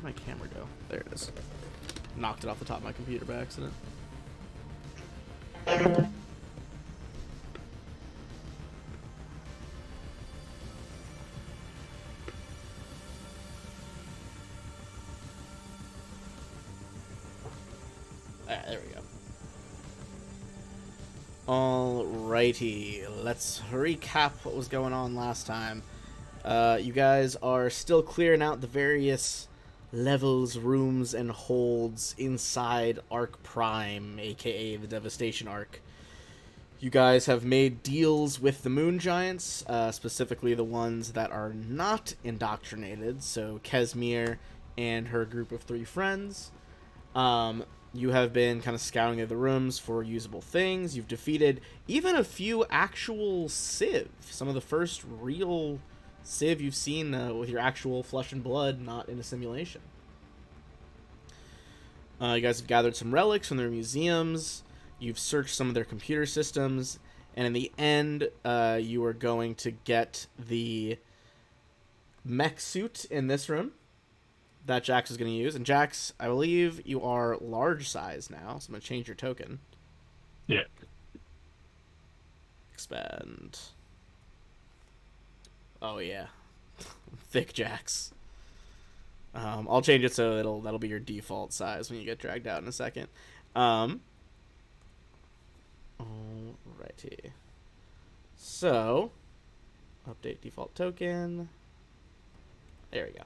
Where'd my camera go? There it is. Knocked it off the top of my computer by accident. There we go. Alrighty, let's recap what was going on last time. You guys are still clearing out the various levels, rooms, and holds inside Ark Prime, aka the Devastation Ark. You guys have made deals with the Moon Giants, specifically the ones that are not indoctrinated, so Kesmir and her group of 3 friends. You have been kind of scouring the rooms for usable things. You've defeated even a few actual Civ, some of the first real Civ you've seen with your actual flesh and blood, not in a simulation. You guys have gathered some relics from their museums. You've searched some of their computer systems. And in the end, you are going to get the mech suit in this room that Jax is going to use. And Jax, I believe you are large size now, so I'm going to change your token. Yeah. Expand. Oh, yeah. Thick Jax. I'll change it so that'll be your default size when you get dragged out in a second. Alrighty. So, update default token. There we go.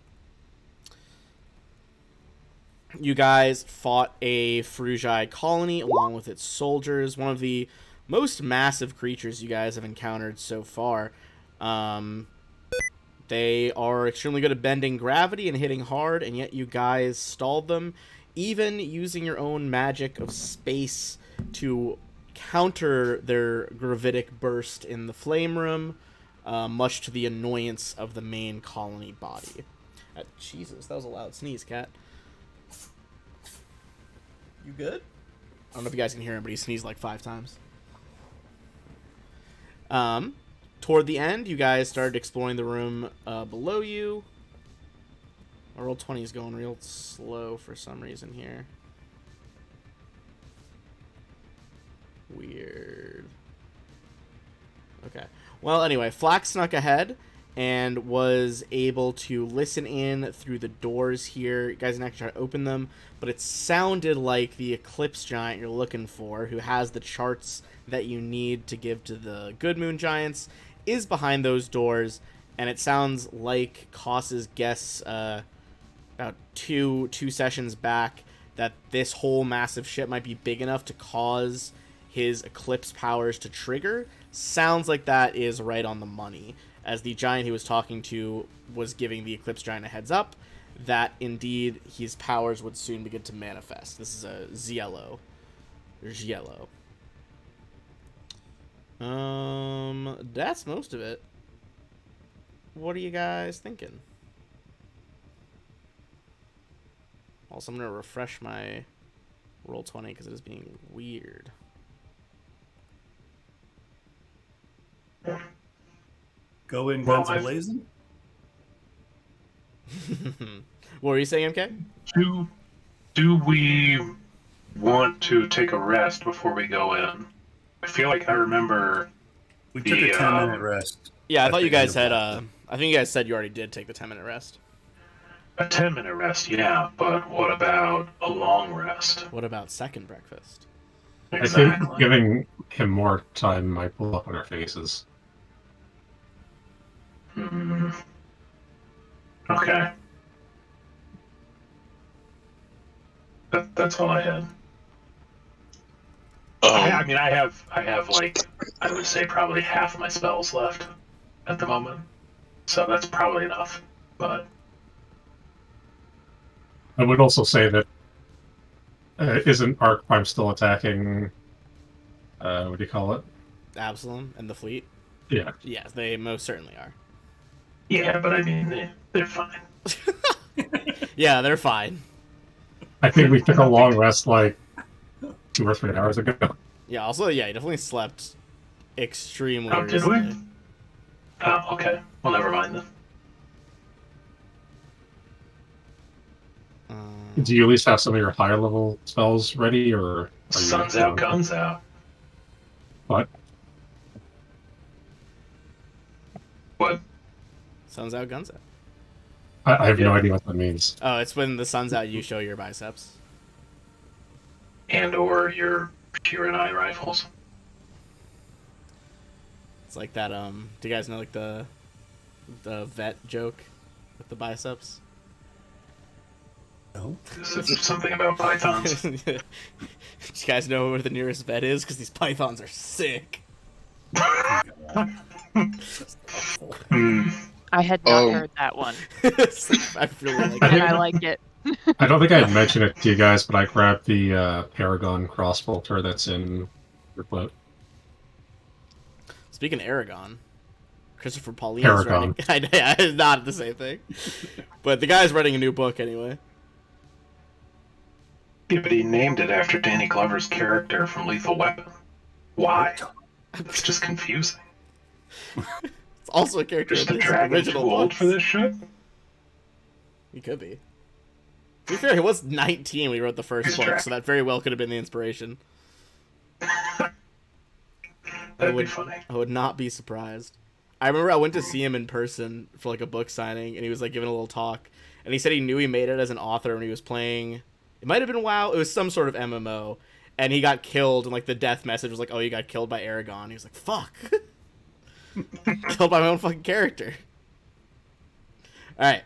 You guys fought a Frugii colony along with its soldiers, one of the most massive creatures you guys have encountered so far. They are extremely good at bending gravity and hitting hard, and yet you guys stalled them, even using your own magic of space to counter their gravitic burst in the flame room, much to the annoyance of the main colony body. Jesus, that was a loud sneeze, Cat. You good? I don't know if you guys can hear him, but he sneezed like 5 times. Toward the end, you guys started exploring the room below you. Our Roll20 is going real slow for some reason here. Weird. Okay. Well, anyway, Flax snuck ahead and was able to listen in through the doors here. You guys didn't actually try to open them, but it sounded like the Eclipse Giant you're looking for, who has the charts that you need to give to the Good Moon Giants, is behind those doors, and it sounds like Koss's guess about two sessions back that this whole massive ship might be big enough to cause his Eclipse powers to trigger. Sounds like that is right on the money, as the giant he was talking to was giving the Eclipse Giant a heads up that indeed his powers would soon begin to manifest. This is a Ziello. Giello. That's most of it. What are you guys thinking? Also, I'm going to refresh my Roll20 because it is being weird. Go in guns blazing? What were you saying, MK? Do we want to take a rest before we go in? I feel like I remember we took a 10-minute rest. Yeah, I thought you guys had I think you guys said you already did take the 10-minute rest. A 10-minute rest, yeah, but what about a long rest? What about second breakfast? Exactly. I think giving him more time might pull up on our faces. Okay. That's all I had. I mean, I have like, I would say probably half my spells left at the moment, so that's probably enough. But I would also say that isn't Ark Prime still attacking? What do you call it? Absalom and the fleet. Yeah. Yes, they most certainly are. Yeah, but I mean, they're fine. Yeah, they're fine. I think we took a long rest like 2 or 3 hours ago. Yeah, also, yeah, you definitely slept extremely Did we? recently. Oh, okay. Well, never mind then. Do you at least have some of your higher level spells ready, or are you Sun's out, guns out. What? What? Sun's out, guns out. I have no Yeah. idea what that means. Oh, it's when the sun's out, you show your biceps. And or your pure and eye rifles. It's like that. Do you guys know like the vet joke with the biceps? No. Is it something about pythons? Do you guys know where the nearest vet is? Because these pythons are sick. Hmm. I had not heard that one, I really like and it. I like it. I don't think I had mentioned it to you guys, but I grabbed the Paragon crossbolter that's in your boat. Speaking of Aragon, Christopher Pauline is Paragon. writing. It's not the same thing, but the guy's writing a new book anyway. Yeah, but he named it after Danny Glover's character from Lethal Weapon. Why? It's just confusing. It's also a character Just in the his dragon too original old books. for this shit? He could be. To be fair, he was 19 when he wrote the first He's book, dragon. so that very well could have been the inspiration. That'd would- be funny. I would not be surprised. I remember I went to see him in person for like a book signing, and he was like giving a little talk, and he said he knew he made it as an author when he was playing. It might have been WoW. It was some sort of MMO, and he got killed, and like the death message was like, "Oh, you got killed by Aragon." He was like, "Fuck." Killed by my own fucking character. Alright.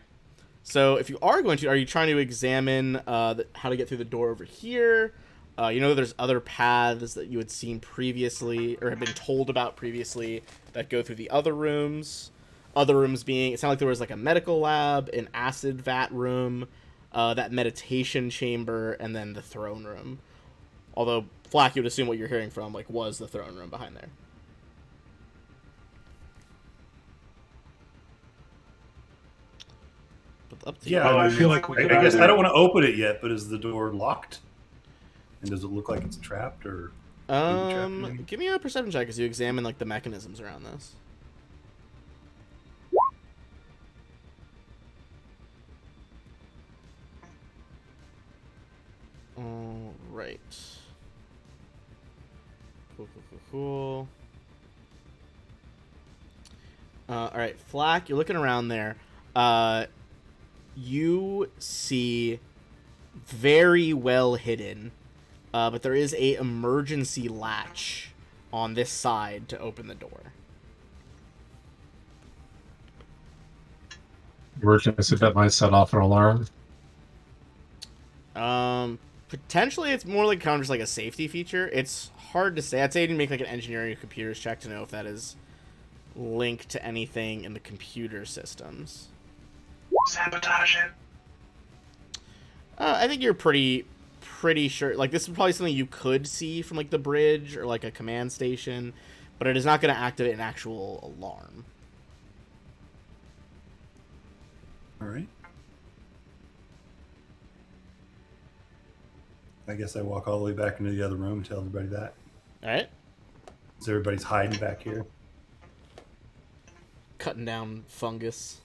So if you are going to, are you trying to examine how to get through the door over here? You know there's other paths that you had seen previously, or have been told about previously, that go through the other rooms. Other rooms being, it sounded like there was like a medical lab, an acid vat room, that meditation chamber, and then the throne room. Although, Flack, you would assume what you're hearing from, like, was the throne room behind there. Up to you. Yeah, Well, I mean, feel like we could I guess either- I don't want to open it yet, but is the door locked? And does it look like it's trapped or? Give me a perception check as you examine like the mechanisms around this. All right. Cool. All right, Flack, you're looking around there. You see very well hidden, but there is a emergency latch on this side to open the door. Emergency that might set off an alarm. Potentially it's more like kind of just like a safety feature. It's hard to say. I'd say you can make like an engineering or computers check to know if that is linked to anything in the computer systems. Sabotage it. I think you're pretty sure. Like, this is probably something you could see from like the bridge or like a command station, but it is not going to activate an actual alarm. All right. I guess I walk all the way back into the other room and tell everybody that. All right, Is everybody's hiding back here? cutting down fungus.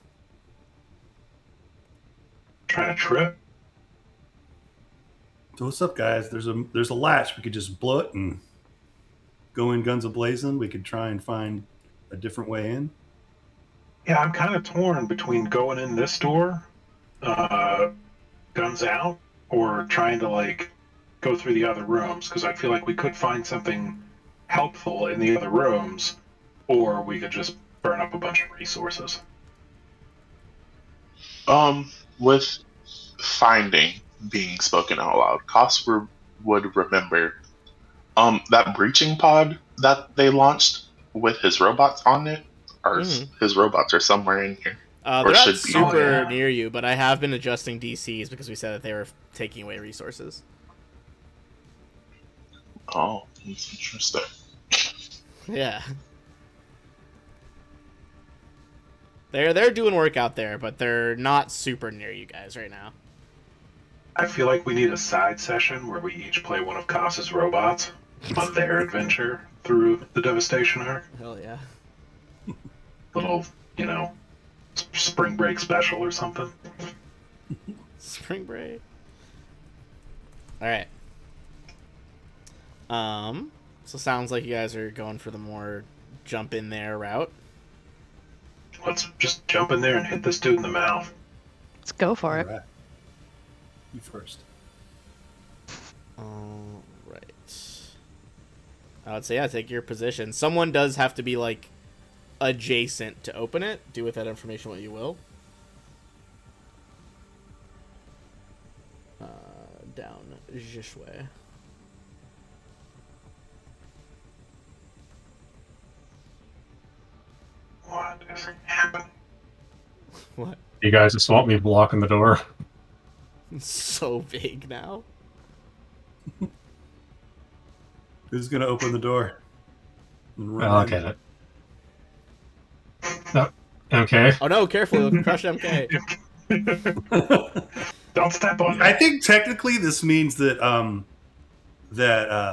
Trying to trip. So what's up, guys? There's a latch. We could just blow it and go in guns a-blazing. We could try and find a different way in. Yeah, I'm kind of torn between going in this door, guns out, or trying to like go through the other rooms, because I feel like we could find something helpful in the other rooms, or we could just burn up a bunch of resources. With finding being spoken out loud, Cosper would remember that breaching pod that they launched with his robots on it. Or his robots are somewhere in here. They're Or not should be. super Oh, yeah. near you, but I have been adjusting DCs because we said that they were taking away resources. Oh, that's interesting. Yeah. They're doing work out there, but they're not super near you guys right now. I feel like we need a side session where we each play one of Cos's robots on their adventure through the Devastation Ark. Hell yeah. Little, spring break special or something. Spring break. All right. So sounds like you guys are going for the more jump in there route. Let's just jump in there and hit this dude in the mouth. Let's go for All it. right. You first. All right. I would say, yeah, take your position. Someone does have to be, like, adjacent to open it. Do with that information what you will. Down this way. What is happening? What? You guys just want me blocking the door. It's so big now. Who's gonna open the door? And run I'll in? get it. Oh, okay. Oh no, careful, you'll crush MK. Don't step on I me. think technically this means that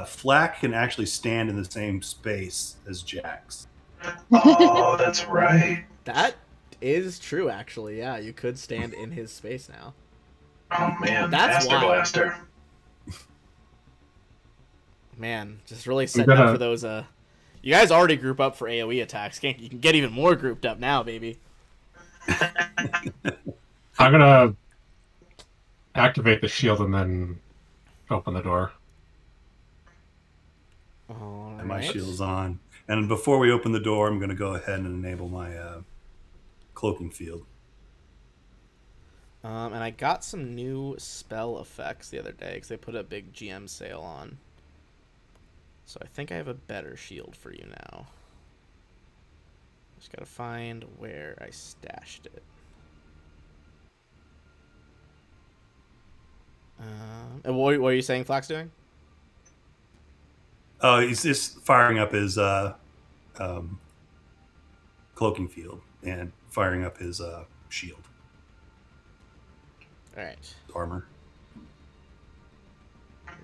Flack can actually stand in the same space as Jax. Oh, that's right. That is true, actually. Yeah, you could stand in his space now. Oh man, That's Master wild. Blaster. Man, just really setting gotta- up for those. You guys already group up for AOE attacks. You can get even more grouped up now, baby. I'm gonna activate the shield and then open the door. All And my right. shield's on. And before we open the door, I'm going to go ahead and enable my cloaking field. And I got some new spell effects the other day because they put a big GM sale on. So I think I have a better shield for you now. Just gotta find where I stashed it. And what are you saying Flack's doing? Oh, he's just firing up his cloaking field and firing up his shield, Alright. armor.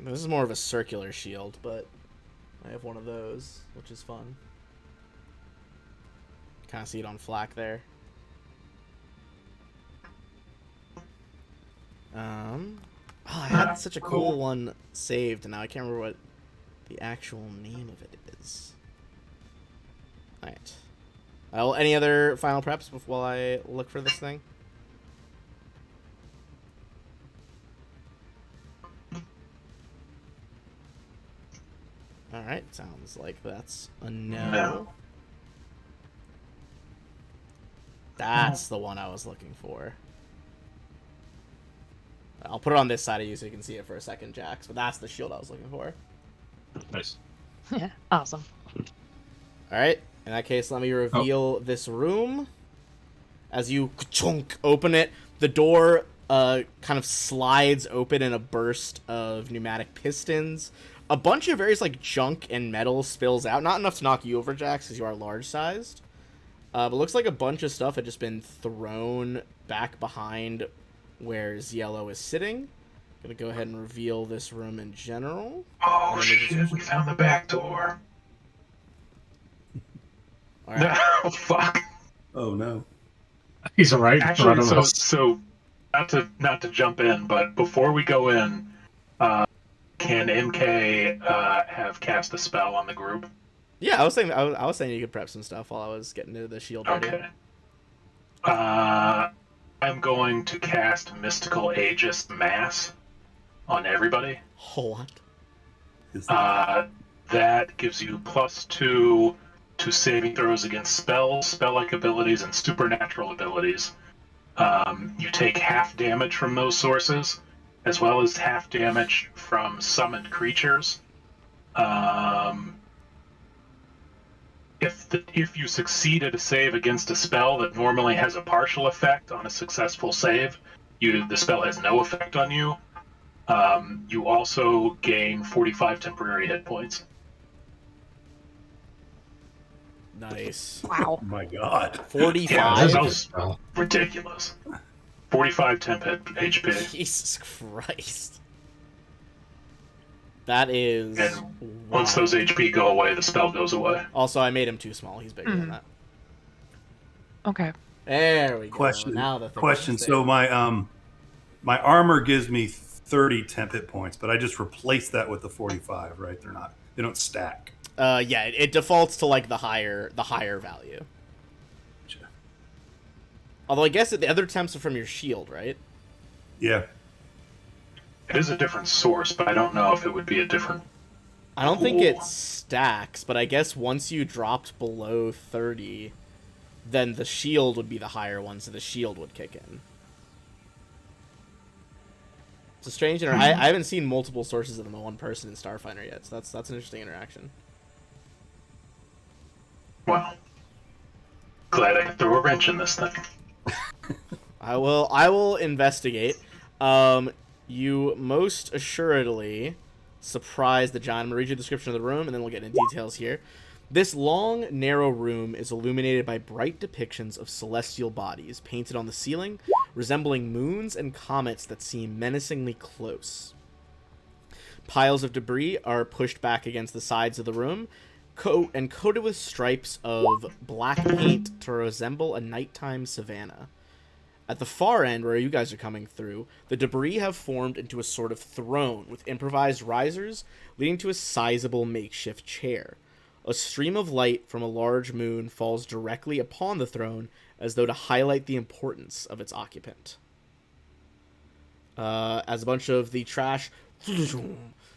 This is more of a circular shield, but I have one of those, which is fun. Kind of see it on Flack there. I had such a cool one saved, and now I can't remember what the actual name of it is. Alright. Any other final preps while I look for this thing? Alright, sounds like that's a no. No. That's the one I was looking for. I'll put it on this side of you so you can see it for a second, Jax, but that's the shield I was looking for. Nice. Yeah, awesome. Alright, in that case, let me reveal this room. As you ka-chunk open it, the door kind of slides open in a burst of pneumatic pistons. A bunch of various like junk and metal spills out. Not enough to knock you over, Jax, because you are large-sized. But looks like a bunch of stuff had just been thrown back behind where Ziello is sitting. Gonna go ahead and reveal this room in general. Oh shit, we found the back door. Alright. No, fuck. Oh no! He's right in front Actually, of so us. so not to jump in, but before we go in, can MK have cast a spell on the group? Yeah, I was saying you could prep some stuff while I was getting to the shield ready. Okay. I'm going to cast Mystical Aegis Mass on everybody. What? That gives you +2 to saving throws against spells, spell-like abilities, and supernatural abilities. You take half damage from those sources, as well as half damage from summoned creatures. If you succeed at a save against a spell that normally has a partial effect on a successful save, the spell has no effect on you. You also gain 45 temporary hit points. Nice. Wow. Oh my god! 45? Yeah, that was Spell. ridiculous. 45 temp hit HP. Jesus Christ. That is... And once wow. those HP go away, the spell goes away. Also, I made him too small. He's bigger than that. Okay. There we go. Question. Now the thing Question. is So my armor gives me 30 temp hit points, but I just replaced that with the 45, right? They don't stack. Yeah, it defaults to like the higher value. Gotcha. Although I guess that the other temps are from your shield, right? Yeah. It is a different source, but I don't know if it would be a different. I don't think Cool. it stacks, but I guess once you dropped below 30, then the shield would be the higher one, so the shield would kick in. It's a strange I haven't seen multiple sources of them in one person in Starfinder yet, so that's an interesting interaction. Well, glad I could throw a wrench in this thing. I will investigate. You most assuredly surprised the John. I'm gonna read you the description of the room, and then we'll get into details here. This long, narrow room is illuminated by bright depictions of celestial bodies painted on the ceiling, resembling moons and comets that seem menacingly close. Piles of debris are pushed back against the sides of the room, and coated with stripes of black paint to resemble a nighttime savanna. At the far end, where you guys are coming through, the debris have formed into a sort of throne with improvised risers leading to a sizable makeshift chair. A stream of light from a large moon falls directly upon the throne as though to highlight the importance of its occupant. As a bunch of the trash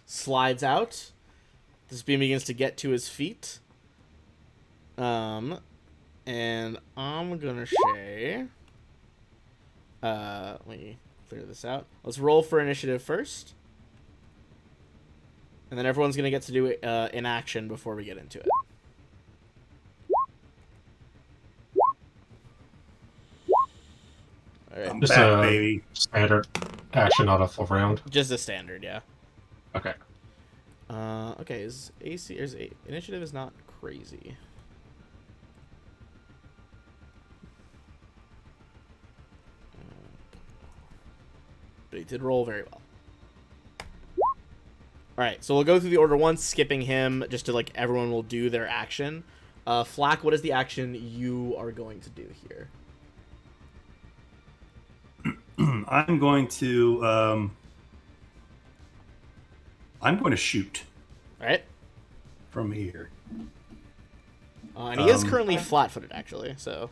slides out, this beam begins to get to his feet. And I'm gonna say... let me clear this out. Let's roll for initiative first. And then everyone's going to get to do it in action before we get into it. All right. I'm Just back, a baby. standard action, not a full round. Just a standard, yeah. Okay. Okay, initiative is not crazy. But he did roll very well. Alright, so we'll go through the order once, skipping him, just to, like, everyone will do their action. Flack, what is the action you are going to do here? I'm going to shoot Alright. from here. And he is currently flat-footed, actually, so...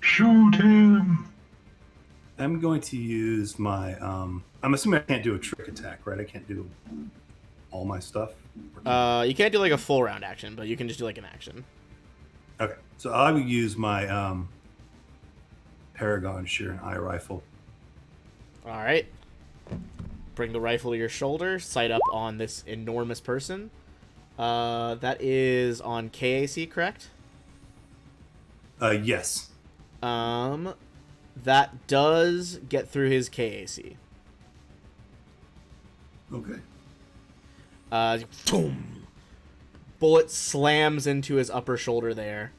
Shoot him! I'm going to use my. I'm assuming I can't do a trick attack, right? I can't do all my stuff. You can't do, like, a full round action, but you can just do, like, an action. Okay, so I will use my Paragon Shear and Eye Rifle. Alright. Bring the rifle to your shoulder, sight up on this enormous person. That is on KAC, correct? Yes. That does get through his KAC. Okay. Boom. Bullet slams into his upper shoulder there.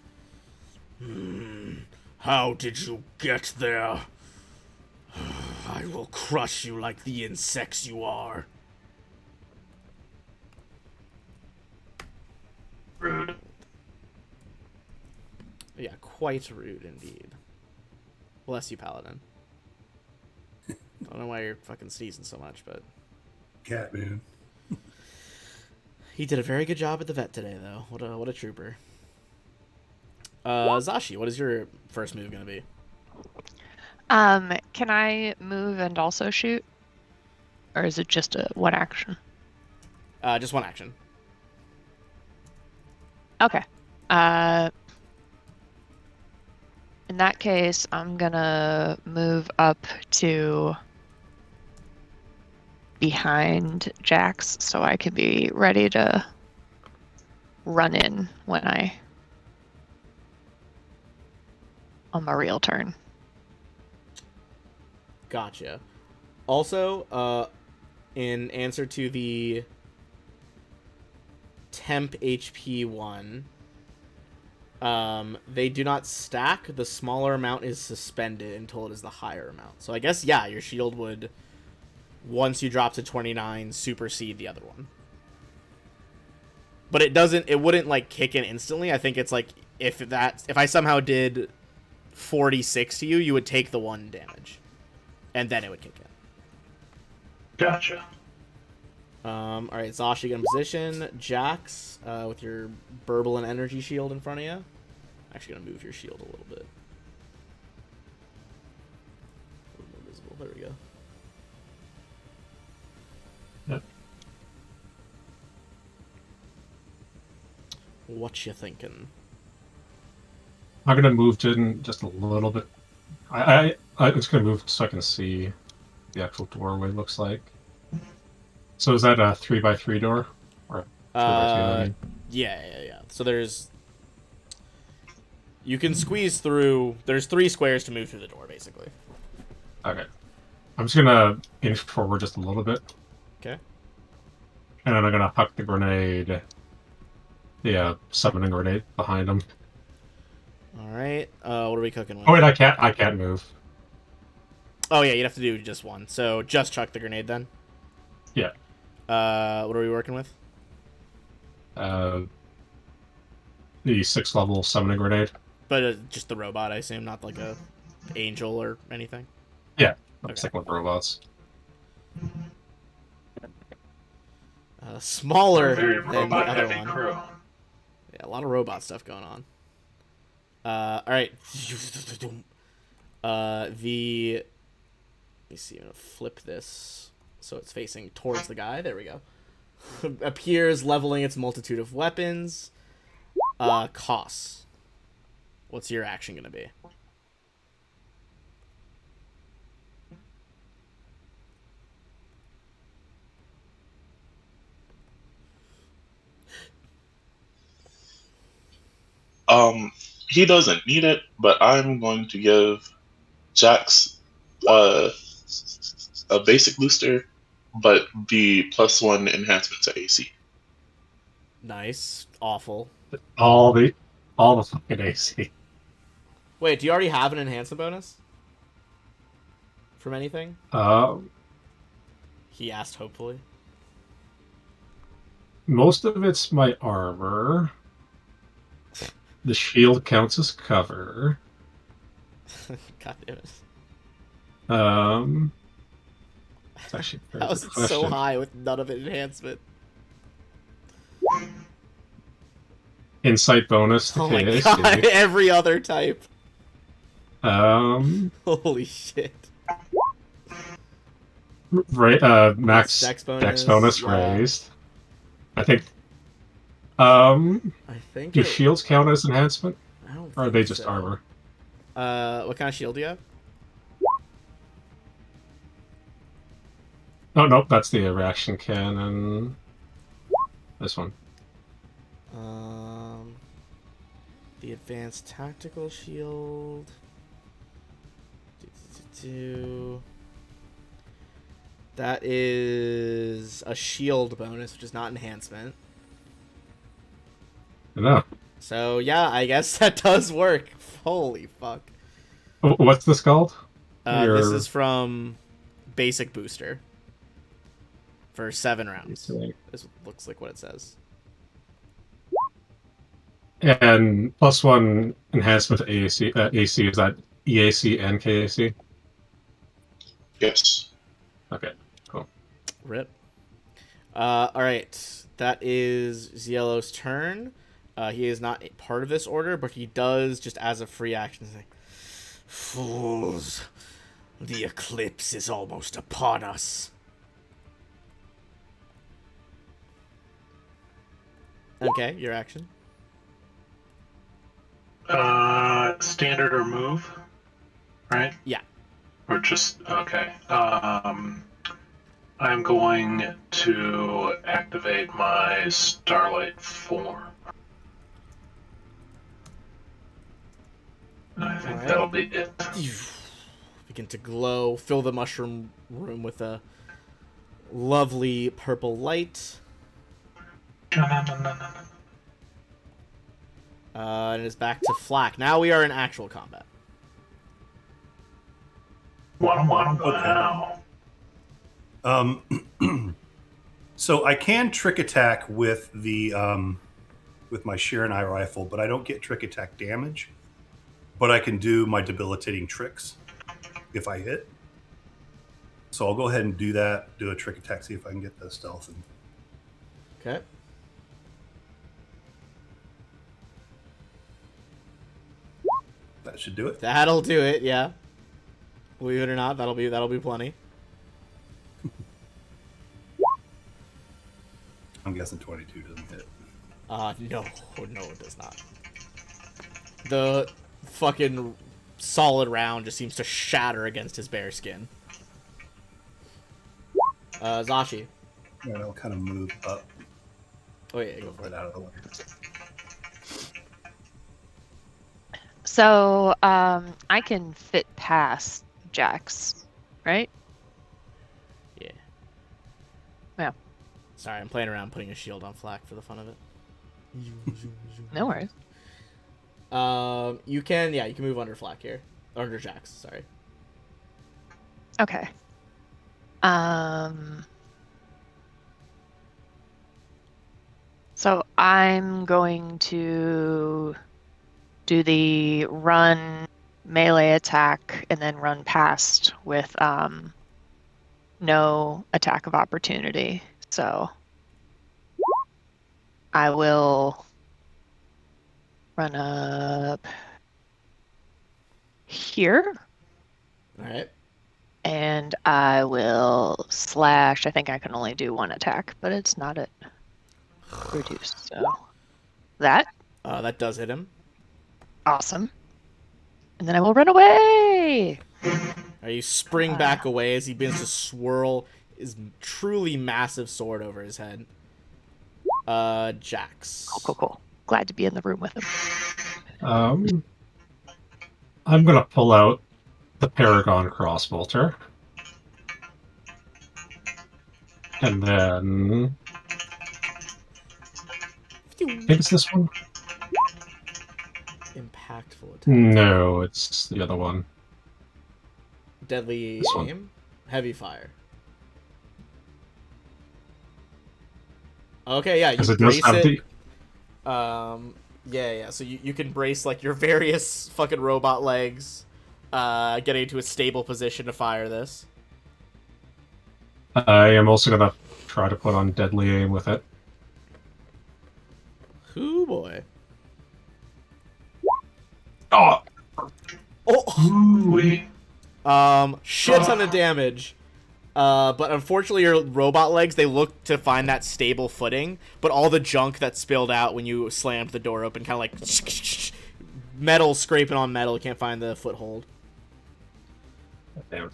How did you get there? I will crush you like the insects you are. Rude. Yeah, quite rude indeed. Bless you, Paladin. I don't know why you're fucking sneezing so much, but... Cat man. He did a very good job at the vet today, though. What a trooper. Zashi, what is your first move going to be? Can I move and also shoot? Or is it just a one action? Just one action. Okay. In that case, I'm gonna move up to behind Jax so I can be ready to run in when on my real turn. Gotcha. Also, in answer to the temp HP one, they do not stack. The smaller amount is suspended until it is the higher amount. So I guess, yeah, your shield would, once you drop to 29, supersede the other one. But it wouldn't, like, kick in instantly. I think it's like, if I somehow did 46 to you, you would take the 1 damage. And then it would kick in. Gotcha. All right, Zasha, get in position. Jax, with your burble and energy shield in front of you. Actually, gonna move your shield a little bit. A little more visible. There we go. Yep. What you thinking? I'm gonna move in just a little bit. I it's gonna move so I can see the actual doorway looks like. So is that a 3x3 door? Or 2x2, I mean? Yeah. So you can squeeze through. There's 3 squares to move through the door, basically. Okay. I'm just gonna inch forward just a little bit. Okay. And then I'm gonna huck the grenade. The summoning grenade behind him. All right. What are we cooking with? Oh wait, I can't move. Oh yeah, you'd have to do just one. So just chuck the grenade then. Yeah. What are we working with? The 6th level summoning grenade. But just the robot, I assume, not like a angel or anything. Yeah. Okay. Stick with robots. Smaller Very than the robot other heavy one. crew. Yeah, a lot of robot stuff going on. All right. Let me see. I'm gonna flip this so it's facing towards the guy. There we go. Appears leveling its multitude of weapons. Costs. What's your action gonna be? He doesn't need it, but I'm going to give Jax a basic booster, but the +1 enhancement to AC. Nice. Awful. All the fucking AC. Wait, do you already have an enhancement bonus? From anything? He asked, hopefully. Most of it's my armor. The shield counts as cover. God damn it. It's actually a very How is good it question. so high with none of it enhancement? Insight bonus to Oh my KAC. god, every other type. Um, Holy shit. max Dex dex bonus, bonus yeah. raised. I think. I think Do it, shields count as enhancement, I don't or are think they just so. armor? What kind of shield do you have? Oh no, that's the reaction cannon. This one. The advanced tactical shield. That is a shield bonus, which is not enhancement. No. So yeah, I guess that does work. Holy fuck. What's this called? This is from Basic Booster. For 7 rounds. This looks like what it says. And +1 enhancement to AC. AC, is that EAC and KAC? Yes. Okay, cool. Rip. Alright. That is Ziello's turn. He is not a part of this order, but he does, just as a free action, say, "Fools, the eclipse is almost upon us." Okay, your action. Standard or move, right? Yeah. Or just okay. I'm going to activate my Starlight form. I think Alright. that'll be it. Begin to glow. Fill the mushroom room with a lovely purple light. And it's back to Flack. Now we are in actual combat. Wow. So I can trick attack with the with my Shiranai rifle, but I don't get trick attack damage. But I can do my debilitating tricks if I hit. So I'll go ahead and do that. Do a trick attack. See if I can get the stealth. And Okay. that should do it. That'll do it. Yeah. Believe it or not, that'll be plenty. I'm guessing 22 doesn't hit. No, it does not. The fucking solid round just seems to shatter against his bare skin. Zashi. And I'll kind of move up Oh yeah, a go little for bit it. out of the way. So I can fit past Jax, right? Yeah. Yeah. Sorry, I'm playing around putting a shield on Flak for the fun of it. No worries. You can move under Flak here. Or under Jax, sorry. Okay. So I'm going to do the run melee attack and then run past with no attack of opportunity. So I will run up here Alright. and I will slash. I think I can only do one attack, but it's not it reduced. So that That does hit him. awesome. And then I will run away. You spring back away as he begins to swirl his truly massive sword over his head. Jax. Cool. Glad to be in the room with him. I'm gonna pull out the Paragon Crossbolter. And then I think it's this one. Impactful attack. No, it's the other one. Deadly This one. aim. Heavy fire. Okay, yeah, you Because it does brace have it. the Yeah. So you can brace like your various fucking robot legs, getting into a stable position to fire this. I am also gonna try to put on deadly aim with it. Hoo boy. Oh, Oh, Ooh-wee. shit ton of damage. But unfortunately your robot legs, they look to find that stable footing, but all the junk that spilled out when you slammed the door open, kind of like metal scraping on metal, can't find the foothold. damn.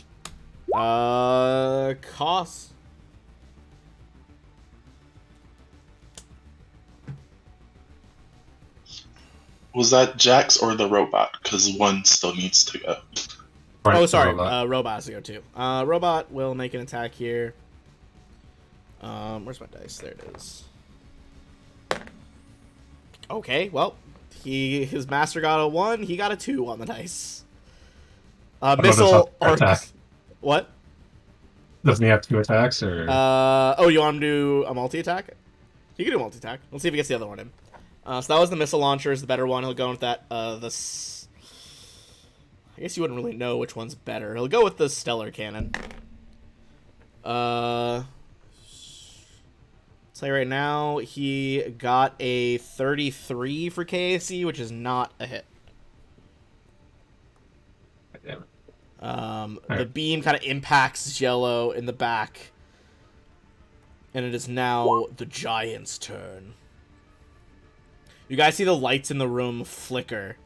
Cost. Was that Jax or the robot? Because one still needs to go. Right, Oh, sorry. robot. Robot has to go too. Robot will make an attack here. Where's my dice? There it is. Okay, well, his master got a 1. He got a 2 on the dice. about Missile his arc. attack? What? Doesn't he have 2 attacks or? You want him to do a multi attack? He can do a multi attack. Let's see if he gets the other one in. So that was the missile launcher, is the better one. He'll go with that. I guess you wouldn't really know which one's better. He'll go with the stellar cannon. Tell you right now, he got a 33 for KAC, which is not a hit. Damn it. The Alright. beam kind of impacts Jello in the back, and it is now the giant's turn. You guys see the lights in the room flicker.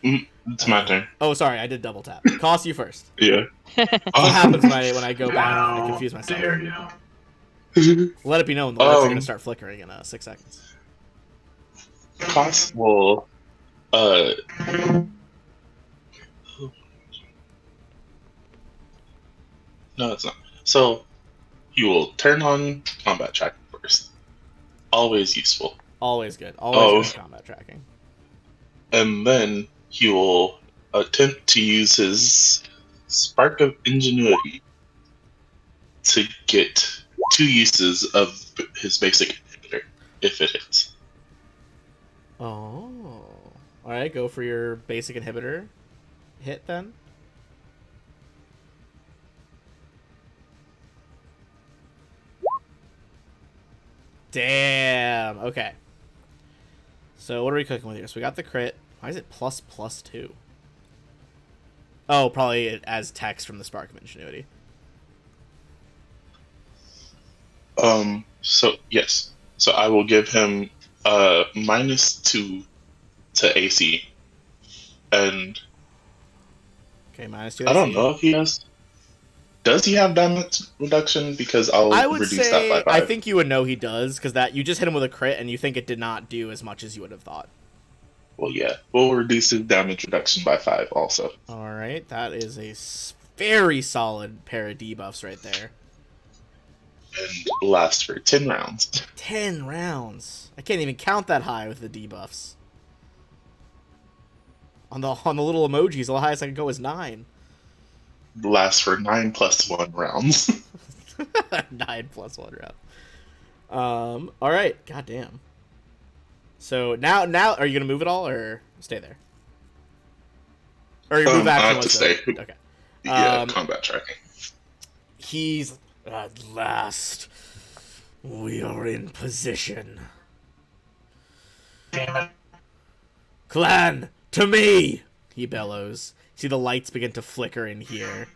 It's my turn. Oh, sorry, I did double tap. Cost you first. Yeah. What happens when I go back and I How confuse myself? dare you? Let it be known the lights are Um, going to start flickering in 6 seconds. Cost will. No, it's not. So, you will turn on combat tracking first. Always useful. Always good. Always Oh. good combat tracking. And then he will attempt to use his spark of ingenuity to get 2 uses of his basic inhibitor, if it hits. Oh. Alright, go for your basic inhibitor hit then. Damn. Okay. So what are we cooking with here? So we got the crit. Why is it ++2? Oh, probably as text from the Spark of Ingenuity. So yes. So I will give him -2 to AC, and Okay, -2 I don't AC. know if he has. Does he have damage reduction? Because I'll I would reduce that by say 5. I think you would know he does because that you just hit him with a crit and you think it did not do as much as you would have thought. Well, yeah, we'll reduce his damage reduction by 5 also. All right, that is a very solid pair of debuffs right there. And lasts for 10 rounds. 10 rounds. I can't even count that high with the debuffs. On the little emojis, the highest I can go is 9. Lasts for 9 + 1 rounds. 9 + 1 round. All right. Goddamn. So now, are you gonna move at all or stay there? Or your move I action have was to stay. Okay. Yeah, combat tracking. He's at last. We are in position. Damn it. Clan, to me! He bellows. See the lights begin to flicker in here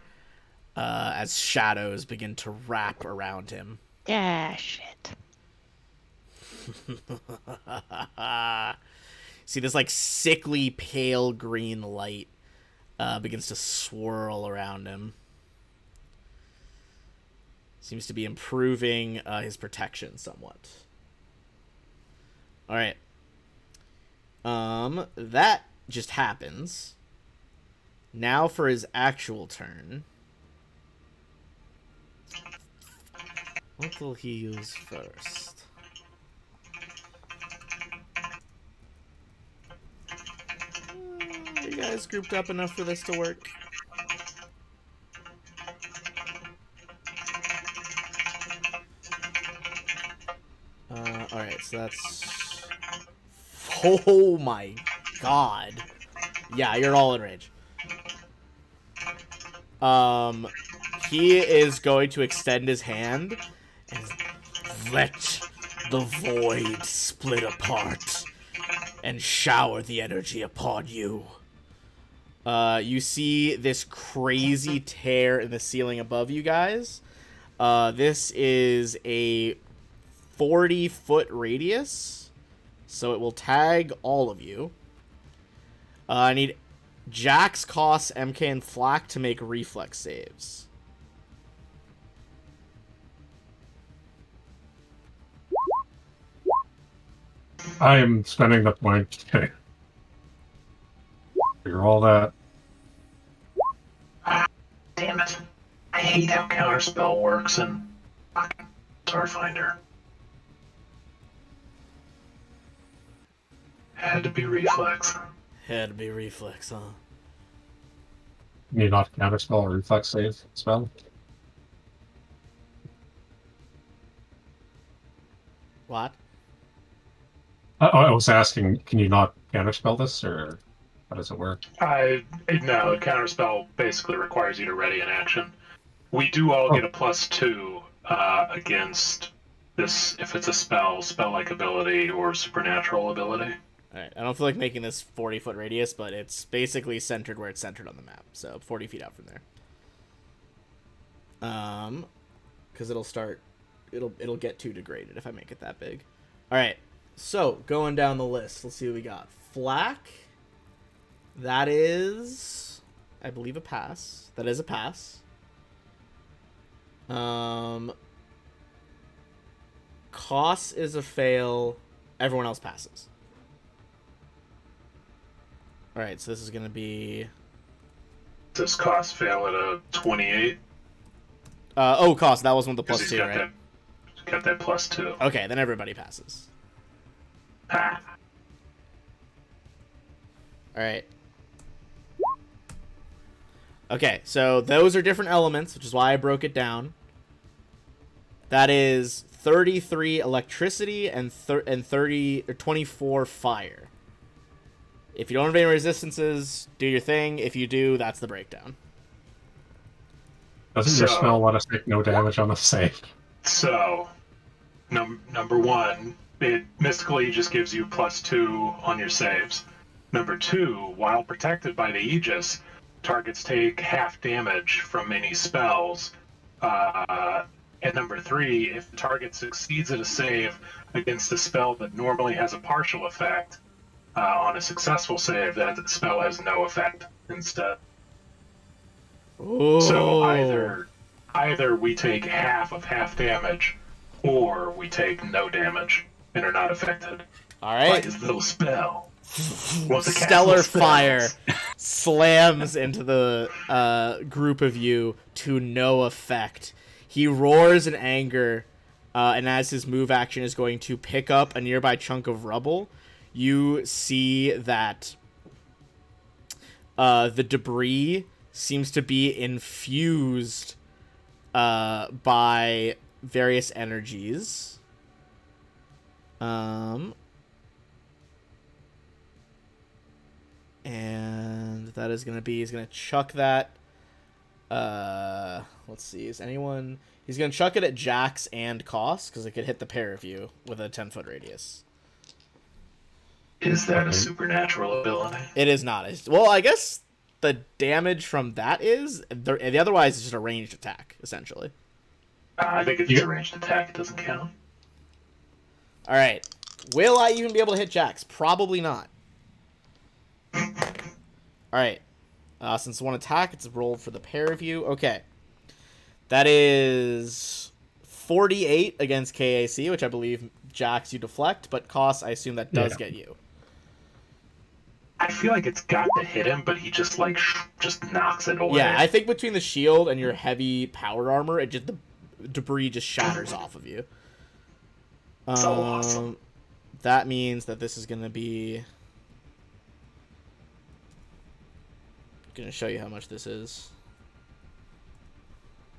as shadows begin to wrap around him. Yeah, shit. See this like sickly pale green light begins to swirl around him. Seems to be improving his protection somewhat. All right. That just happens. Now for his actual turn. What will he use first? You guys grouped up enough for this to work? Alright, so that's... Oh my god. Yeah, you're all in rage. He is going to extend his hand and let the void split apart and shower the energy upon you. You see this crazy tear in the ceiling above you guys. This is a 40-foot radius, so it will tag all of you. I need Jax, Koss, MK, and Flak to make reflex saves. I am spending the point. Okay. Figure all that. Damn it. I hate how Counterspell works in fucking Starfinder. Had to be reflex. Had to be reflex, huh? Need not counterspell or reflex save spell. What? I was asking, can you not counterspell this, or how does it work? No, Counterspell basically requires you to ready an action. We do all get a +2 against this if it's a spell-like ability, or supernatural ability. Alright, I don't feel like making this 40-foot radius, but it's basically centered where it's centered on the map. So 40 feet out from there. Because it'll get too degraded if I make it that big. Alright, so going down the list, let's see what we got. Flak. That is, I believe, a pass. That is a pass. Koss is a fail. Everyone else passes. Alright, so this is going to be... Does Cost fail at a 28? Koss, that was one with the Because he's +2, right? got that +2. Okay, then everybody passes. Ha! Alright. Okay, so those are different elements, which is why I broke it down. That is 33 electricity and 24 fire. If you don't have any resistances, do your thing. If you do, that's the breakdown. Doesn't your spell let us take no damage on the save? So, Number one, it mystically just gives you +2 on your saves. Number two, while protected by the Aegis, targets take half damage from any spells. And number three, if the target succeeds at a save against a spell that normally has a partial effect, on a successful save, that spell has no effect instead. Oh. So either we take half of half damage, or we take no damage and are not affected All by right. his little spell. Wants to cast Stellar little spells. fire slams into the group of you to no effect. He roars in anger, and as his move action is going to pick up a nearby chunk of rubble, you see that the debris seems to be infused by various energies. And that is going to be, he's going to chuck that. Let's see, is anyone... He's going to chuck it at Jax and Koss, because it could hit the pair of you with a 10-foot radius. Is that a supernatural ability? It is not. Well, I guess the damage from that is... The otherwise is just a ranged attack, essentially. I think if it's a ranged attack, it doesn't count. Alright. Will I even be able to hit Jax? Probably not. Alright. Since one attack, it's rolled for the pair of you. Okay. That is 48 against KAC, which I believe Jax you deflect, but Koss, I assume that does get you. I feel like it's got to hit him, but he just just knocks it away. Yeah, I think between the shield and your heavy power armor, the debris just shatters off of you. So awesome. That means that this is going to be... Going to show you how much this is.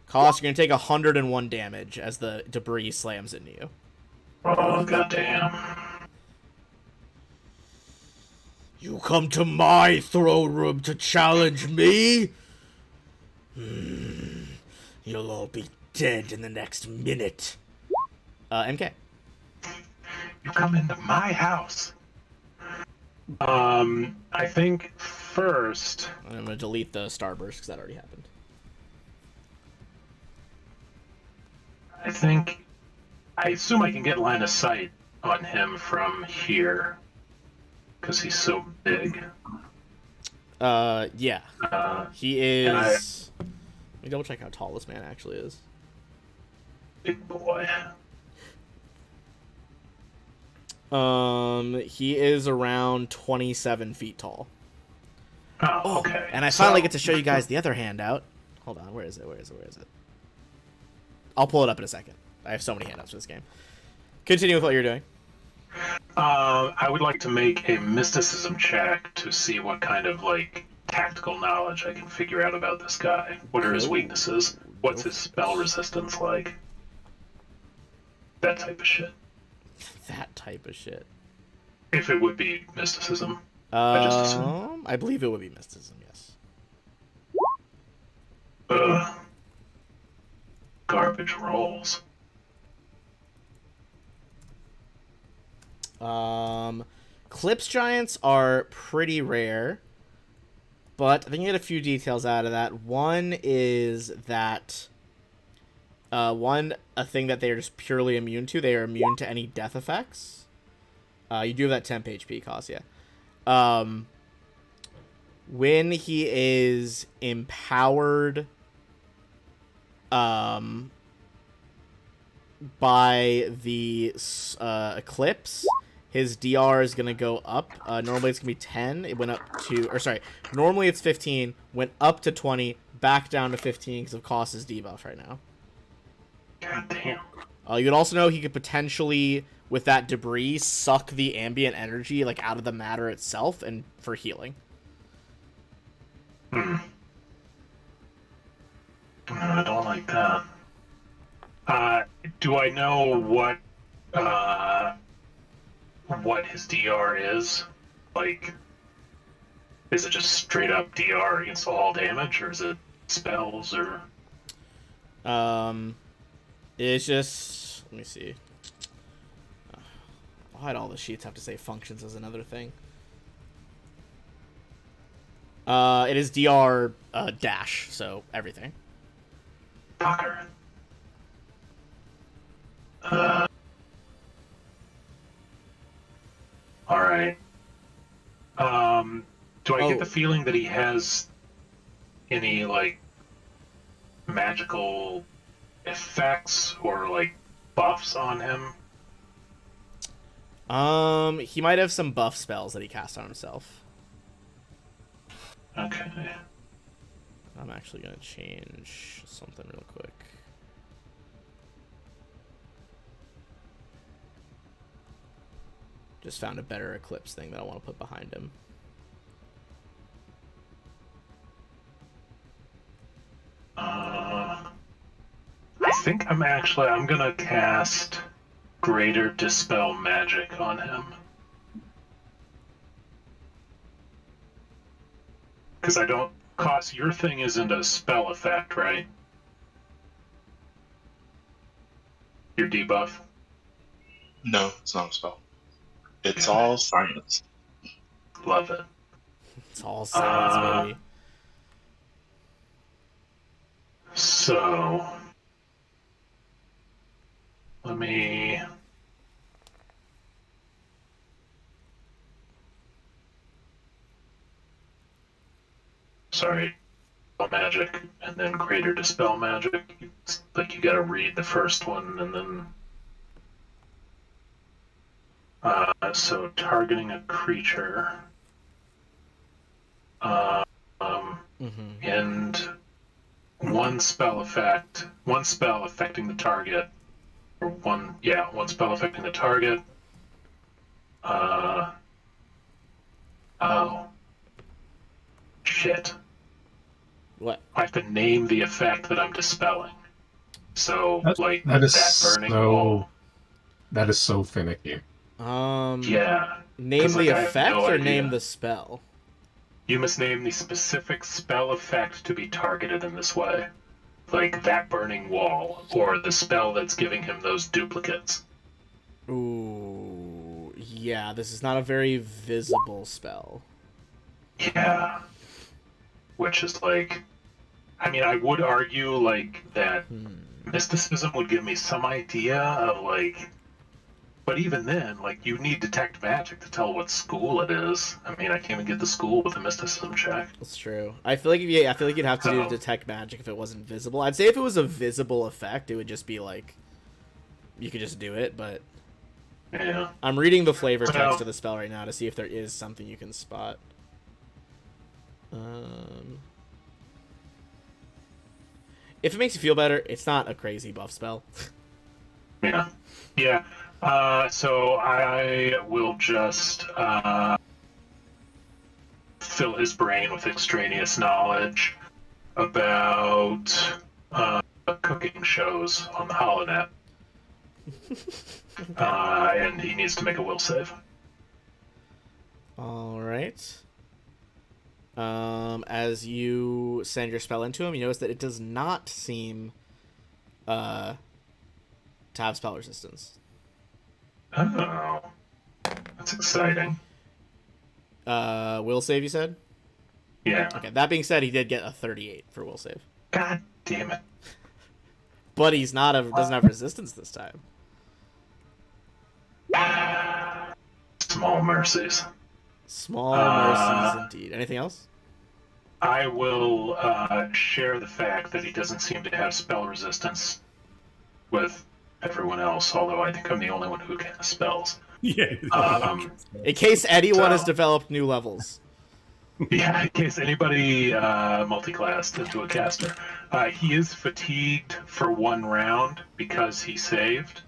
Koss, you're going to take 101 damage as the debris slams into you. Oh, goddamn. You come to my throne room to challenge me? You'll all be dead in the next minute. MK. You come into my house. I think first... I'm going to delete the starburst because that already happened. I assume I can get line of sight on him from here. Because he's so big. Yeah. He is... Let me double check how tall this man actually is. Big boy. He is around 27 feet tall. Oh, okay. And I finally get to show you guys the other handout. Hold on, where is it? I'll pull it up in a second. I have so many handouts for this game. Continue with what you're doing. I would like to make a mysticism check to see what kind of, tactical knowledge I can figure out about this guy. What are his weaknesses? What's his spell resistance like? That type of shit. That type of shit. If it would be mysticism. I just assume. I believe it would be mysticism, yes. Garbage rolls. Clips giants are pretty rare, but I think you get a few details out of that. One is that a thing that they are just purely immune to. They are immune to any death effects. You do have that temp HP cost, yeah. When he is empowered by the eclipse, his DR is going to go up. Normally it's going to be 10. It went up to... Or sorry. Normally it's 15. Went up to 20. Back down to 15 because of Koss's debuff right now. God damn. You could also know he could potentially, with that debris, suck the ambient energy out of the matter itself and for healing. No, I don't like that. Do I know what his DR is? Is it just straight up DR against all damage, or is it spells, or... It's just... Let me see. Why'd all the sheets have to say functions as another thing? It is DR dash, so everything. Fucker. All right. Do I get the feeling that he has any like magical effects or like buffs on him? He might have some buff spells that he cast on himself. Okay. I'm actually gonna change something real quick. Just found a better Eclipse thing that I want to put behind him. I think I'm gonna cast Greater Dispel Magic on him. Because I don't cost your thing isn't a spell effect, right? Your debuff. No, it's not a spell. It's all science. Love it. It's all science, baby. So let me sorry, magic and then greater dispel magic. It's like you gotta read the first one and then so targeting a creature and one spell affecting the target, or one spell affecting the target. Oh shit. What? I have to name the effect that I'm dispelling. So that is that burning wall. That is so finicky. Yeah. Name the I have effect no or idea. name the spell? You must name the specific spell effect to be targeted in this way. Like that burning wall, or the spell that's giving him those duplicates. Ooh, yeah, this is not a very visible spell. Yeah. Which is like, I mean, I would argue like that mysticism would give me some idea of like, but even then, like you need detect magic to tell what school it is. I mean, I can't even get the school with a mysticism check. That's true. I feel like you'd have to do detect magic if it wasn't visible. I'd say if it was a visible effect, it would just be like you could just do it. But yeah, I'm reading the flavor text of the spell right now to see if there is something you can spot. If it makes you feel better, it's not a crazy buff spell. Yeah. So I will just fill his brain with extraneous knowledge about cooking shows on the HoloNet. And he needs to make a will save. All right. As you send your spell into him, you notice that it does not seem to have spell resistance. Oh, that's exciting. Will save, you said? Yeah. Okay, that being said, he did get a 38 for will save. God damn it. But he's doesn't have resistance this time. Small mercies. Small mercies indeed. Anything else? I will share the fact that he doesn't seem to have spell resistance with everyone else, although I think I'm the only one who casts spells. Yeah. In case anyone has developed new levels. Yeah, in case anybody multi-classed into a caster. He is fatigued for 1 round because he saved,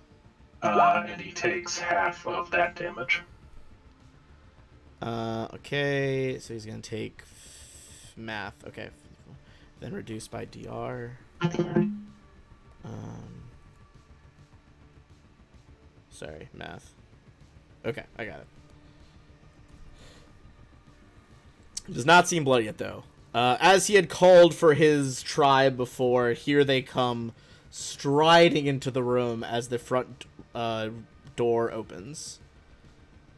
and he takes half of that damage. Okay, so he's gonna take math. Okay, then reduced by DR. Sorry, math. Okay, I got it. Does not seem bloody yet, though. As he had called for his tribe before, here they come, striding into the room as the front door opens.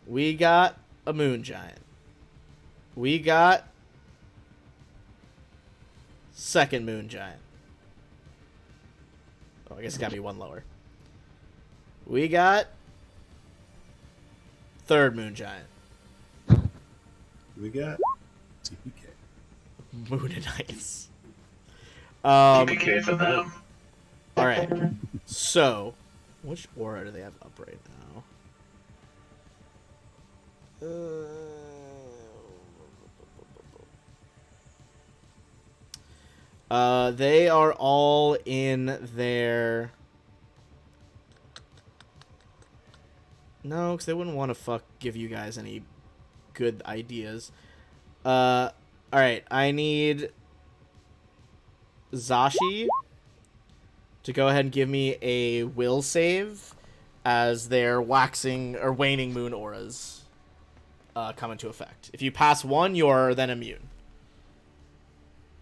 We got a moon giant. We got second moon giant. Oh, I guess it's gotta be one lower. We got third moon giant. We got TPK. Moon and ice. TPK for them. All right. So, which aura do they have up right now? They are all in their. No, because they wouldn't want to give you guys any good ideas. All right. I need Zashi to go ahead and give me a will save as their waxing or waning moon auras come into effect. If you pass one, you're then immune.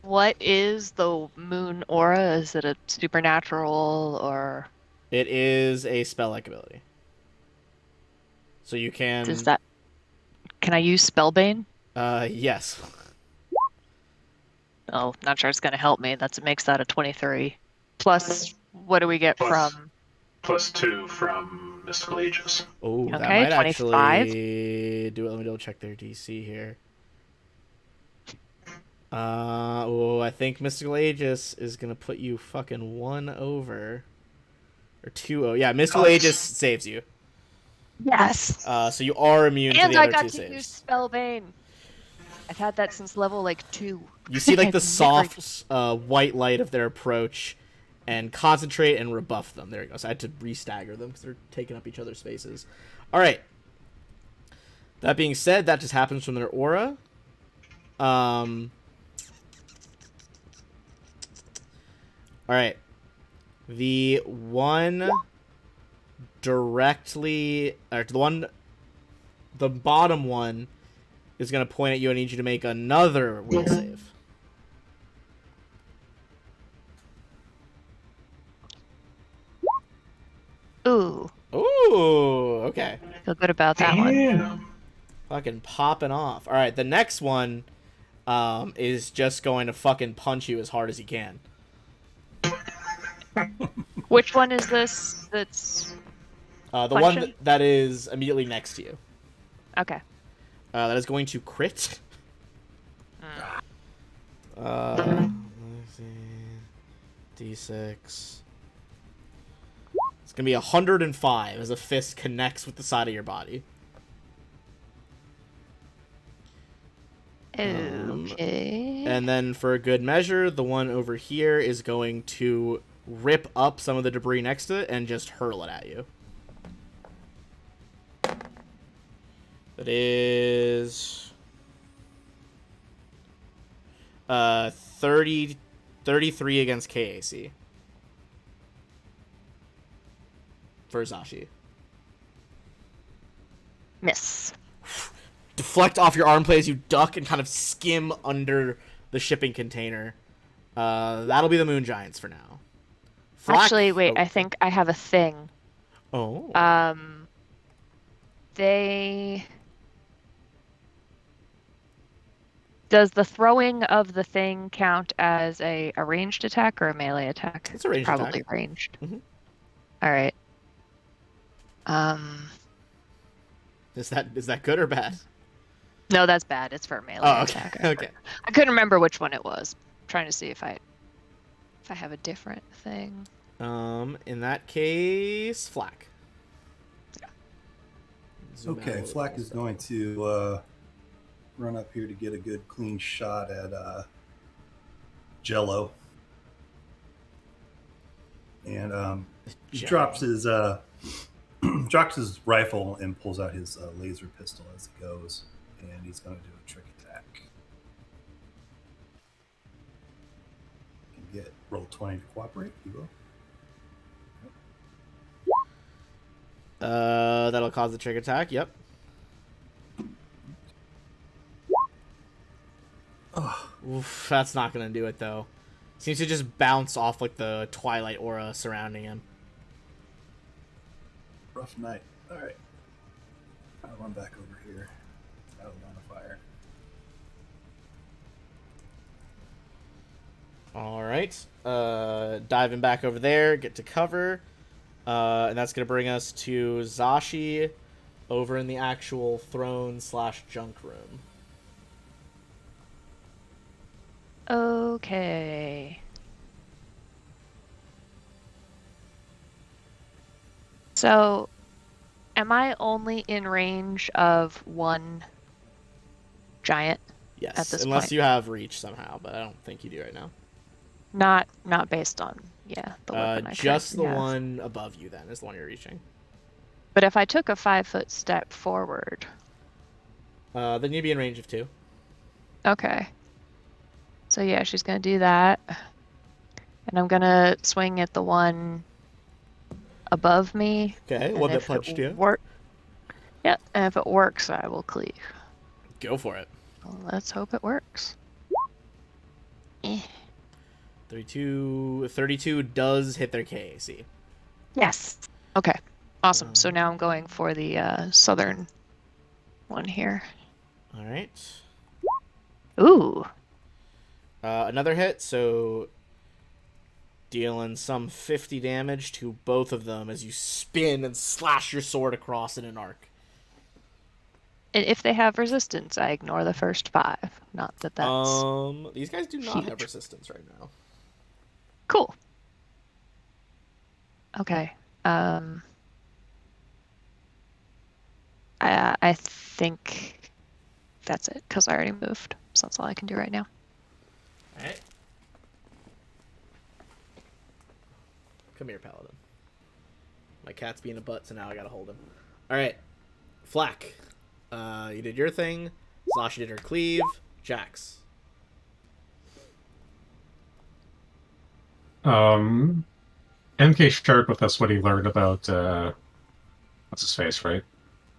What is the moon aura? Is it a supernatural or It is a spell-like ability. So you can... does that? Can I use Spellbane? Yes. Oh, not sure it's going to help me. Makes that a 23. Plus, what do we get Plus- from? +2 from Mystical Aegis. Oh, that Okay, might 25. actually do it. Let me double check their DC here. I think Mystical Aegis is gonna put you fucking 1 over. Or 2-0. Yeah, Mystical Nice. Aegis saves you. Yes. So you are immune to And the I other got two to saves. use Spellbane. I've had that since level 2. You see like the I've never- soft white light of their approach and concentrate and rebuff them. There you go. So I had to re-stagger them because they're taking up each other's spaces. All right. That being said, that just happens from their aura. All right. The one directly, or the bottom one is going to point at you. I need you to make another will save. Ooh, Ooh, okay. feel good about that one. Damn. Fucking popping off. All right, the next one is just going to fucking punch you as hard as he can. Which one is this? That's The Punch one him? that is immediately next to you. okay. That is going to crit. Mm. Let's see. D6. It's gonna be 105 as a fist connects with the side of your body. Okay. And then for a good measure, the one over here is going to rip up some of the debris next to it and just hurl it at you. That is 33 against KAC. For Zashi. Miss. Deflect off your arm plate as you duck and kind of skim under the shipping container. That'll be the Moon Giants for now. Actually, wait, Oh, I think I have a thing. Oh. Does the throwing of the thing count as a ranged attack or a melee attack? It's a ranged Probably attack. ranged. Mhm. All right. Is that good or bad? No, that's bad. It's for a melee Oh, okay. attack. Okay. I couldn't remember which one it was. I'm trying to see if I have a different thing. In that case, Flack. Zoom out a Okay, little Flack bit. is going to run up here to get a good clean shot at Jello. And he Jello. drops his rifle and pulls out his laser pistol as he goes, and he's going to do a trick attack. You can roll 20 to cooperate. You will. That'll cause the trick attack. Yep. Oof, that's not gonna do it though. Seems to just bounce off like the twilight aura surrounding him. Rough night. All right. I'll run back over here. Out on the fire. All right. Diving back over there, get to cover. And that's going to bring us to Zashi over in the actual throne/junk room. Okay. So, am I only in range of one giant? Yes, At this unless point. you have reach somehow, but I don't think you do right now. Not based on the weapon I Just the currently have. one above you then is the one you're reaching. But if I took a 5-foot step forward, Then you'd be in range of 2. okay. So yeah, she's gonna do that, and I'm gonna swing at the one above me. Okay, And one that if it punched you. Yeah, and if it works, I will cleave. Go for it. Well, let's hope it works. 32 does hit their KAC. Yes. Okay. Awesome. So now I'm going for the southern one here. All right. Ooh. Another hit, so dealing some 50 damage to both of them as you spin and slash your sword across in an arc. And if they have resistance, I ignore the first 5. Not that that's These guys do not have resistance right now. cool. Okay. I think that's it because I already moved. So that's all I can do right now. All right. Come here, Paladin. My cat's being a butt, so now I gotta hold him. All right. Flack. You did your thing. Zashi did her cleave. Jax. MK shared with us what he learned about what's his face, right?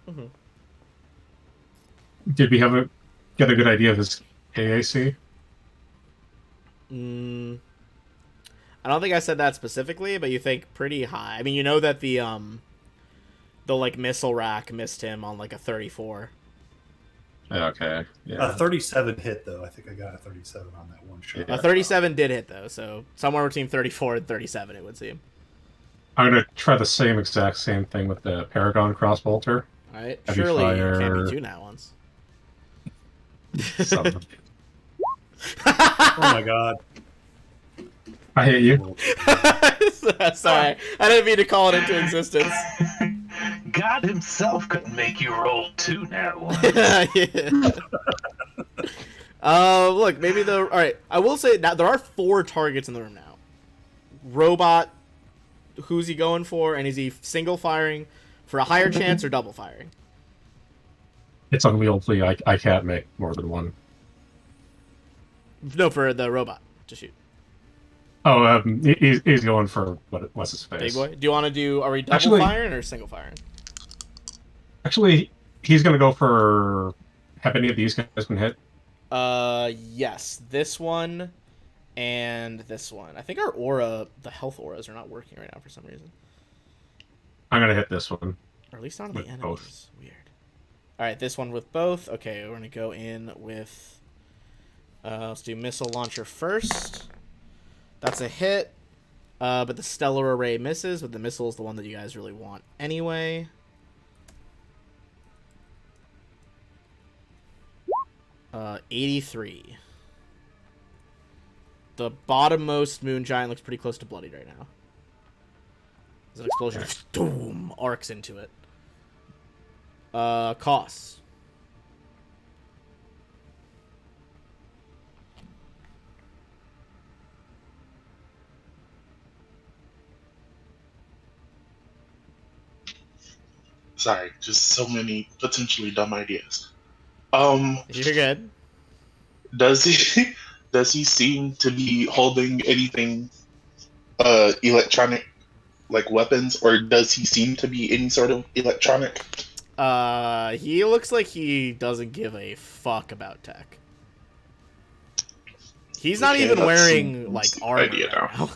Mm-hmm. Did we get a good idea of his AAC? I don't think I said that specifically, but you think pretty high. I mean, you know that the like missile rack missed him on like a 34. Okay. Yeah. 37 hit though. I think I got a 37 on that one shot. A 37 did hit though, so somewhere between 34 and 37 it would seem. I'm gonna try the exact same thing with the Paragon crossbolter. All right, Heavy surely fire. it can't be 2 nat ones. Something. Oh my god. I hate you. Sorry, I didn't mean to call it into existence. God himself couldn't make you roll 2 nat ones. Look, maybe all right. I will say now there are 4 targets in the room now. Robot. Who's he going for? And is he single firing for a higher chance or double firing? It's unwieldy. I can't make more than one. No, for the robot to shoot. Oh, he's going for what's his face? Big boy. Do you want to do? Are we double Actually- firing or single firing? Actually, he's gonna go for. Have any of these guys been hit? Yes. This one and this one. I think our aura, the health auras, are not working right now for some reason. I'm gonna hit this one. Or at least not on the With enemies. both. Weird. All right, this one with both. Okay, we're gonna go in with. Let's do missile launcher first. That's a hit, but the stellar array misses. But the missile is the one that you guys really want anyway. Uh, 83. The bottommost moon giant looks pretty close to bloodied right now. There's an explosion. Just boom, arcs into it. Costs. Sorry, just so many potentially dumb ideas. You're good. Does he seem to be holding anything electronic like weapons, or does he seem to be any sort of electronic? He looks like he doesn't give a fuck about tech. He's not Okay, even that wearing seems like the armor idea right now.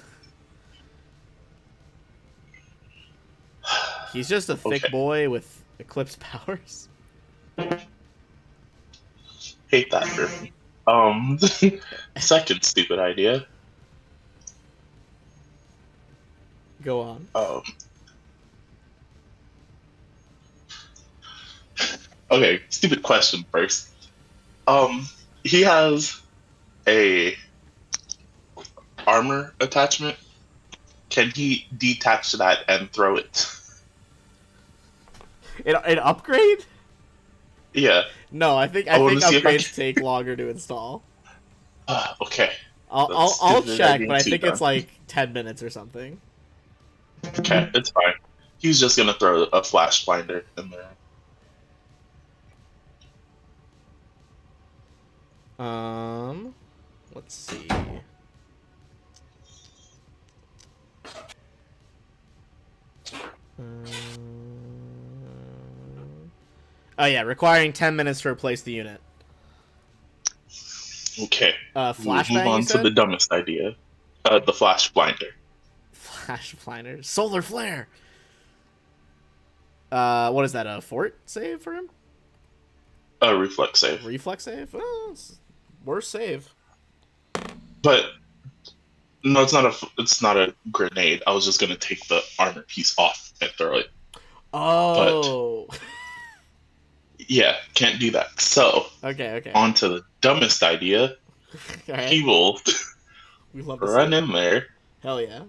He's just a thick Okay. boy with eclipse powers. Hate that for me. Second stupid idea. Go on. Okay, stupid question first. He has a armor attachment. Can he detach that and throw it? An upgrade? Yeah. No, I think wanna see if I upgrades take longer to install. Okay. I'll stupid check, idea but I too, think it's then. like 10 minutes or something. Okay, it's fine. He's just gonna throw a flash blinder in there. Let's see. Oh yeah, requiring 10 minutes to replace the unit. Okay. We'll Flashbang, move on you to said? the dumbest idea. The flash blinder. Flash blinder. Solar flare! What is that, a fort save for him? A reflex save. Reflex save? It's worse save. But no, it's not a grenade. I was just gonna take the armor piece off and throw it. Oh. Yeah, can't do that. So Okay. on to the dumbest idea. Alright. He will We love to run see it. in there Hell yeah.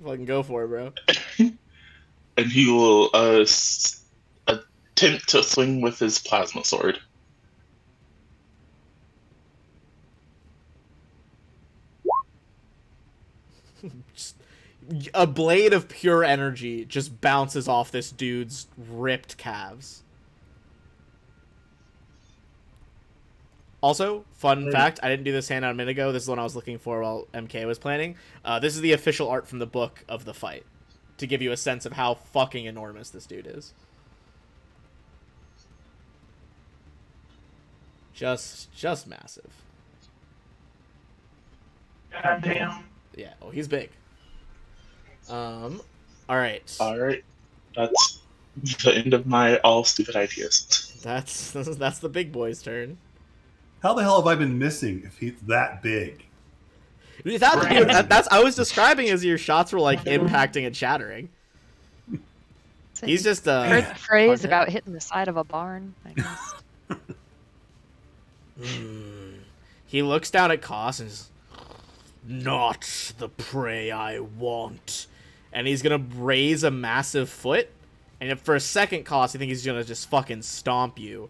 Fucking go for it, bro. and he will attempt to swing with his plasma sword. Just, a blade of pure energy just bounces off this dude's ripped calves. Also, fun fact, I didn't do this handout a minute ago. This is the one I was looking for while MK was planning. This is the official art from the book of the fight, to give you a sense of how fucking enormous this dude is. Just massive. God damn. Yeah, oh, he's big. Alright. Alright. That's the end of my all stupid ideas. That's the big boy's turn. How the hell have I been missing if he's that big? That's I was describing as your shots were like impacting and shattering. He's just Heard the phrase hard about hitting the side of a barn. I guess. He looks down at Koss and says, "Not the prey I want." And he's gonna raise a massive foot. And if for a second, Koss, you think he's gonna just fucking stomp you.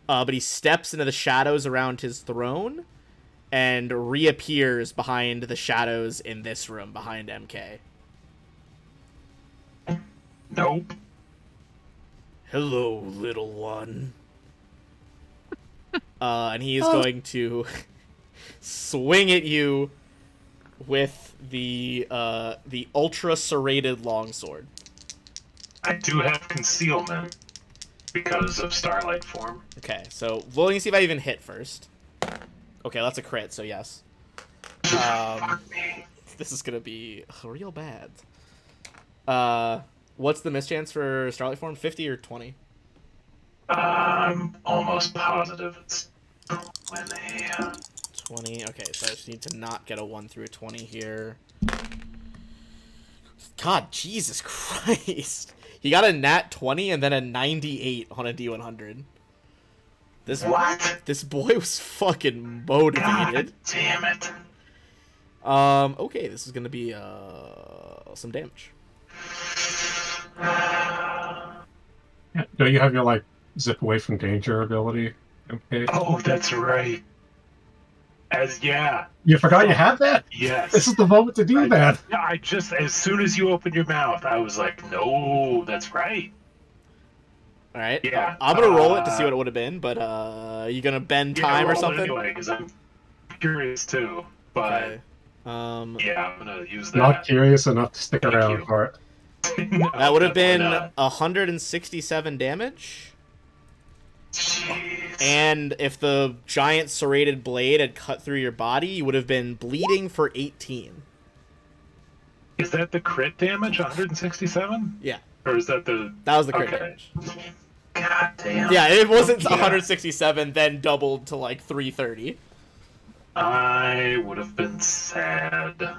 But he steps into the shadows around his throne and reappears behind the shadows in this room, behind MK. Nope. Hello, little one. And he is going to swing at you with the ultra serrated longsword. I do have concealment because of starlight form. Okay, so we'll see if I even hit first. Okay, that's a crit, so yes. Fuck me. This is gonna be real bad. What's the mischance for starlight form? 50 or 20? I'm almost positive it's 20. 20. Okay, so I just need to not get a 1 through a 20 here. God, Jesus Christ. He got a nat 20 and then a 98 on a D100. What? This boy was fucking motivated. God damn it. Okay, this is gonna be some damage. Don't you have your like zip away from danger ability? Okay. Oh, that's right. Yeah. You forgot you had that? Yes. This is the moment to do that. Yeah, I just, as soon as you opened your mouth, I was like, no, that's right. Alright. Yeah. I'm gonna roll it to see what it would have been, but you gonna bend time or roll it something? anyway, because I'm curious too. But Okay. yeah, I'm gonna use that. Not curious enough to stick Thank around you. for it. No, That would have been definitely not. 167 damage. Jeez. And if the giant serrated blade had cut through your body, you would have been bleeding for 18. Is that the crit damage, 167? Yeah, Or is that the... that was the crit Okay. damage. God God damn. Yeah, it wasn't Yeah. 167, then doubled to like 330. I would have been sad.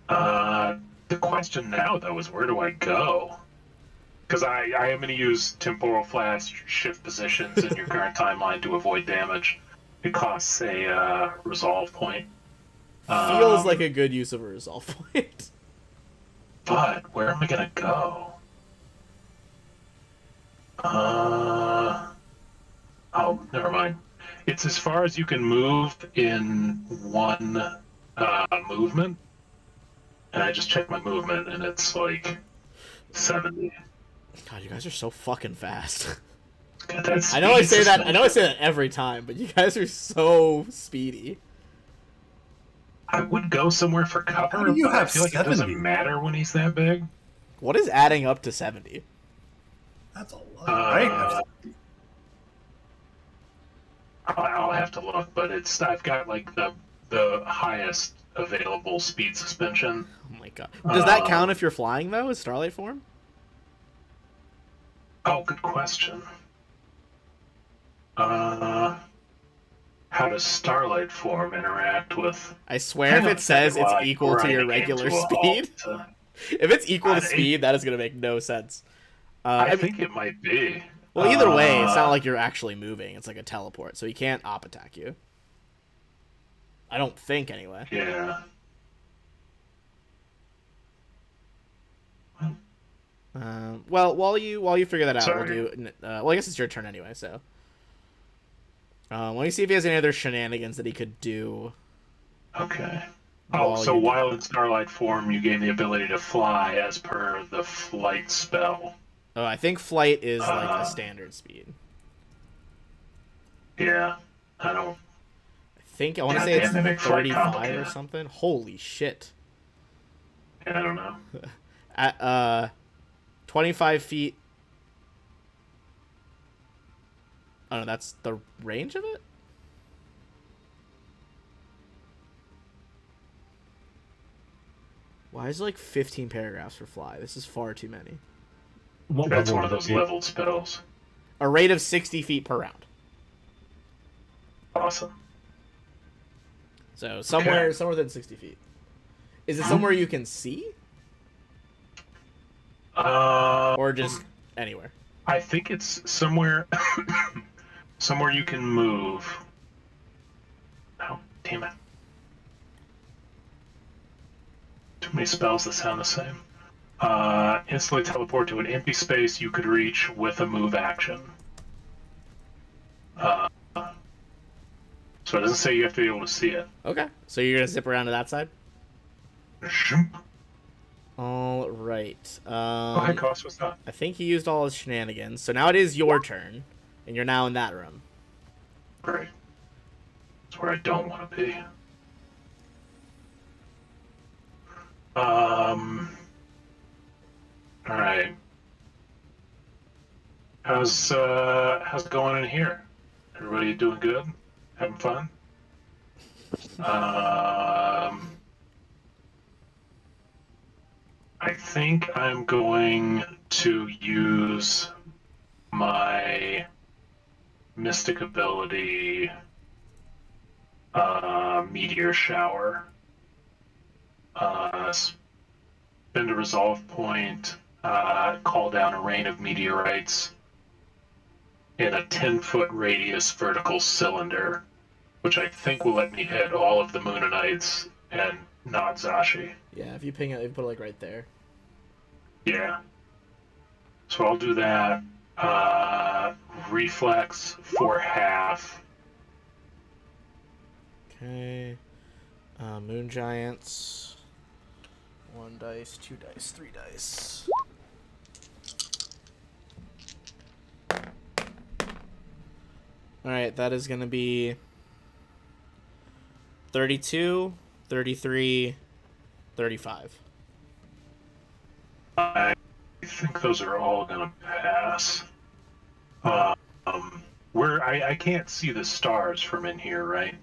The question now, though, is where do I go? Because I am going to use temporal flash shift positions in your current timeline to avoid damage. It costs a resolve point. Feels like a good use of a resolve point. But where am I going to go? Oh, never mind. It's as far as you can move in one movement. And I just checked my movement, and it's like 70. God, you guys are so fucking fast. God, that's I know I say that. I know I say suspension. that every time, but you guys are so speedy. I would go somewhere for cover. How do you but I have feel like it 70? doesn't matter when he's that big. What is adding up to 70? That's a lot. I have I'll have to look, but I've got like the highest available speed suspension. Oh my god. Does that count if you're flying though? Is Starlight form? Oh, good question. How does Starlight form interact with? I swear if it says it's equal to your regular speed, if it's equal to speed, that is gonna make no sense. I think it might be. Well, either way, it's not like you're actually moving. It's like a teleport, so he can't op attack you. I don't think, anyway. Yeah. Well, while you figure that out, Sorry. we'll do. Well, I guess it's your turn anyway. So, let me see if he has any other shenanigans that he could do. Okay. While So you're while in Starlight form, you gain the ability to fly as per the flight spell. Oh, I think flight is like a standard speed. Yeah. I don't. I want to God say damn, they make it's flight 35 or complicated. something. Holy shit! I don't know. At 25 feet. Oh no, that's the range of it. Why is it like 15 paragraphs for fly? This is far too many. What That's level one of would those it be? leveled spells. A rate of 60 feet per round. Awesome. So somewhere within 60 feet. Is it somewhere you can see, or just anywhere? I think it's somewhere, somewhere you can move. Oh, damn it! Too many spells that sound the same. Instantly teleport to an empty space you could reach with a move action. So it doesn't say you have to be able to see it. Okay, so you're gonna zip around to that side. Zoom. All right. Oh, hey, Cost, what's that? I think he used all his shenanigans, so now it is your turn, and you're now in that room. Great. That's where I don't want to be. All right. How's it going in here? Everybody doing good? Having fun? I think I'm going to use my mystic ability, meteor shower. Spend a resolve point, call down a rain of meteorites in a 10-foot radius vertical cylinder, which I think will let me hit all of the Moonanites and not Zashi. Yeah, if you ping it, you put it like right there. Yeah. So I'll do that. Reflex for half. Okay. Moon Giants. 1 dice, 2 dice, 3 dice. Alright, that is going to be 32, 33, 35. I think those are all gonna pass. Where I can't see the stars from in here, right?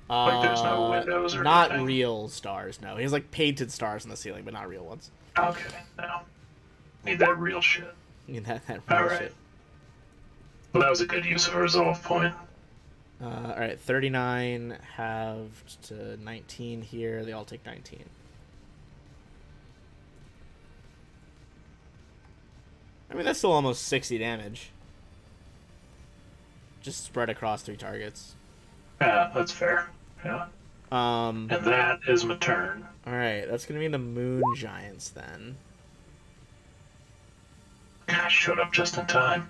Like there's no windows or not anything. real stars, no. He has like painted stars on the ceiling, but not real ones. Okay, no. Need that real shit. I mean, that All real right. shit. Well, that was a good use of a resolve point. All right, 39 halved to 19 here. They all take 19. I mean, that's still almost 60 damage. Just spread across 3 targets. Yeah, that's fair. Yeah. Um, And that is my turn. all right, that's going to be the Moon Giants then. I showed up just in time.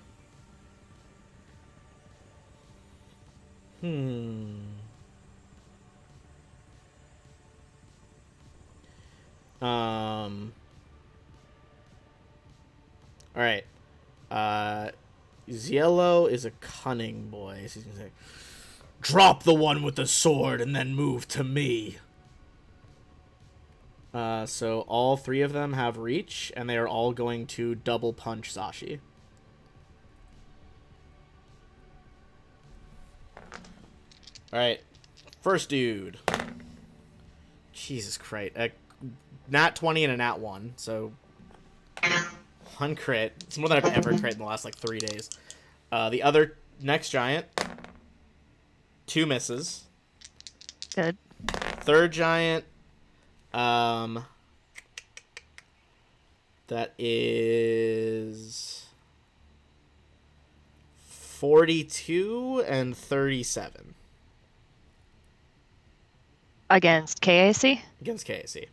All right. Ziello is a cunning boy. So he's gonna say, "Drop the one with the sword and then move to me." So all 3 of them have reach, and they are all going to double punch Zashi. All right, first dude. Jesus Christ, nat 20 and a nat 1. So 1 crit. It's more than I've ever crit in the last like 3 days. The other next giant, 2 misses. Good. Third giant, that is 42 and 37 Against KAC? against KAC.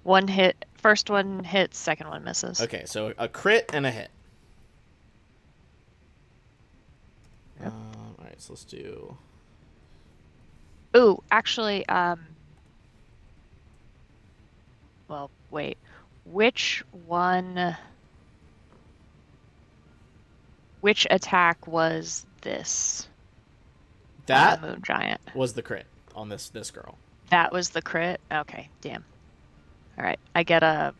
One hit. First one hits, second one misses. Okay, so a crit and a hit. Yep. All right, so let's do. Ooh, actually, well, wait. Which attack was this? That Moon Giant. was the crit on this girl. That was the crit? Okay, damn. Alright, I get a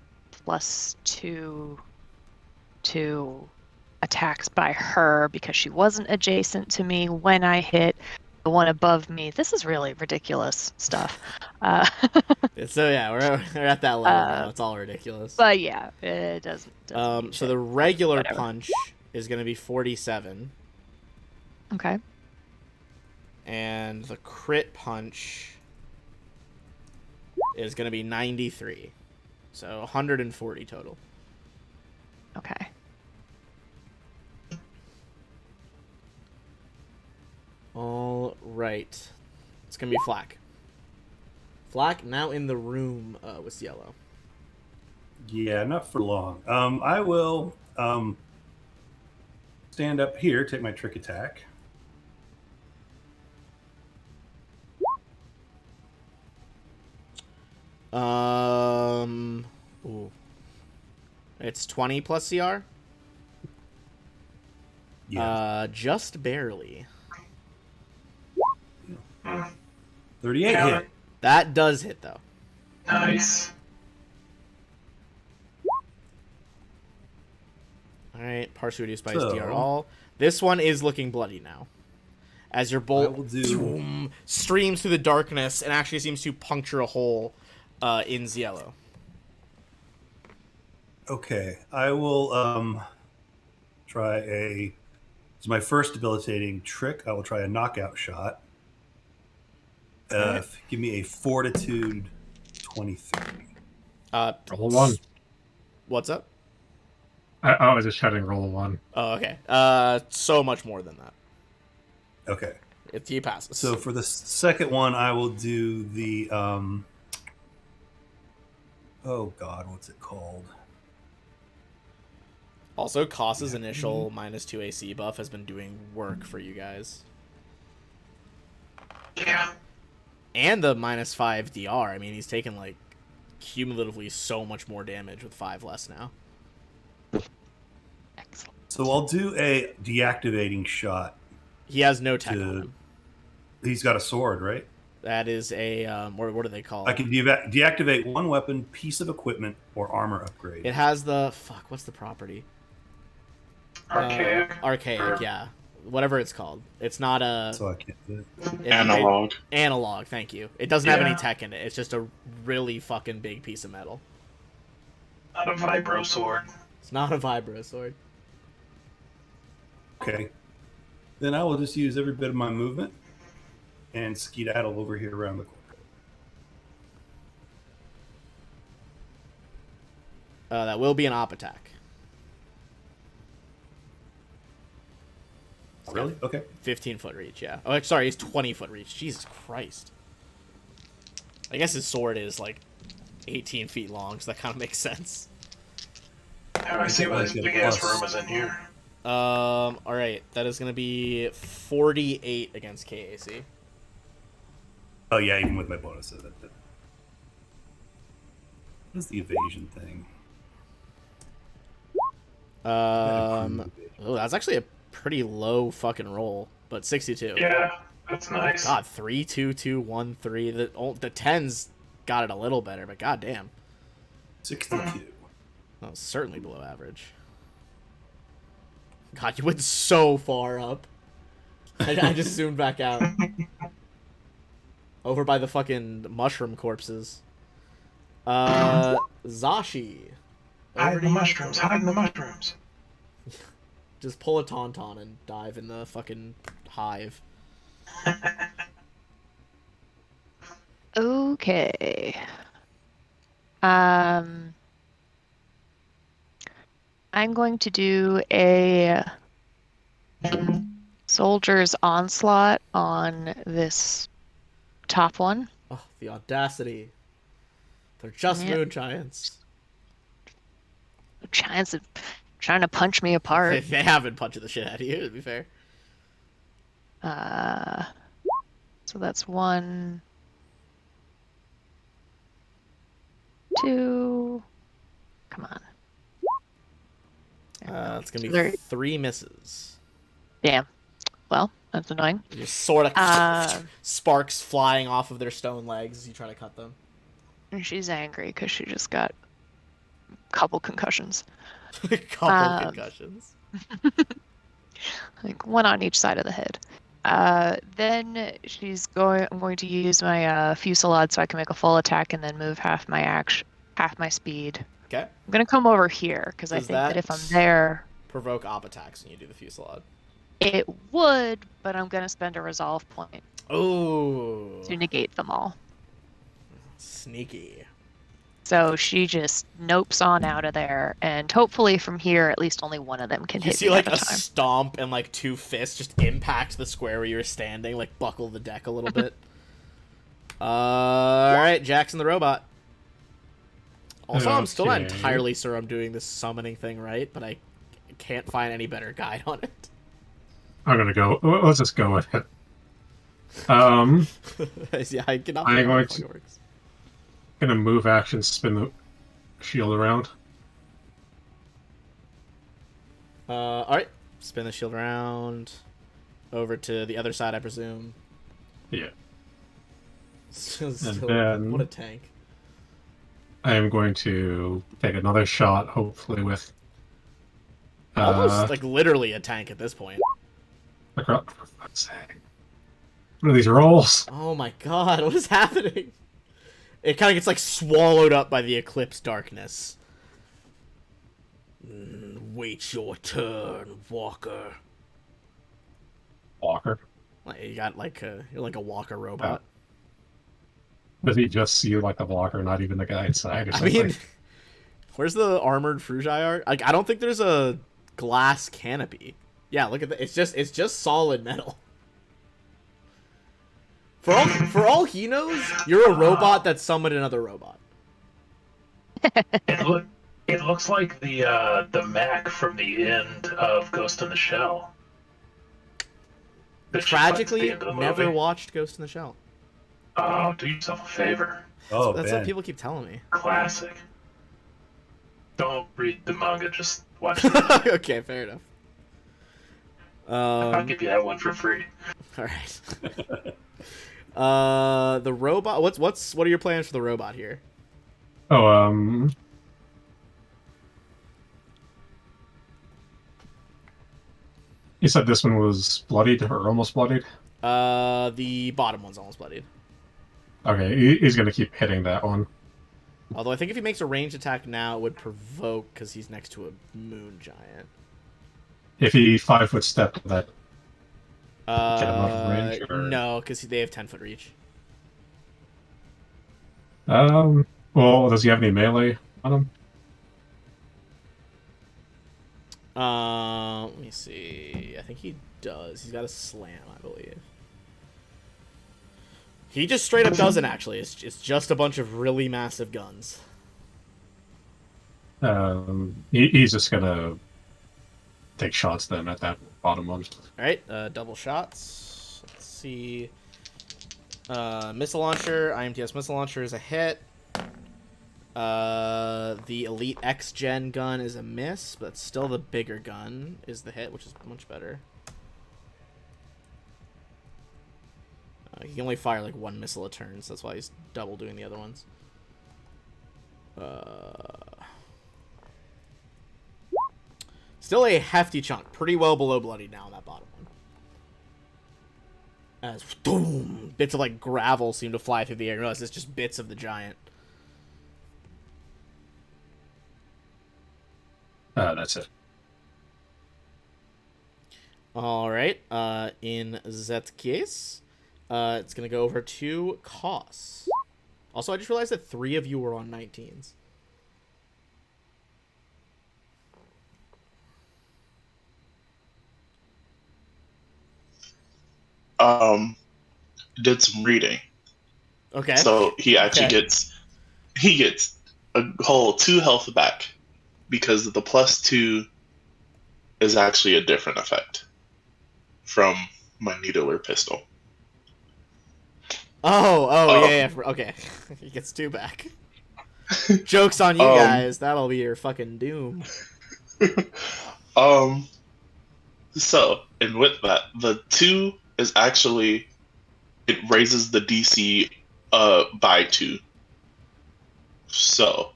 +2 to attacks by her because she wasn't adjacent to me when I hit the one above me. This is really ridiculous stuff. So yeah, we're at that level now. It's all ridiculous. But yeah, it doesn't so shit. the regular Whatever. punch is going to be 47, Okay. and the crit punch is going to be 93. So 140 total. Okay. All right. It's going to be Flack. Flack now in the room with Yellow. Yeah, not for long. I will stand up here, take my trick attack. Ooh. It's 20 plus CR? Yeah. Just barely. 38 Counter. hit. That does hit, though. Nice. Alright, partially reduced by So- SDR all. This one is looking bloody now. As your I bolt will do- zoom, streams through the darkness and actually seems to puncture a hole in Ziello. Okay, I will try a. It's my first debilitating trick. I will try a knockout shot. Alright. Give me a fortitude 23. Roll a 1. What's up? I was just shouting roll a 1. Oh, okay. So much more than that. Okay, He passes. so for the second one, I will do the. Oh God, what's it called? Also, Koss's initial -2 AC buff has been doing work for you guys. Yeah. And the -5 DR. I mean, he's taken, like, cumulatively so much more damage with 5 less now. Excellent. So I'll do a deactivating shot. He has no tech To- on him. He's got a sword, right? That is a, what do they call I it? can deactivate one weapon, piece of equipment, or armor upgrade. It has the, what's the property? Archaic. Archaic, yeah. Whatever it's called. It's not a... So I can't do it. Analog. Analog, thank you. It doesn't have any Yeah. tech in it. It's just a really fucking big piece of metal. Not a vibro sword. It's not a vibro sword. Okay. Then I will just use every bit of my movement and skedaddle over here around the corner. That will be an op attack. Really? Okay. 15-foot reach, yeah. Oh, sorry, he's 20-foot reach. Jesus Christ. I guess his sword is like 18 feet long, so that kind of makes sense. How I see why this big ass room is in here. Alright, that is going to be 48 against KAC. Oh, yeah, even with my bonus. What's the evasion thing? Oh, that's actually a pretty low fucking roll, but 62. Yeah, that's nice. God, 3, 2, 2, 1, 3. The 10s got it a little better, but goddamn. 62. That was certainly below average. God, you went so far up. I just zoomed back out. Over by the fucking mushroom corpses. Zashi. Hide in the mushrooms, hide in the mushrooms. Just pull a tauntaun and dive in the fucking hive. Okay. I'm going to do a soldier's onslaught on this top one. Oh, the audacity. They're just Yep. moon giants. Giants are trying to punch me apart. They have been punching the shit out of you, to be fair. So that's 1, 2. Come on. It's going to There- be 3 misses. Damn. Well, that's annoying. You just sort of sparks flying off of their stone legs as you try to cut them. And she's angry because she just got a couple concussions. Couple concussions. Like one on each side of the head. Then I'm going to use my fusillade so I can make a full attack and then move half my speed. Okay. I'm gonna come over here because I Does think that if I'm that- there, Provoke op attacks when you do the fusillade. it would, but I'm gonna spend a resolve point Oh. to negate them all. Sneaky. So she just nopes on out of there, and hopefully from here, at least only one of them can You hit see me like at a a time. stomp and like 2 fists just impact the square where you were standing, like buckle the deck a little bit. Alright, Jackson the robot. Also, I'm still not Okay. entirely sure I'm doing this summoning thing right, but I can't find any better guide on it. I'm gonna go. Let's just go with it. Yeah, I cannot I'm figure out how going the fuck to- it works. Gonna move action, spin the shield around. Alright. Spin the shield around. Over to the other side, I presume. Yeah. Still- then- What a tank. I am going to take another shot, hopefully with. Almost like literally a tank at this point. For fuck's sake. What are these rolls? Oh my god, what is happening? It kind of gets like swallowed up by the eclipse darkness. Wait your turn, Walker. Walker. Like, you got like you're like a Walker robot. Does he just see you like the blocker, not even the guy inside? Or I something? mean, where's the armored Frugiai art? Like, I don't think there's a glass canopy. Yeah, look at that. It's just solid metal. For all he knows, you're a robot that summoned another robot. It looks like the mech from the end of Ghost in the Shell. That she fights at the Tragically, end of the never movie. watched Ghost in the Shell. Oh, do yourself a favor. Oh, That's Ben. what people keep telling me. Classic. Don't read the manga, just watch it. Okay, fair enough. I'll give you that one for free. All right. The robot. What are your plans for the robot here? Oh, you said this one was bloodied or almost bloodied? The bottom one's almost bloodied. Okay, he's gonna keep hitting that one. Although I think if he makes a ranged attack now, it would provoke because he's next to a moon giant. If he 5-foot stepped, would that get him out of range? Or... No, because they have 10-foot reach. Well, does he have any melee on him? Let me see. I think he does. He's got a slam, I believe. He just straight up doesn't, actually. It's just a bunch of really massive guns. He's just gonna take shots then at that bottom one. Alright, double shots. Let's see. Missile launcher. IMTS missile launcher is a hit. The Elite X-Gen gun is a miss, but still the bigger gun is the hit, which is much better. He can only fire like one missile a turn, so that's why he's double doing the other ones. Still a hefty chunk. Pretty well below bloody now on that bottom one. As boom, bits of like gravel seem to fly through the air. You realize it's just bits of the giant. That's it. Alright, in that case, it's going to go over to Koss. Also, I just realized that 3 of you were on 19s. Did some reading. Okay. So he actually gets a whole 2 health back because the +2 is actually a different effect from my needler pistol. Yeah. Okay. He gets 2 back. Joke's on you guys. That'll be your fucking doom. So, and with that, the 2 is actually, it raises the DC by 2. So,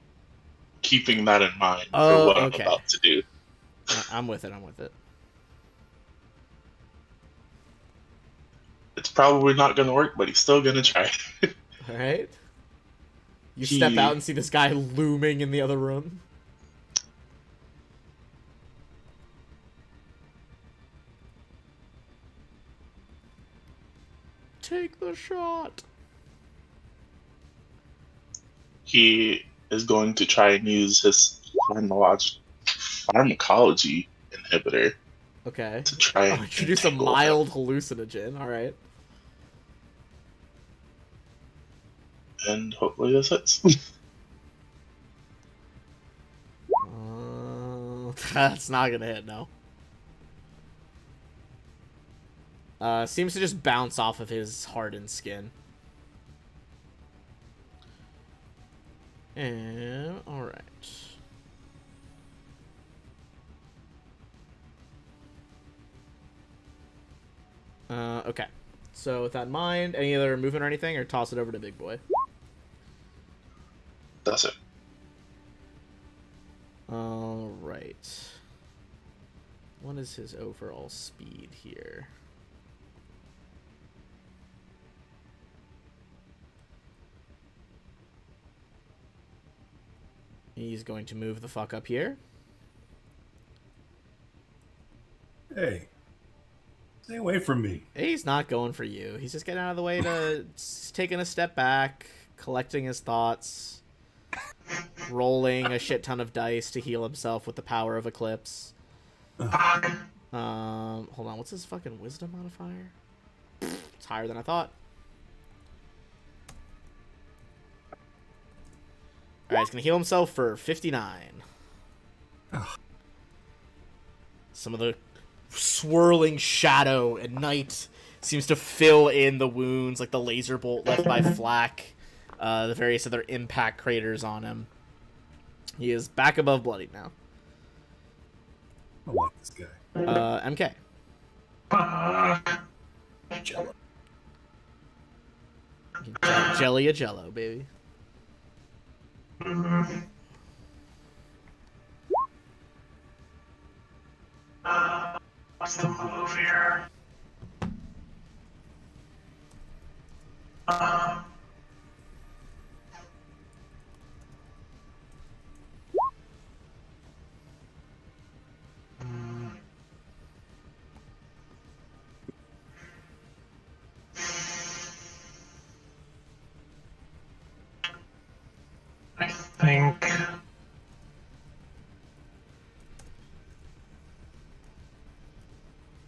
keeping that in mind for what I'm about to do. I'm with it. It's probably not going to work, but he's still going to try. Alright. You step out and see this guy looming in the other room. Take the shot. He is going to try and use his pharmacology inhibitor. Okay. To try and introduce a mild hallucinogen. Alright. And hopefully this hits. That's not gonna hit, no. Seems to just bounce off of his hardened skin. And alright. Okay. So with that in mind, any other movement or anything, or toss it over to Big Boy? That's it. Alright. What is his overall speed here? He's going to move the fuck up here. Hey. Stay away from me. He's not going for you. He's just getting out of the way to taking a step back, collecting his thoughts, rolling a shit ton of dice to heal himself with the power of Eclipse. Fuck. Hold on. What's his fucking wisdom modifier? It's higher than I thought. Alright, he's gonna heal himself for 59. Ugh. Some of the swirling shadow at night seems to fill in the wounds, like the laser bolt left by Flack, the various other impact craters on him. He is back above bloodied now. I like this guy. MK. Fuck. Jello. Jelly a jello, baby. What's the move here? think.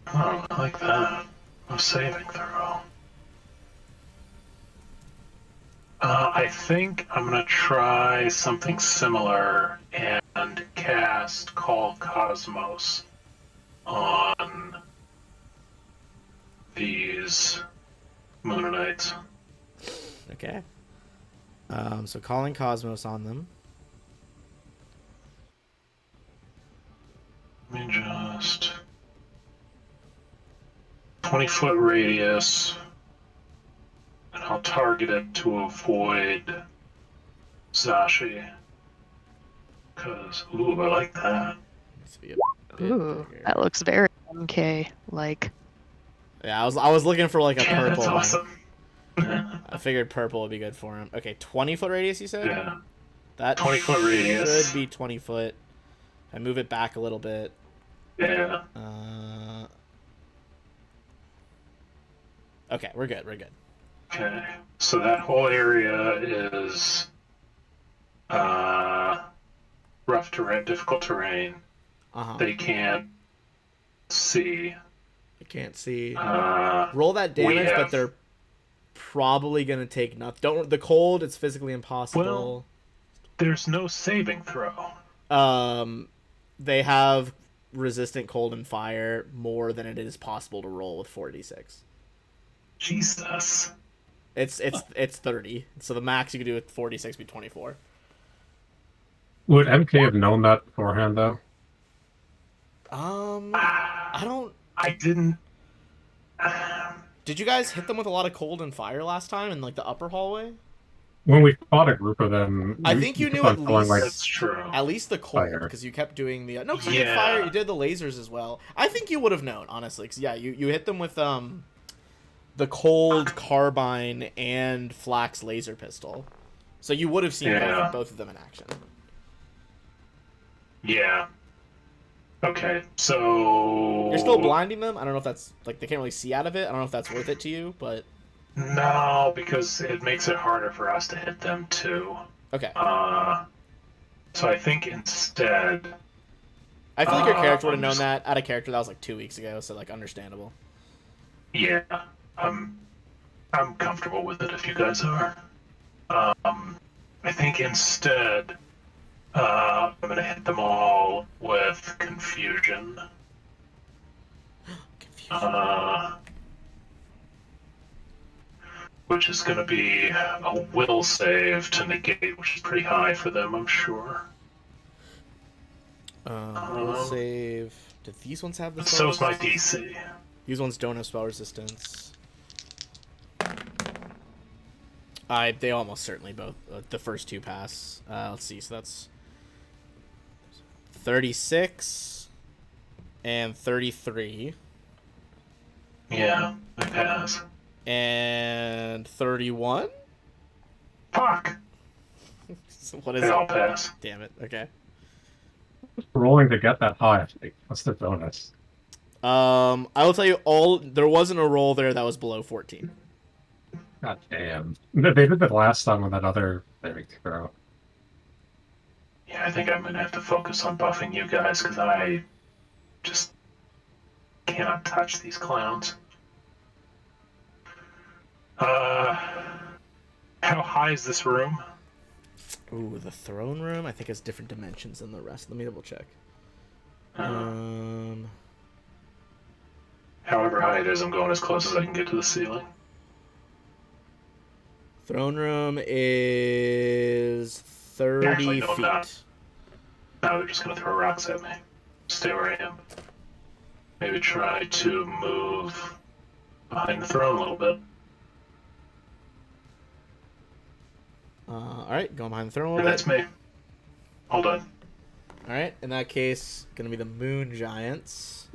Oh, I like that. A saving throw. I think I'm gonna try something similar and cast Call Cosmos on these Moonanites. Okay. So calling Cosmos on them. Let me just 20-foot radius, and I'll target it to avoid Zashi. Cause ooh, I like that. Needs to be a bit Ooh, bigger. that looks very MK like. Yeah, I was looking for like a Yeah, purple that's one. awesome. I figured purple would be good for him. Okay, 20-foot radius, you said? Yeah. That 20-foot radius. should be 20 foot. I move it back a little bit. Yeah. Okay, we're good. We're good. Okay. So that whole area is rough terrain, difficult terrain. Uh-huh. They can't see. I can't see. Uh, Roll that we damage, but have- they're probably gonna take nothing. Don't the cold. It's physically Well, impossible. there's no saving throw. They have resistant cold and fire more than it is possible to roll with 4d6. Jesus. It's 30. So the max you could do with 4d6 would be 24. Would MK have known that beforehand, though? I don't. I didn't. Did you guys hit them with a lot of cold and fire last time in like the upper hallway? When we fought a group of them, I think you kept knew on at throwing, least That's true. At least the cold, Fire. because you kept doing the no. 'Cause you did Yeah. fire. You did the lasers as well. I think you would have known, honestly. 'Cause yeah, you hit them with the cold carbine and flax laser pistol, so you would have seen Yeah. both of them in action. Yeah. Okay, so You're still blinding them. I don't know if that's like they can't really see out of it. I don't know if that's worth it to you, but No, because it makes it harder for us to hit them too. okay. So I think instead, I feel like your character would have I'm known just- that at a character that was like 2 weeks ago, so like understandable. yeah, I'm comfortable with it if you guys are. I think instead, I'm gonna hit them all with confusion. Confusion. Which is going to be a will save to negate, which is pretty high for them, I'm sure. We'll save. Did these ones have the And so is my spells? DC. These ones don't have spell resistance. They almost certainly both. The first two pass. Let's see. So that's 36 and 33 Yeah, I pass. and 31. Fuck! So what is They all it? pass. Damn it. Okay. rolling to get that high. Like, what's the bonus? I will tell you there wasn't a roll there that was below 14. God damn. They did that last time with that other saving throw. Yeah, I think I'm gonna have to focus on buffing you guys, because I just cannot touch these clowns. How high is this room? Ooh, the throne room I think has different dimensions than the rest. Let me double check. However high it is, I'm going as close as I can get to the ceiling. Throne room is 30 Actually, no, I'm feet. not. No, they're just gonna throw rocks at me. Stay where I am. Maybe try to move behind the throne a little bit. All right, going behind the throne a Yeah, little that's bit. me. Hold on. All right, in that case, gonna be the moon giants.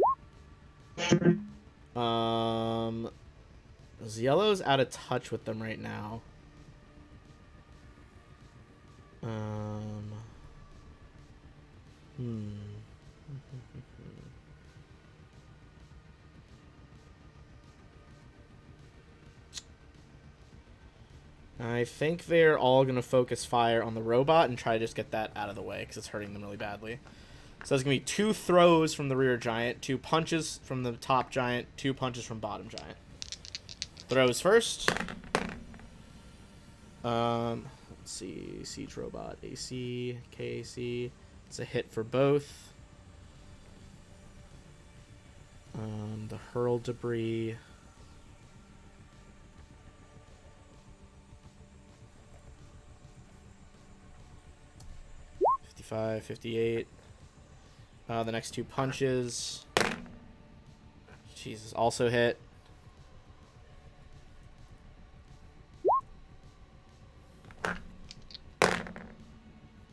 Yellow's out of touch with them right now. I think they're all going to focus fire on the robot and try to just get that out of the way because it's hurting them really badly. So there's going to be 2 throws from the rear giant, 2 punches from the top giant, 2 punches from bottom giant. Throws first. Let's see. Siege robot, AC, KAC. It's a hit for both. The hurl debris. 55, 58. The next 2 punches. Jesus, also hit.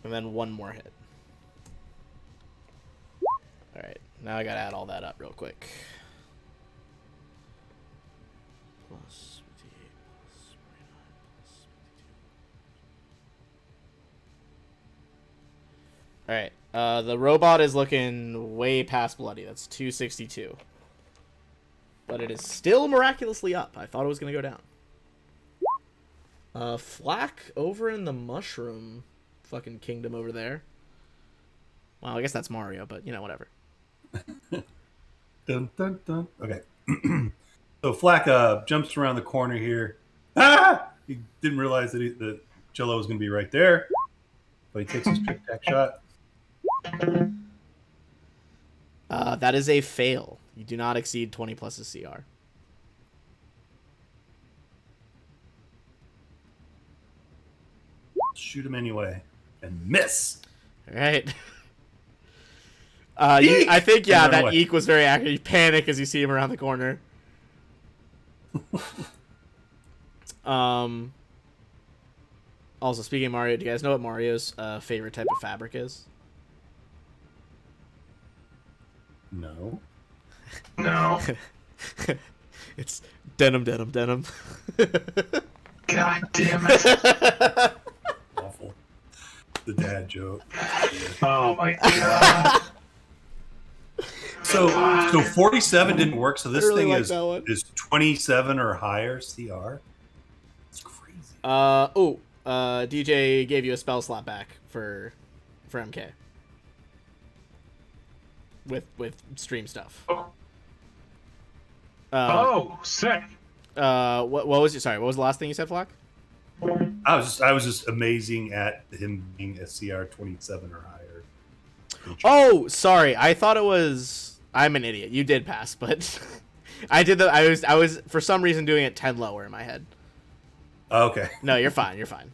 And then 1 more hit. Alright, now I gotta add all that up real quick. Plus 58, plus 49, plus 52. Alright, the robot is looking way past bloody. That's 262. But it is still miraculously up. I thought it was going to go down. Flack over in the mushroom fucking kingdom over there. Well, I guess that's Mario, but, you know, whatever. Dun, dun, dun. Okay. So Flack jumps around the corner here. Ah! He didn't realize that the Jello was going to be right there. But he takes his tic-tac shot. That is a fail. You do not exceed 20 plus a CR. Shoot him anyway. And miss. All right. I think, yeah, that away. eek was very accurate. You panic as you see him around the corner. Also, speaking of Mario, do you guys know what Mario's favorite type of fabric is? No. No. It's denim, denim, denim. God damn it. Awful. The dad joke. Oh my god. So 47 didn't work. So this I really thing like that one. is 27 or higher CR. It's crazy. DJ gave you a spell slot back for MK. With stream stuff. Oh, sick. What was it? Sorry, what was the last thing you said, Flock? I was just amazing at him being a CR 27 or higher. Oh, sorry. I thought it was. I'm an idiot. You did pass, but I did the. I was for some reason doing it 10 lower in my head. Okay. No, you're fine. You're fine.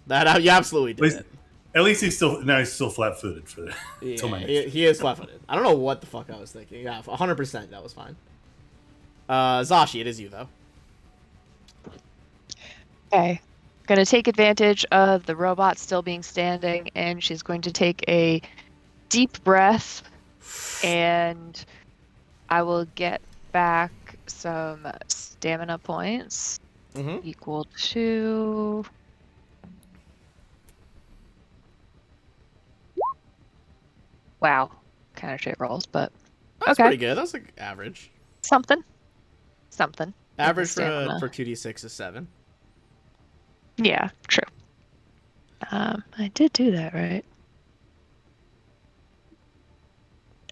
That you absolutely did it. At least he's still flat-footed for that. Yeah, he is flat-footed. I don't know what the fuck I was thinking. Yeah, 100% that was fine. Zashi, it is you though. Okay. Gonna take advantage of the robot still being standing, and she's going to take a deep breath, and I will get back some stamina points equal to... Wow. Kind of shit rolls, but That's okay. pretty good. That's like average. Something. Average for Stamina. 2d6 is 7. Yeah, true. I did do that, right?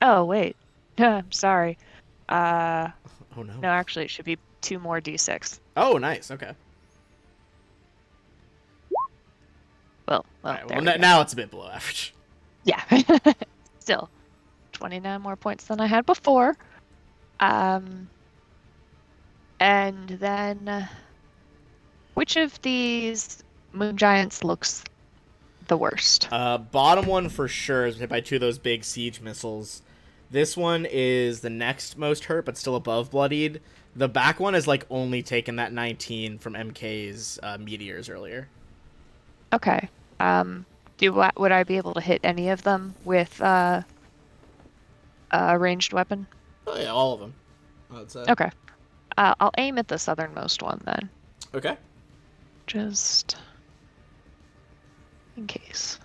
Oh, wait. I'm sorry. Oh no. No, actually, it should be 2 more d6. Oh, nice. Okay. Well, Alright, there well we go. now it's a bit below average. Yeah. Still, 29 more points than I had before. And then, which of these moon giants looks the worst? Bottom one for sure is hit by 2 of those big siege missiles. This one is the next most hurt, but still above bloodied. The back one is like only taken that 19 from MK's meteors earlier. Okay. Would I be able to hit any of them with a ranged weapon? Oh yeah, all of them. I would say. Okay. I'll aim at the southernmost one then, Okay. just in case.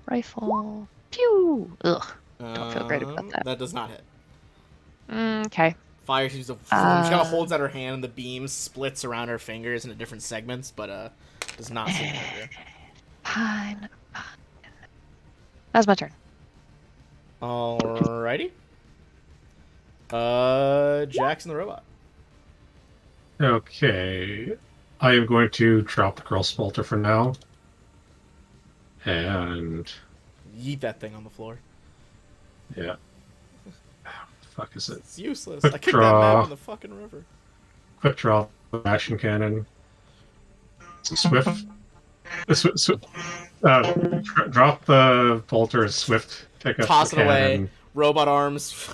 Rifle. Pew! Ugh. Don't feel great about that. That does not hit. Okay. Fire seems to. She kind of holds out her hand, and the beam splits around her fingers into different segments, but does not seem to hurt you. Fine. That's my turn. Alrighty. Jackson the robot. Okay. I am going to drop the girl spalter for now. And Yeet that thing on the floor. yeah. Fuck is it? It's useless. Quick I kicked that draw. map in the fucking river. Quick draw action cannon. Swift. Drop the bolter. Swift. Pick up Toss the it away. cannon. Robot arms.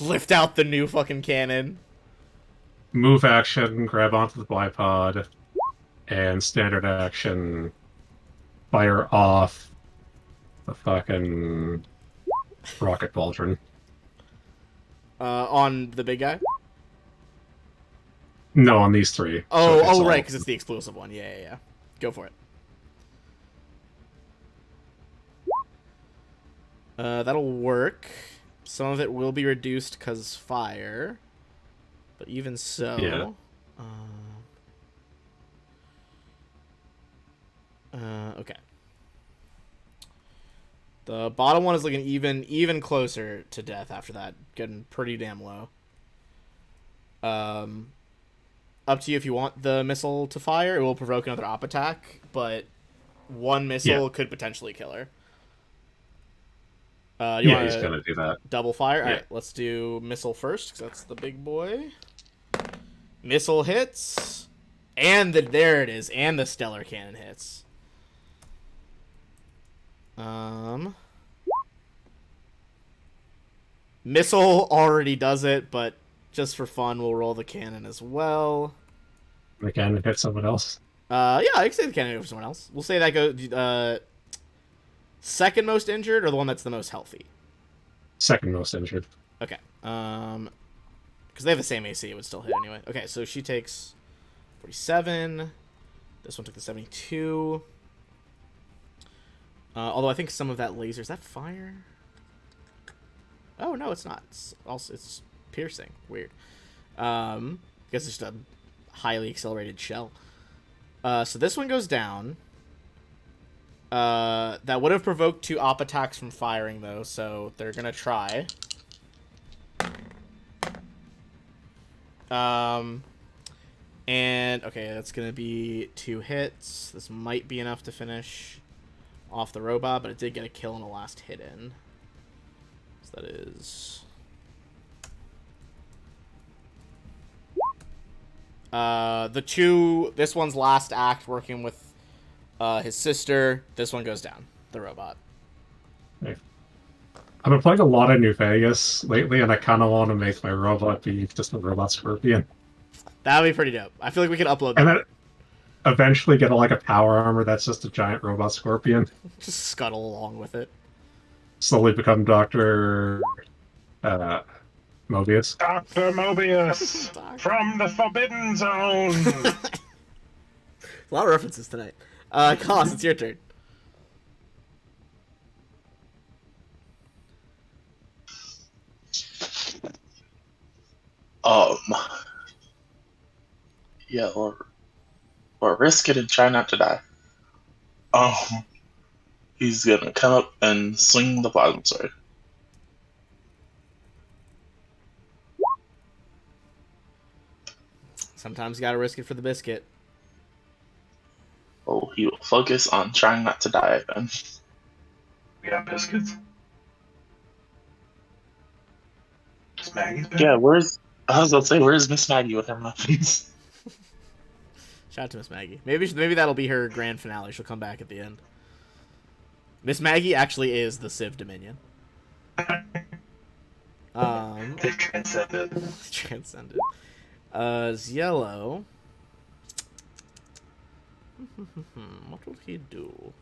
Lift out the new fucking cannon. Move action. Grab onto the bipod. And standard action. Fire off the fucking rocket pauldron. On the big guy? No, on these three. Oh, right, because it's the explosive one. Yeah. Go for it. That'll work. Some of it will be reduced because fire. But even so... Yeah. Okay. The bottom one is looking even closer to death after that. Getting pretty damn low. Up to you if you want the missile to fire. It will provoke another op attack, but one missile could potentially kill her. He's gonna do that. Double fire? Yeah. Alright, let's do missile first, because that's the big boy. Missile hits. And there it is. And the stellar cannon hits. Missile already does it, but just for fun, we'll roll the cannon as well. The cannon hit someone else. Yeah, I can say the cannon for someone else. We'll say that goes second most injured, or the one that's the most healthy. Second most injured. Okay. Because they have the same AC, it would still hit anyway. Okay, so she takes 47. This one took the 72. Although I think some of that laser, is that fire? Oh no, it's not. It's piercing. Weird. I guess it's just a highly accelerated shell. So this one goes down. That would have provoked 2 op attacks from firing though, so they're gonna try. And okay, that's gonna be 2 hits. This might be enough to finish off the robot, but it did get a kill in the last hit in. So that is this one's last act working with his sister. This one goes down, the robot. I've been playing a lot of New Vegas lately, and I kind of want to make my robot be just a robot scorpion. That would be pretty dope. I feel like we could upload that. And then eventually get like a power armor that's just a giant robot scorpion. Just scuttle along with it. Slowly become Dr. Mobius. Dr. Mobius from the Forbidden Zone. A lot of references tonight. Koss, it's your turn. Yeah, or risk it and try not to die. He's gonna come up and swing the plasma sword. Sometimes you gotta risk it for the biscuit. Oh, he will focus on trying not to die then. We got biscuits. Is Maggie's back? Yeah, I was gonna say, where's Miss Maggie with her muffins? Shout out to Miss Maggie. Maybe that'll be her grand finale. She'll come back at the end. Miss Maggie actually is the Civ Dominion. They've transcended. Transcended. Yellow. What will he do?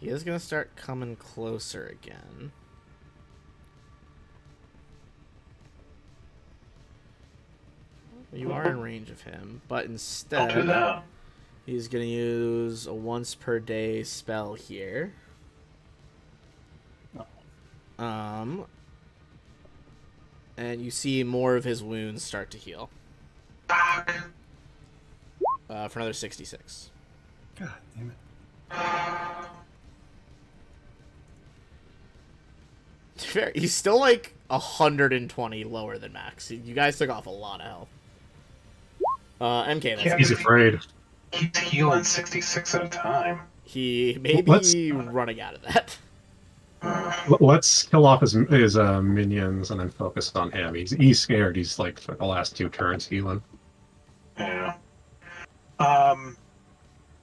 He is gonna start coming closer again. You are in range of him, but Don't do instead that. he's gonna use a once per day spell here. And you see more of his wounds start to heal. Fuck. For another 66. God damn it. Fair. He's still like 120 lower than max. You guys took off a lot of health. MK, that's Yeah. He's afraid. Keeps healing 66 at a time. he may Let's- be running out of that. Let's kill off his minions and then focus on him. He's scared. He's like for the last 2 turns healing. Yeah.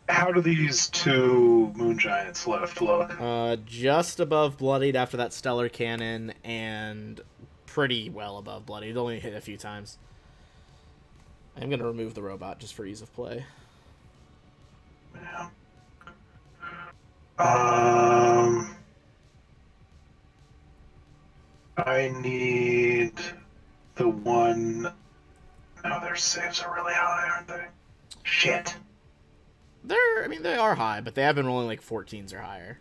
How do these 2 moon giants left look? Just above bloodied after that stellar cannon, and pretty well above bloodied. Only hit a few times. I'm gonna remove the robot just for ease of play. Yeah. I need the one. No, their saves are really high, aren't they? Shit. I mean, they are high, but they have been rolling like 14s or higher.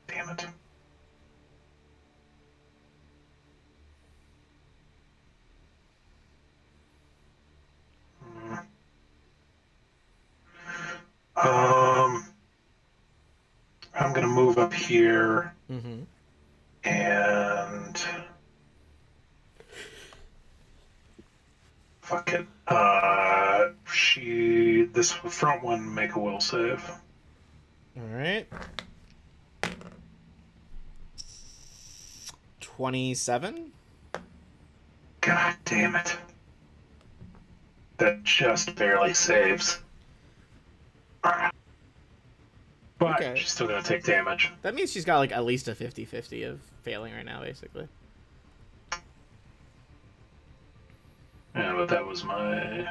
Damn it. I'm gonna move up here Mm-hmm. and fuck it. This front one make a will save. All right. 27. God damn it. That just barely saves. But Okay. she's still gonna take damage. That means she's got like at least a 50-50 of failing right now, basically. Yeah, but that was my.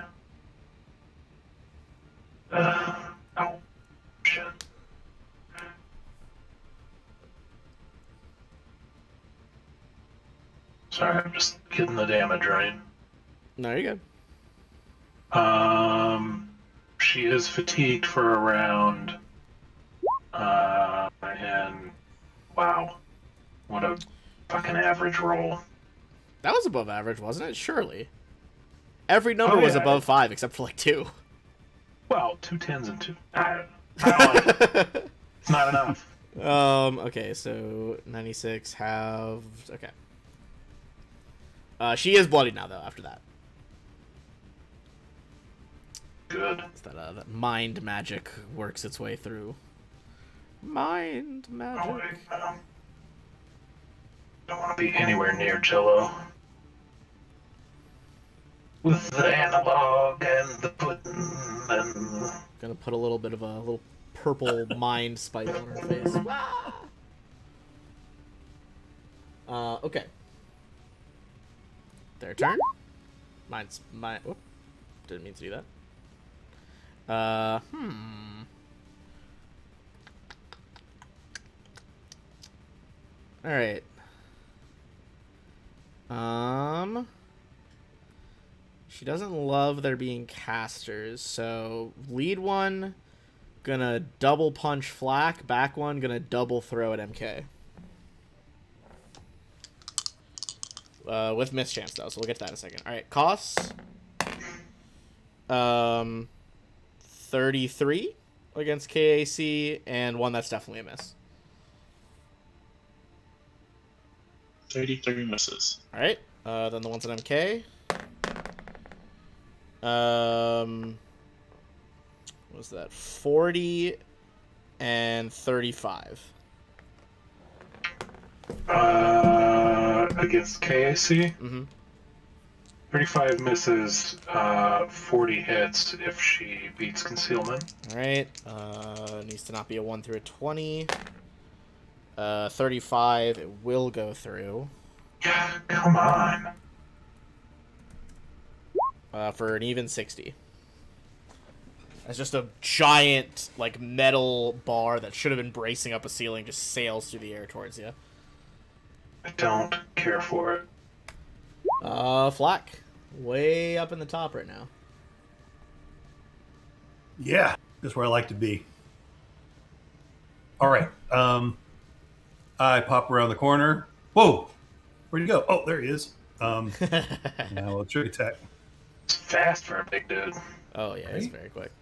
Oh, shit. Sorry, I'm just getting the damage right. No, you're good. She is fatigued for a round. And wow, what a fucking average roll. That was above average, wasn't it? Surely. Every number Oh, was yeah. above 5 except for like 2. Well, 2 10s and 2. I don't like it. It's not enough. Okay, so 96 halved. Okay. She is bloody now, though, after that. Good. It's that mind magic works its way through. Mind magic. Oh, wait, don't want to be anywhere near Jello. With the analog and the pudding and... Gonna put a little bit of a little purple mind spike on her face. Okay. Their turn. Whoop. Didn't mean to do that. Alright. She doesn't love there being casters, so lead one gonna double punch Flak, back one gonna double throw at MK. With mischance though, so we'll get to that in a second. Alright, costs 33 against KAC, and one that's definitely a miss. 33 misses. Alright, then the ones at MK. What was that? 40 and 35. Against KAC, Mm-hmm. 35 misses, 40 hits if she beats concealment. Alright, needs to not be a 1 through a 20. 35, it will go through. Yeah, come on. For an even 60. That's just a giant, like, metal bar that should have been bracing up a ceiling just sails through the air towards you. I don't care for it. Flak. Way up in the top right now. Yeah, that's where I like to be. All right. I pop around the corner. Whoa! Where'd he go? Oh, there he is. Now a trick attack. It's fast for a big dude. Oh yeah, it's Right? very quick.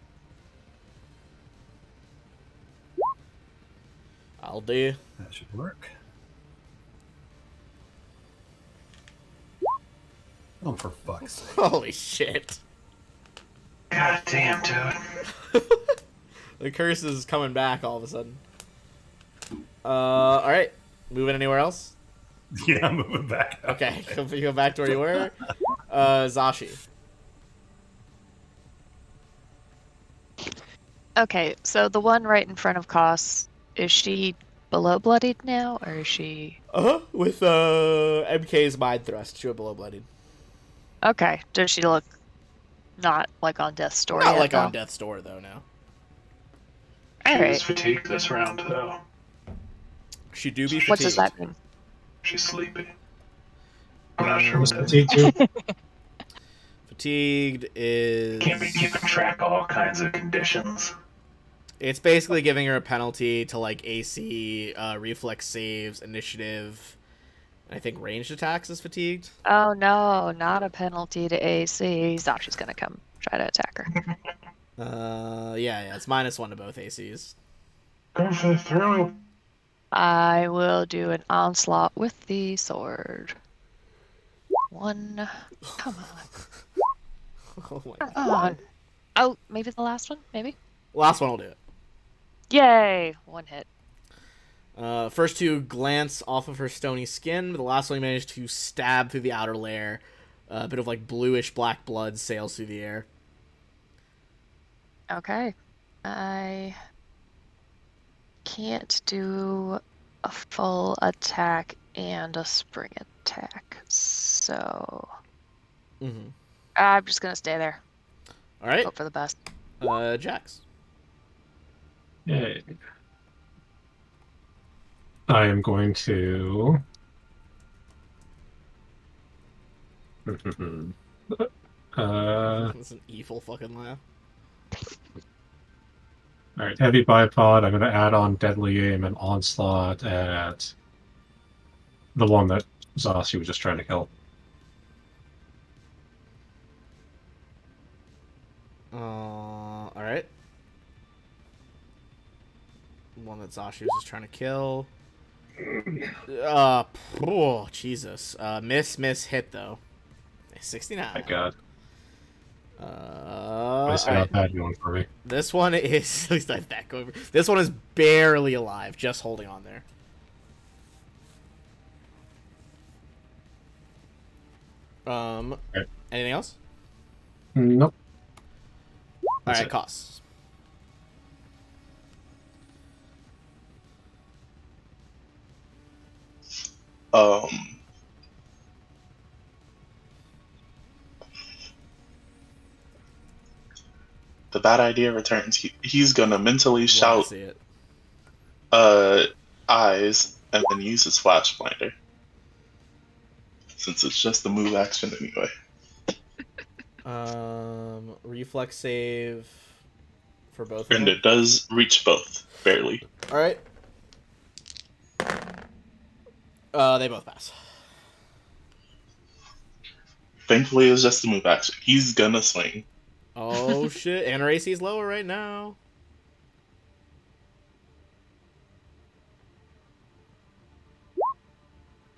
I'll do. That should work. Oh, for fuck's sake. Holy shit. God damn, dude. The curse is coming back all of a sudden. Alright. Moving anywhere else? Yeah, I'm moving back. Okay, you go back to where you were. Zashi. Okay, so the one right in front of Koss, is she below bloodied now, or is she... With MK's mind thrust, she went below bloodied. Okay, does she look not like on death's door Not yet, like though? on death's door though, no. She Alright. was fatigued this round, though. She do be fatigued. What does that mean? She's sleepy. I'm not sure what that is. Fatigue too? Fatigued is... Can't be keeping track of all kinds of conditions. It's basically giving her a penalty to like AC, reflex saves, initiative. I think ranged attacks is fatigued. Oh no, not a penalty to AC. Zashi's gonna come try to attack her. Yeah, it's -1 to both ACs. Go for the throw. I will do an onslaught with the sword. One. Come on. Oh my Come god. on. Oh, maybe the last one? Maybe? Last one will do it. Yay! One hit. First two glance off of her stony skin, but the last one managed to stab through the outer layer. A bit of like bluish black blood sails through the air. Okay. I can't do a full attack and a spring attack, so Mm-hmm. I'm just gonna stay there. All right, Hope for the best. Jax. Yay. I am going to. That's an evil fucking laugh. Alright, heavy bipod. I'm going to add on deadly aim and onslaught at the one that Zashi was just trying to kill. All right. One that Zashi was just trying to kill. Oh, Jesus. Miss, hit, though. 69. My god. All I right. bad going for me. This one is... At least I back over. This one is barely alive, just holding on there. Okay. Anything else? Nope. All That's right, it. costs. The bad idea returns. He's gonna mentally Love to shout see it. eyes and then use his flash blinder. Since it's just a move action anyway. Reflex save for both of And them. it does reach both, barely. All right. They both pass. Thankfully, it's just a move action. He's gonna swing. Oh shit! And her AC is lower right now.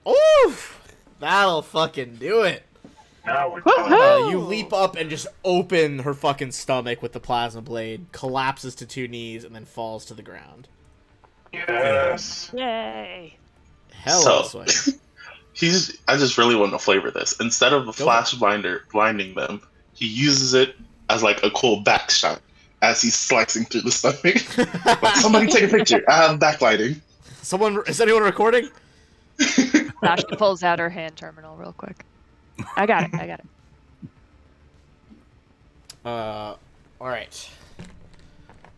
Oof! That'll fucking do it. Now we're talking. You leap up and just open her fucking stomach with the plasma blade, collapses to 2 knees, and then falls to the ground. Yes. Yay! Hello, So- Sway. I just really want to flavor this. Instead of a Go flash blinder blinding them, he uses it as like a cool back shot as he's slicing through the stomach. Like, somebody take a picture. I have backlighting. Is anyone recording? Zashi pulls out her hand terminal real quick. I got it. All right.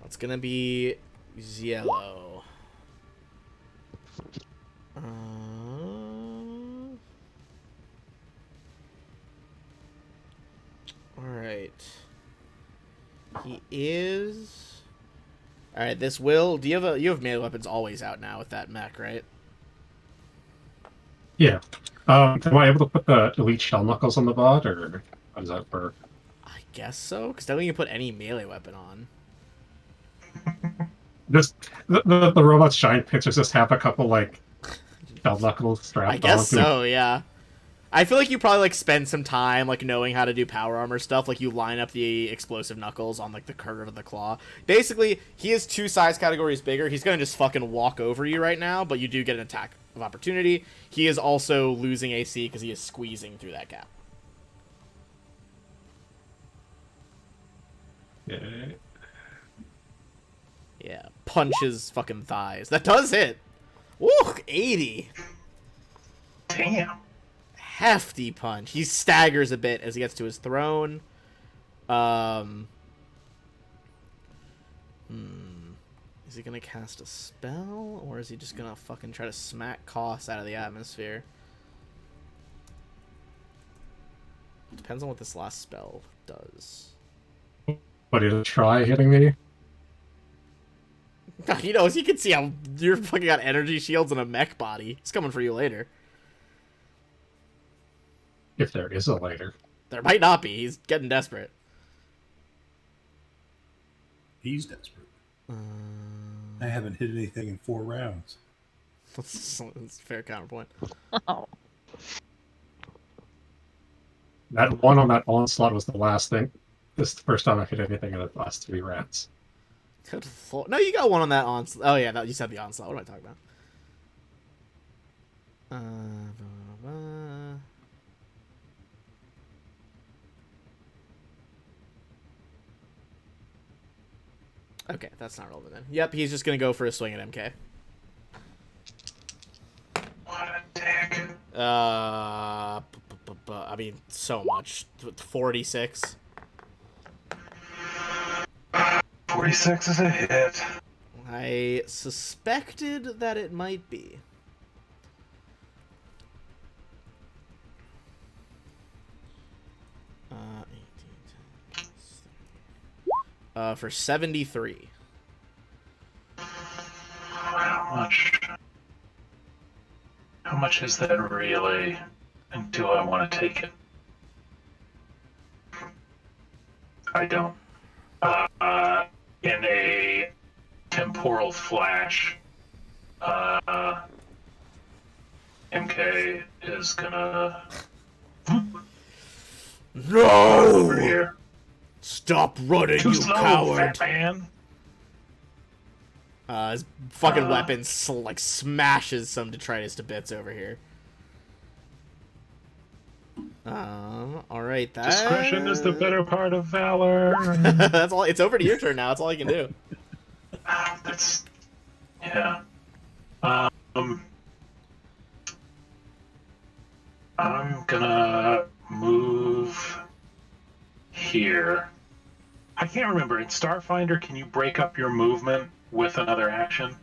It's gonna be yellow. All right. He is. All right. This will. Do you have melee weapons always out now with that mech, right? Yeah. Am I able to put the elite shell knuckles on the bot, or how does that work? I guess so, because then we can put any melee weapon on. Just the robot's giant pictures just have a couple like shell knuckles I strapped guess onto them. so, yeah. I feel like you probably like spend some time like knowing how to do power armor stuff. Like you line up the explosive knuckles on like the curve of the claw. Basically, he is 2 size categories bigger. He's gonna just fucking walk over you right now, but you do get an attack of opportunity. He is also losing AC because he is squeezing through that gap. Yeah. Yeah, punches fucking thighs. That does hit. Woo, 80. Damn. Hefty punch. He staggers a bit as he gets to his throne. Is he gonna cast a spell, or is he just gonna fucking try to smack Koss out of the atmosphere? Depends on what this last spell does. But he'll try hitting me. He knows. You can see how you're fucking got energy shields and a mech body. He's coming for you later. If there is a later. There might not be. He's getting desperate. He's desperate. I haven't hit anything in 4 rounds. That's a fair counterpoint. Oh. That one on that onslaught was the last thing. This is the first time I hit anything in the last 3 rounds. No, you got one on that onslaught. Oh yeah, you said the onslaught. What am I talking about? Okay, that's not relevant then. Yep, he's just gonna go for a swing at MK. What a dick. I mean, so much. 46. 46 is a hit. I suspected that it might be. Uh, 18, 10, for 73. How much is that really? And do I want to take it? I don't. In a temporal flash, MK is gonna over No! here. Stop running, Too you slow, coward! fat man. His fucking weapon like smashes some detritus to bits over here. All right, that... Discretion is the better part of valor. That's all. It's over to your turn now. That's all I can do. That's yeah. I'm gonna move here. I can't remember. In Starfinder, can you break up your movement with another action?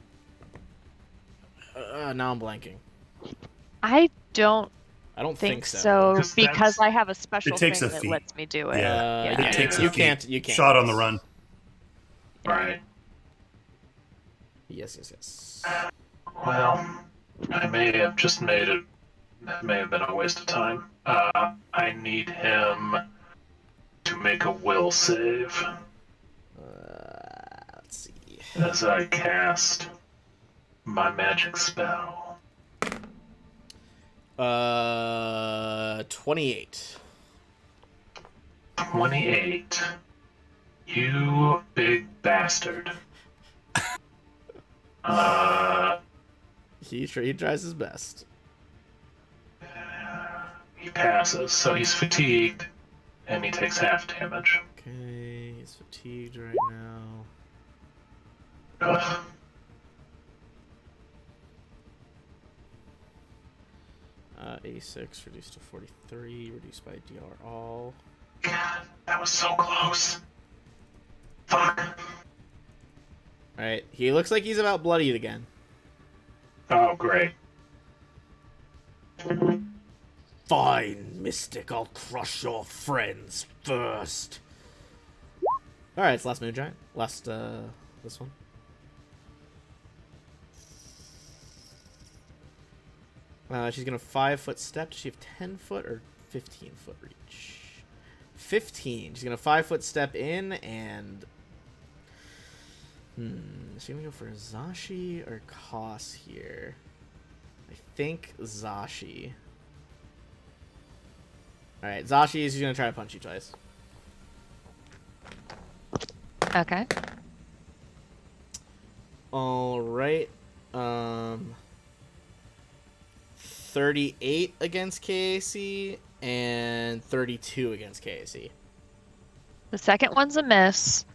Now I'm blanking. I don't I don't think so. so 'Cause because that's- I have a special It takes thing a that feat. lets me do it. Yeah. Yeah. It takes Yeah. a You feat. can't. You can't. Shot on the run. Right. Yes. Well, I may have just made it. That may have been a waste of time. I need him to make a will save Let's see. as I cast my magic spell. 28. 28. You big bastard. He tries his best. He passes, so he's fatigued, and he takes half damage. Okay, he's fatigued right now. Ugh. A6 reduced to 43, reduced by DR all. God, that was so close. Fuck. Alright, he looks like he's about bloodied again. Oh, great. Fine, Mystic, I'll crush your friends first. Alright, it's last Moon Giant. Last, this one. She's gonna 5-foot step. Does she have 10-foot or 15-foot reach? 15. She's gonna 5-foot step in and. Is she gonna go for Zashi or Koss here? I think Zashi. Alright, Zashi is gonna try to punch you twice. Okay. Alright. 38 against KAC and 32 against KAC. The second one's a miss.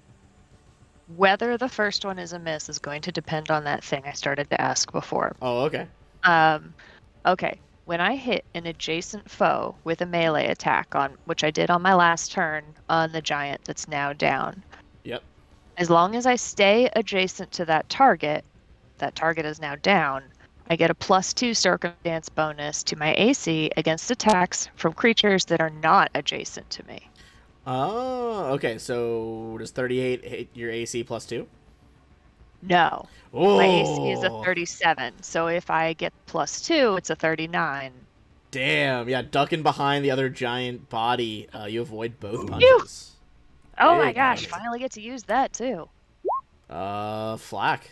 Whether the first one is a miss is going to depend on that thing I started to ask before. Oh, okay. Okay. When I hit an adjacent foe with a melee attack on, which I did on my last turn on the giant that's now down. Yep. As long as I stay adjacent to that target is now down, I get a +2 circumstance bonus to my AC against attacks from creatures that are not adjacent to me. Oh, okay. So does 38 hit your AC +2? No. Oh. My AC is a 37, so if I get +2, it's a 39. Damn, yeah, ducking behind the other giant body, you avoid both punches. Oh my Big gosh, nice. finally get to use that too. Flack.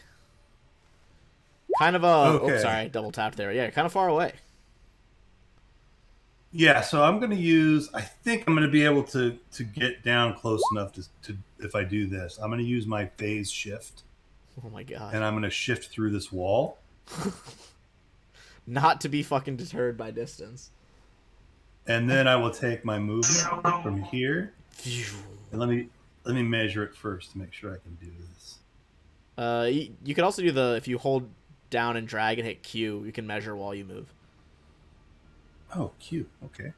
Kind of Okay. Oops, sorry, double tapped there. Yeah, kind of far away. Yeah, so I'm going to use. I think I'm going to be able to get down close enough to if I do this. I'm going to use my phase shift, Oh my god. and I'm going to shift through this wall. Not to be fucking deterred by distance. And then I will take my movement from here. And let me measure it first to make sure I can do this. You can also do if you hold down and drag and hit Q, you can measure while you move. Oh, Q. Okay.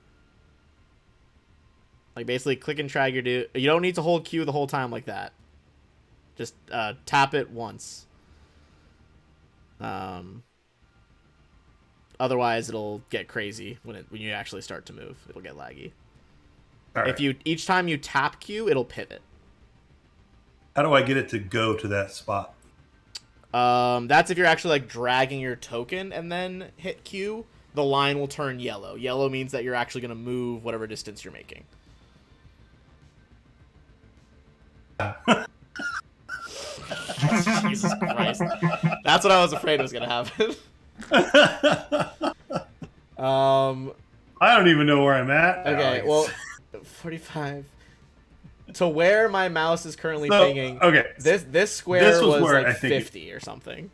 Like basically click and drag you don't need to hold Q the whole time like that. Just tap it once. Otherwise it'll get crazy when you actually start to move. It'll get laggy. All right. If you each time you tap Q, it'll pivot. How do I get it to go to that spot? That's if you're actually like dragging your token and then hit Q, the line will turn yellow. Yellow means that you're actually going to move whatever distance you're making. Jesus Christ. That's what I was afraid was going to happen. I don't even know where I'm at. Okay, Alex. well, 45. To where my mouse is currently So, pinging, okay. this square This was was where like I think 50 or something.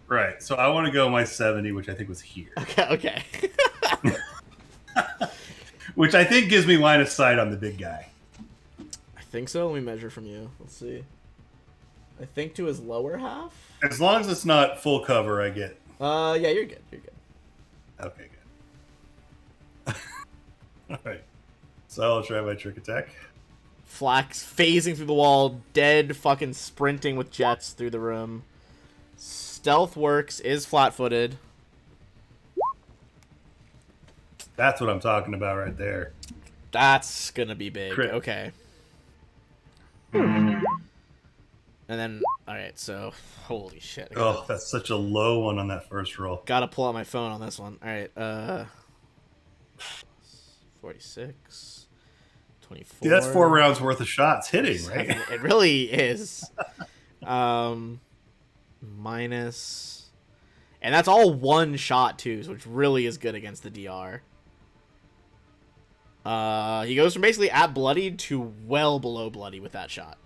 Right. So I want to go my 70, which I think was here. Okay. Which I think gives me line of sight on the big guy. I think so. Let me measure from you. Let's see. I think to his lower half. As long as it's not full cover, I get. Yeah, you're good. You're good. Okay, good. All right. So I'll try my trick attack. Flax phasing through the wall, dead fucking sprinting with jets through the room. Stealth works, is flat-footed. That's what I'm talking about right there. That's gonna be big. Crit. Okay. And then, alright, so, holy shit. Oh, that's such a low one on that first roll. Gotta pull out my phone on this one. Alright, 46, 24. Yeah, that's 4 rounds worth of shots hitting, right? It really is. Minus. And that's all one shot, too, which really is good against the DR. He goes from basically at bloodied to well below bloody with that shot.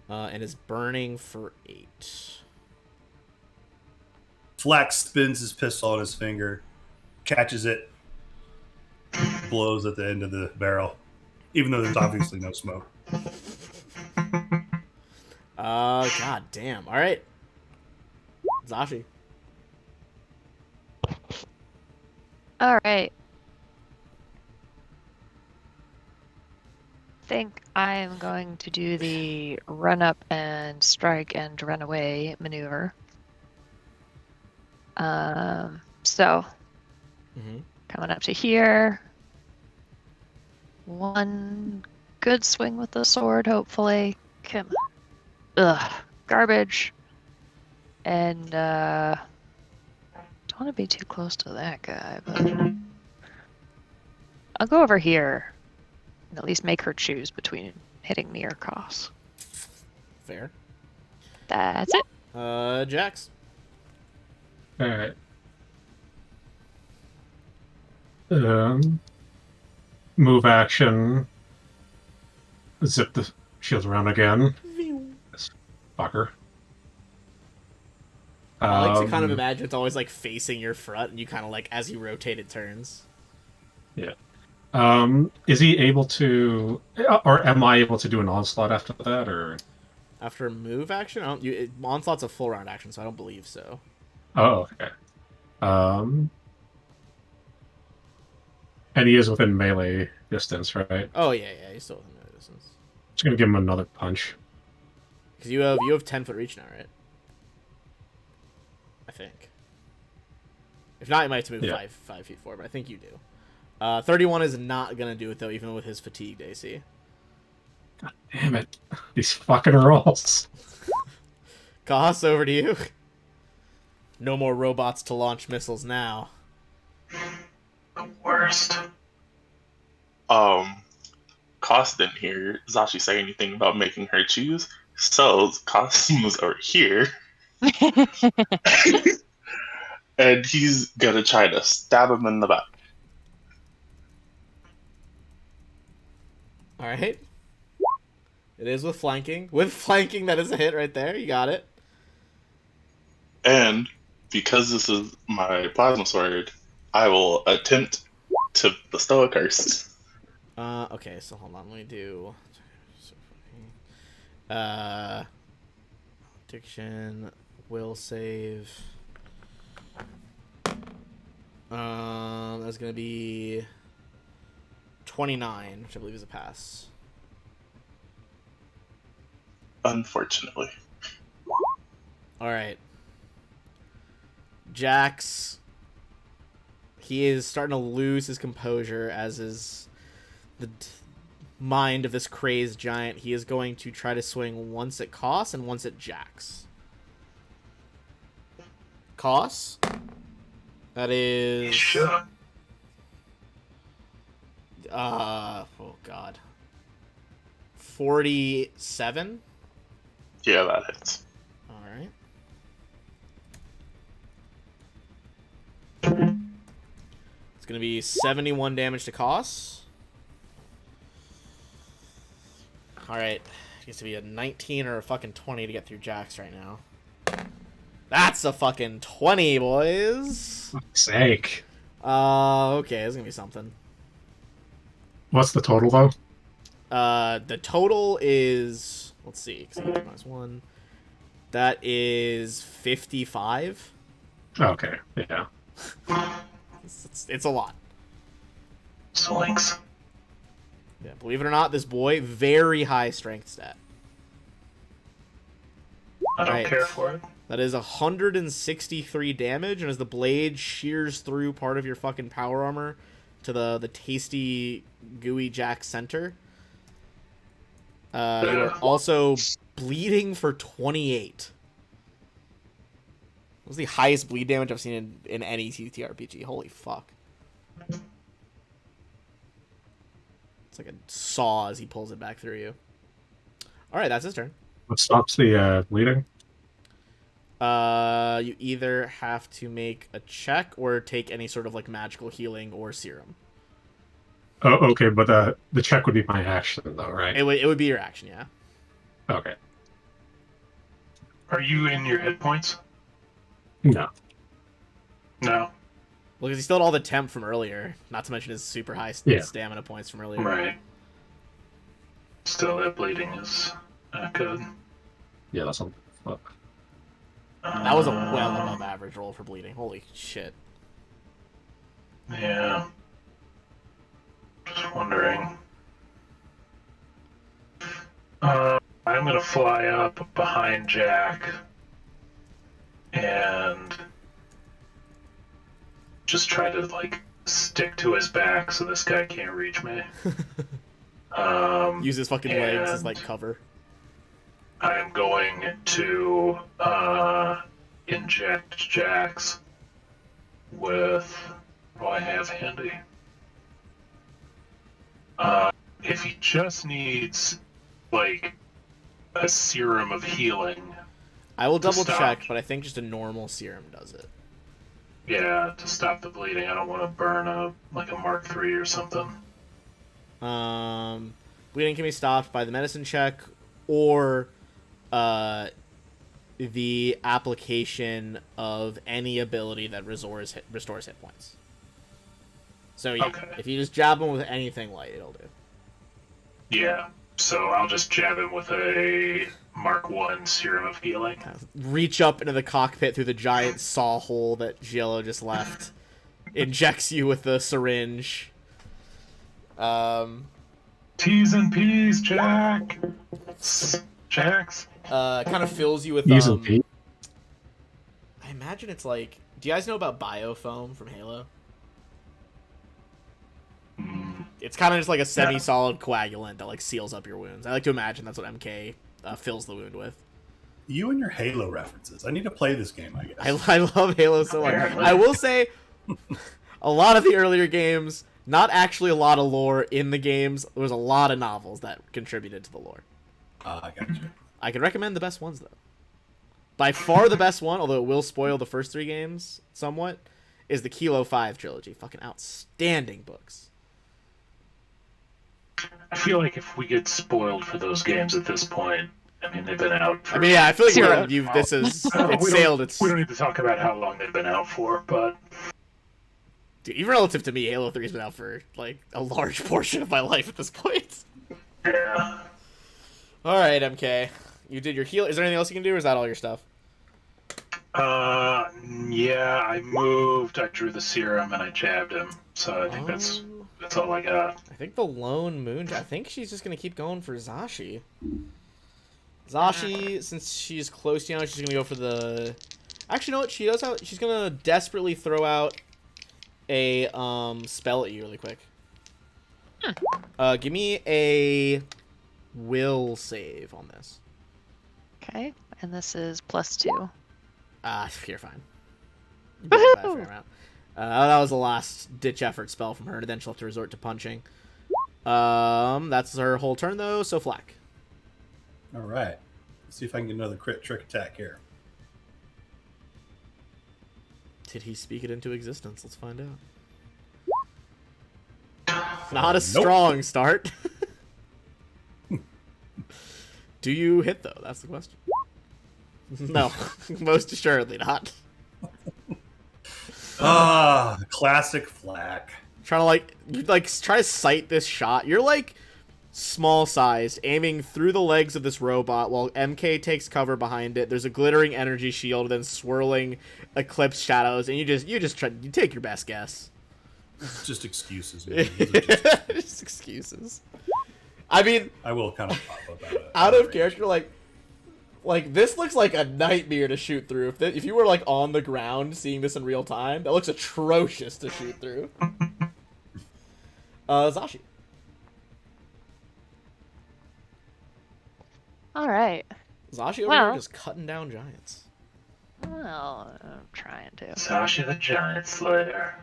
And is burning for 8. Flax spins his pistol on his finger, catches it, blows at the end of the barrel, even though there's obviously no smoke. God damn. All right. Zashi. All right. I think I am going to do the run up and strike and run away maneuver. So coming up to here. One good swing with the sword, hopefully. Come on. Ugh. Garbage. And want to be too close to that guy, but I'll go over here and at least make her choose between hitting me or Koss. Fair. That's it. Jax. All right. Move action. Zip the shield around again. This fucker. I like to kind of imagine it's always like facing your front, and you kind of like as you rotate, it turns. Yeah. Is he able to, or am I able to do an onslaught after that, or? After a move action, onslaught's a full round action, so I don't believe so. Oh, okay. And he is within melee distance, right? Oh yeah, he's still within melee distance. Just gonna give him another punch. Because you have 10-foot reach now, right? I think. If not, you might have to move 5 feet forward, but I think you do. 31 is not gonna do it though, even with his fatigued AC. God damn it! These fucking rolls. Goss, over to you. No more robots to launch missiles now. The worst. Koss didn't hear Zashi say anything about making her choose, so Koss moves over here, and he's gonna try to stab him in the back. All right. It is with flanking. With flanking, that is a hit right there. You got it. And because this is my plasma sword, I will attempt to bestow a curse. Okay, so hold on. Let me do... Diction, will save. That's gonna be 29, which I believe is a pass. Unfortunately. Alright. Jax. He is starting to lose his composure, as is the mind of this crazed giant. He is going to try to swing once at Koss and once at Jax. Koss. That is... Sure. Oh god. 47? Yeah, that hits. Alright. It's gonna be 71 damage to Koss. Alright. It needs to be a 19 or a fucking 20 to get through Jax right now. That's a fucking 20, boys! Fuck's sake. Okay, it's gonna be something. What's the total, though? The total is... Let's see. -1. That is 55. Okay, yeah. It's a lot. Swings. Yeah, believe it or not, this boy, very high strength stat. I don't Right. care for it. That is 163 damage, and as the blade shears through part of your fucking power armor to the tasty, gooey Jack center, you are also bleeding for 28. That was the highest bleed damage I've seen in any TTRPG. Holy fuck. It's like a saw as he pulls it back through you. Alright, that's his turn. What stops the bleeding? You either have to make a check or take any sort of like magical healing or serum. Oh, okay, but the check would be my action, though, right? It would be your action, yeah. Okay. Are you in your hit points? No. No. Well, because he still had all the temp from earlier, not to mention his super high stamina points from earlier. Right. Still, that bleeding is not good. Yeah, that's a fuck. That was a well above average roll for bleeding. Holy shit. Yeah. Just wondering. I'm gonna fly up behind Jack and just try to like stick to his back so this guy can't reach me. Use his fucking legs as like cover. I'm going to inject Jax with what do I have handy? If he just needs like a serum of healing, I will double stop. check, but I think just a normal serum does it. yeah, to stop the bleeding, I don't want to burn a Mark III or something. Bleeding can be stopped by the medicine check or the application of any ability that restores hit points. So yeah, Okay. if you just jab him with anything light, it'll do. Yeah, so I'll just jab him with a Mark I serum of healing. Kind of reach up into the cockpit through the giant saw hole that Giello just left. Injects you with the syringe. T's and P's, Jack. Jacks. Kind of fills you with Use and P. I imagine it's like. Do you guys know about biofoam from Halo? It's kind of just like a semi-solid coagulant that like seals up your wounds. I like to imagine that's what MK fills the wound with. You and your Halo references. I need to play this game, I guess. I love Halo so much. I will say, a lot of the earlier games, not actually a lot of lore in the games. There was a lot of novels that contributed to the lore. I got you. I can recommend the best ones, though. By far the best one, although it will spoil the first 3 games somewhat, is the Kilo 5 trilogy. Fucking outstanding books. I feel like if we get spoiled for those games at this point, I mean, they've been out for... I mean, yeah, I feel like Zero. this is... It's we sailed. We don't need to talk about how long they've been out for, but... Dude, even relative to me, Halo 3 has been out for, like, a large portion of my life at this point. Yeah. Alright, MK. You did your heal. Is there anything else you can do, or is that all your stuff? Yeah, I moved, I drew the serum, and I jabbed him. So I think that's all I got. I think the lone moon... I think she's just going to keep going for Zashi. Zashi, since she's close to you now, she's going to go for the... Actually, you know what? She does have... She's going to desperately throw out a spell at you really quick. Give me a will save on this. Okay, and this is +2. You're fine. You beat it by a fair amount. That was the last ditch effort spell from her. Then she'll have to resort to punching. That's her whole turn though. So Flack. All right. Let's see if I can get another crit trick attack here. Did he speak it into existence? Let's find out. Not a strong start. Do you hit though? That's the question. No, most assuredly not. Classic Flack. Trying to try to sight this shot. You're like small sized, aiming through the legs of this robot while MK takes cover behind it. There's a glittering energy shield, then swirling eclipse shadows, and you take your best guess. It's just excuses, man. Those are just- Just excuses. I mean, I will kind of pop up out of character, like this looks like a nightmare to shoot through. If you were like on the ground seeing this in real time, that looks atrocious to shoot through. Zashi. All right. Zashi over here just cutting down giants. Well, I'm trying to. Sasha the Giant Slayer.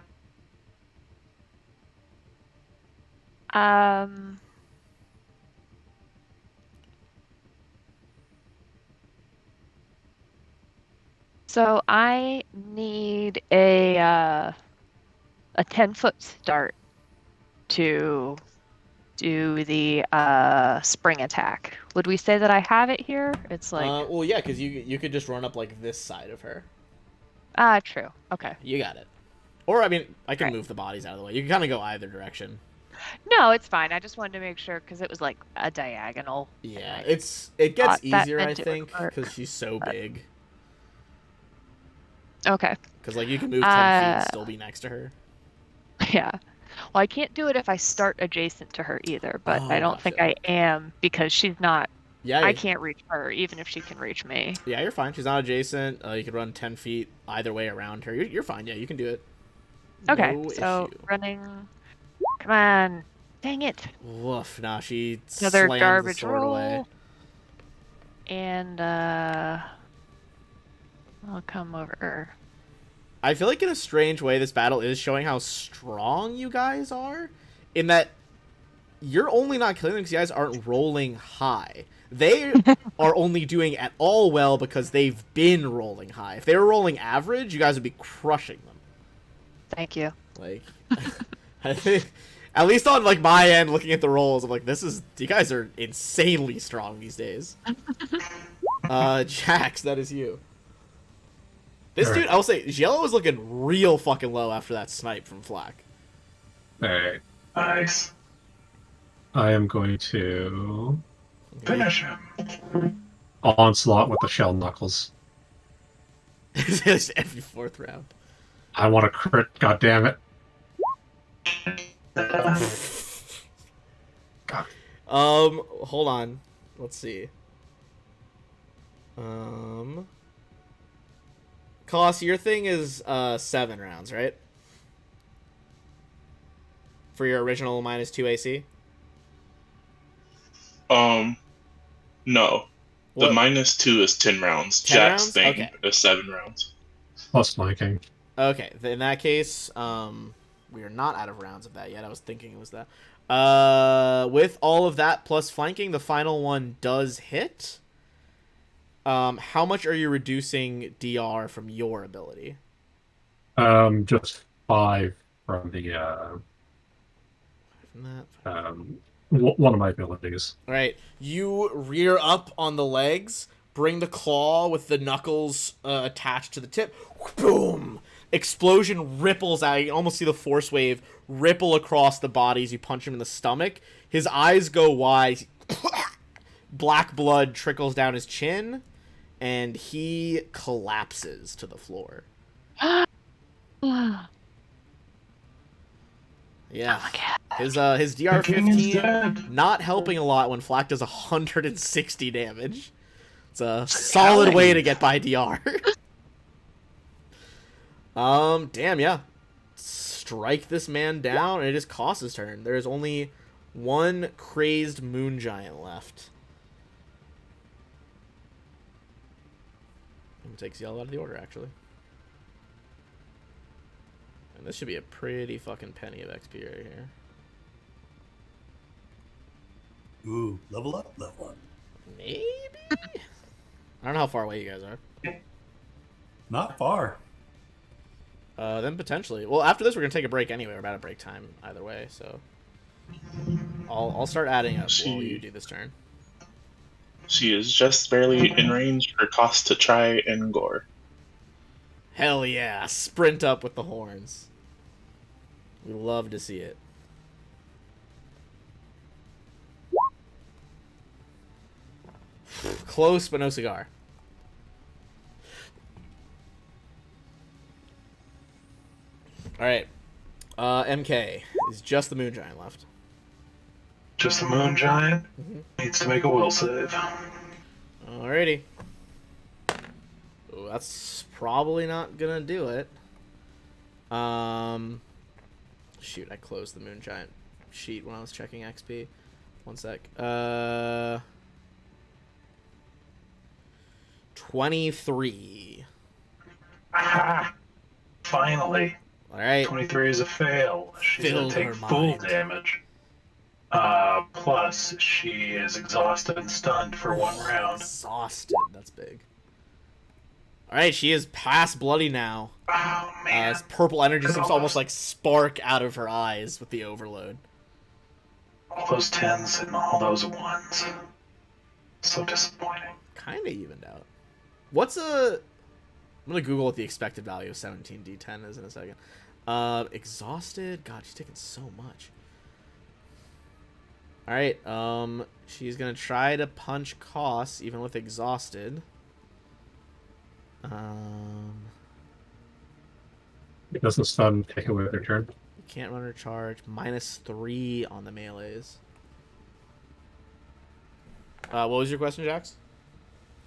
So I need a 10-foot start to do the spring attack. Would we say that I have it here? It's like Well, yeah, because you could just run up like this side of her. True. Okay. You got it. Or I mean, I can Right. move the bodies out of the way. You can kind of go either direction. No, it's fine. I just wanted to make sure because it was like a diagonal. Yeah, and it gets thought that easier, I meant it would think, work, because she's so but- big. Okay. Because like you can move 10 feet and still be next to her. Yeah. Well, I can't do it if I start adjacent to her either, but Oh, I don't think gotcha. I am because she's not. Yeah, I can't reach her, even if she can reach me. Yeah, you're fine. She's not adjacent. You could run 10 feet either way around her. You're fine. Yeah, you can do it. Okay. No So issue. running. Come on. Dang it. Woof. Nah, she Another slams garbage the sword roll. away. And I'll come over. I feel like in a strange way, this battle is showing how strong you guys are, in that you're only not killing them because you guys aren't rolling high. They are only doing at all well because they've been rolling high. If they were rolling average, you guys would be crushing them. Thank you. Like, I think, at least on like my end, looking at the rolls, I'm like, you guys are insanely strong these days. Jax, that is you. This dude, I will say, Jello is looking real fucking low after that snipe from Flack. Alright. Nice. I am going to Finish him. onslaught with the shell knuckles. It's every 4th round. I want a crit, goddammit. God. Hold on. Let's see. Koss, your thing is 7 rounds, right? For your original -2 AC? No. The What? -2 is 10 rounds. 10 Jack's rounds? thing Okay. is 7 rounds. Plus flanking. Okay, in that case, we are not out of rounds of that yet. I was thinking it was that. With all of that plus flanking, the final one does hit. How much are you reducing DR from your ability? Just 5 from the one of my abilities. All right, you rear up on the legs, bring the claw with the knuckles attached to the tip. Boom! Explosion ripples out. You can almost see the force wave ripple across the body as you punch him in the stomach. His eyes go wide. Black blood trickles down his chin, and he collapses to the floor. Yeah. His DR-15 not helping a lot when Flack does 160 damage. It's a solid way to get by DR. Damn, yeah. Strike this man down, and it is Koss's turn. There is only one crazed moon giant left. I'm gonna take Cielo out of the order, actually. And this should be a pretty fucking penny of XP right here. Ooh, level up. Maybe? I don't know how far away you guys are. Not far. Then potentially. Well, after this, we're gonna take a break anyway. We're about at break time either way, so I'll start adding up while you do this turn. She is just barely in range for Cost to try and gore. Hell yeah! Sprint up with the horns. We love to see it. Close, but no cigar. Alright. MK. Is just the Moon Giant left. Just the moon giant needs to make a will save. Alrighty. Ooh, that's probably not gonna do it. Shoot, I closed the Moon Giant sheet when I was checking XP. One sec. 23. Ah, finally. Alright. 23 is a fail. She's Filled gonna her take full mind. damage. Plus, she is exhausted and stunned for 1 round. Exhausted. That's big. Alright, she is past bloody now. Oh, man. As purple energy seems to almost like spark out of her eyes with the overload. All those 10s and all those 1s. So disappointing. Kind of evened out. What's a... I'm going to Google what the expected value of 17d10 is in a second. Exhausted? God, she's taking so much. Alright, she's going to try to punch Koss, even with exhausted. It doesn't stun, take away their turn. Can't run her charge. -3 on the melees. What was your question, Jax?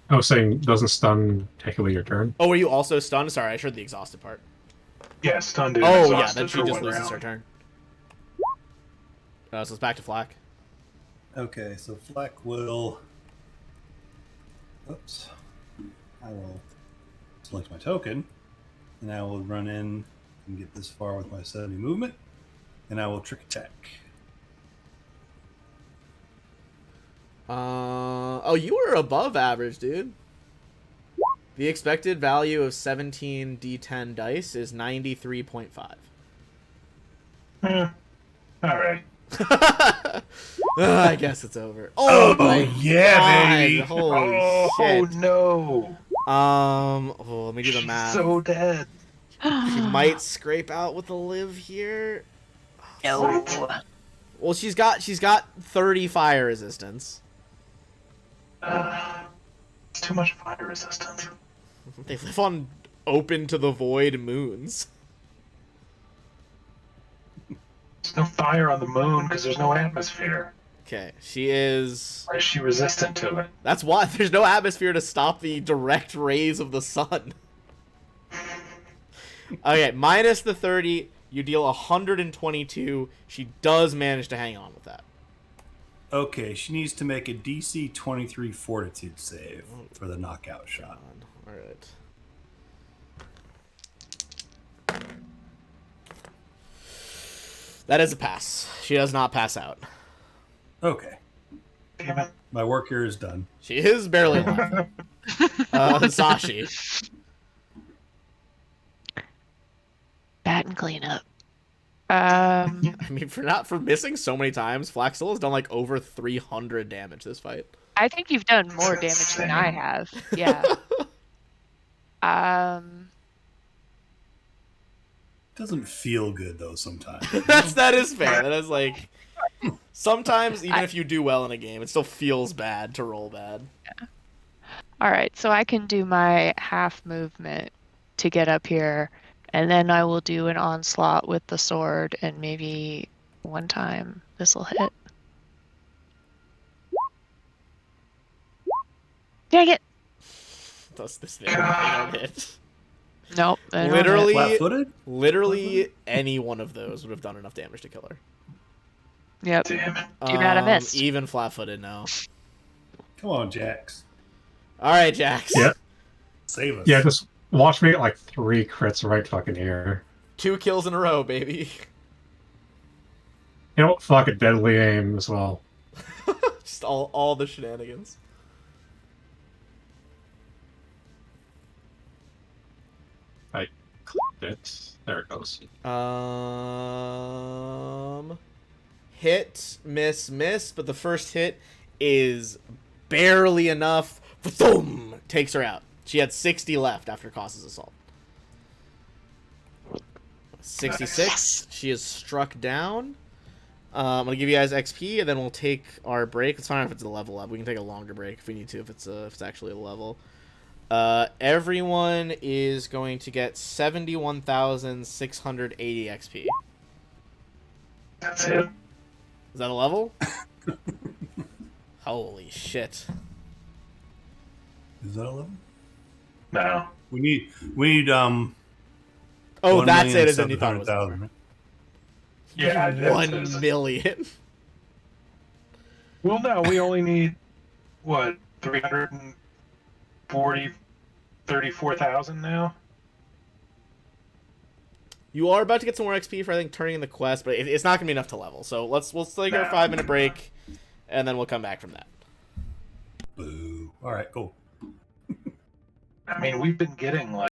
I was saying, doesn't stun, take away your turn. Oh, were you also stunned? Sorry, I heard the exhausted part. Yeah, stunned and Oh, exhausted yeah, then she for just 1 loses round. her turn. So it's back to Flack. Okay, so Fleck will. Oops. I will select my token. And I will run in and get this far with my 70 movement. And I will trick attack. Oh, you were above average, dude. The expected value of 17 D10 dice is 93.5. All right. I guess it's over. Oh, my yeah, God. baby. Holy Oh shit. no! Let me do the She's math. so dead. She might scrape out with a live here. No. Well, she's got 30 fire resistance. It's too much fire resistance. They live on open to the void moons. There's no fire on the moon because there's no atmosphere. Okay, she is. Why is she resistant to it? That's why there's no atmosphere to stop the direct rays of the sun. Okay, minus the 30, you deal 122. She does manage to hang on with that. Okay, she needs to make a DC 23 Fortitude save for the knockout shot. All right. That is a pass. She does not pass out. Okay, Damn it. my work here is done. She is barely alive. Sashi. Bat and clean up. I mean, for missing so many times, Flaxil has done like over 300 damage this fight. I think you've done more damage than I have. Yeah. Doesn't feel good though sometimes. That is fair. That is like sometimes even if you do well in a game, it still feels bad to roll bad. All right, so I can do my half movement to get up here, and then I will do an onslaught with the sword, and maybe one time this will hit. Dang it! Does this thing? They don't hit. Nope. they don't Literally, hit. Flat-footed? literally any one of those would have done enough damage to kill her. Yep. Damn it. Too bad I missed. Even flat-footed, no. Come on, Jax. All right, Jax. Yeah. Save us. Yeah, just watch me get like 3 crits right fucking here. 2 kills in a row, baby. You know what? Fuck it, deadly aim as well. Just all the shenanigans. I clicked it. There it goes. Hit, miss, but the first hit is barely enough. Boom! Takes her out. She had 60 left after Costa's assault. 66. Yes. She is struck down. I'm gonna give you guys XP, and then we'll take our break. It's fine if it's a level up. We can take a longer break if we need to, if it's actually a level. Everyone is going to get 71,680 XP. That's it. Is that a level? Holy shit. Is that a level? No. We need Oh, that's it, as in you thought it was. 1,700,000, right? Yeah. that's- 1 million. Well, no, we only need, what, 34,000 now? You are about to get some more XP for, I think, turning in the quest, but it's not going to be enough to level. So we'll take our 5-minute break, and then we'll come back from that. Boo. All right, cool. I mean, we've been getting, like,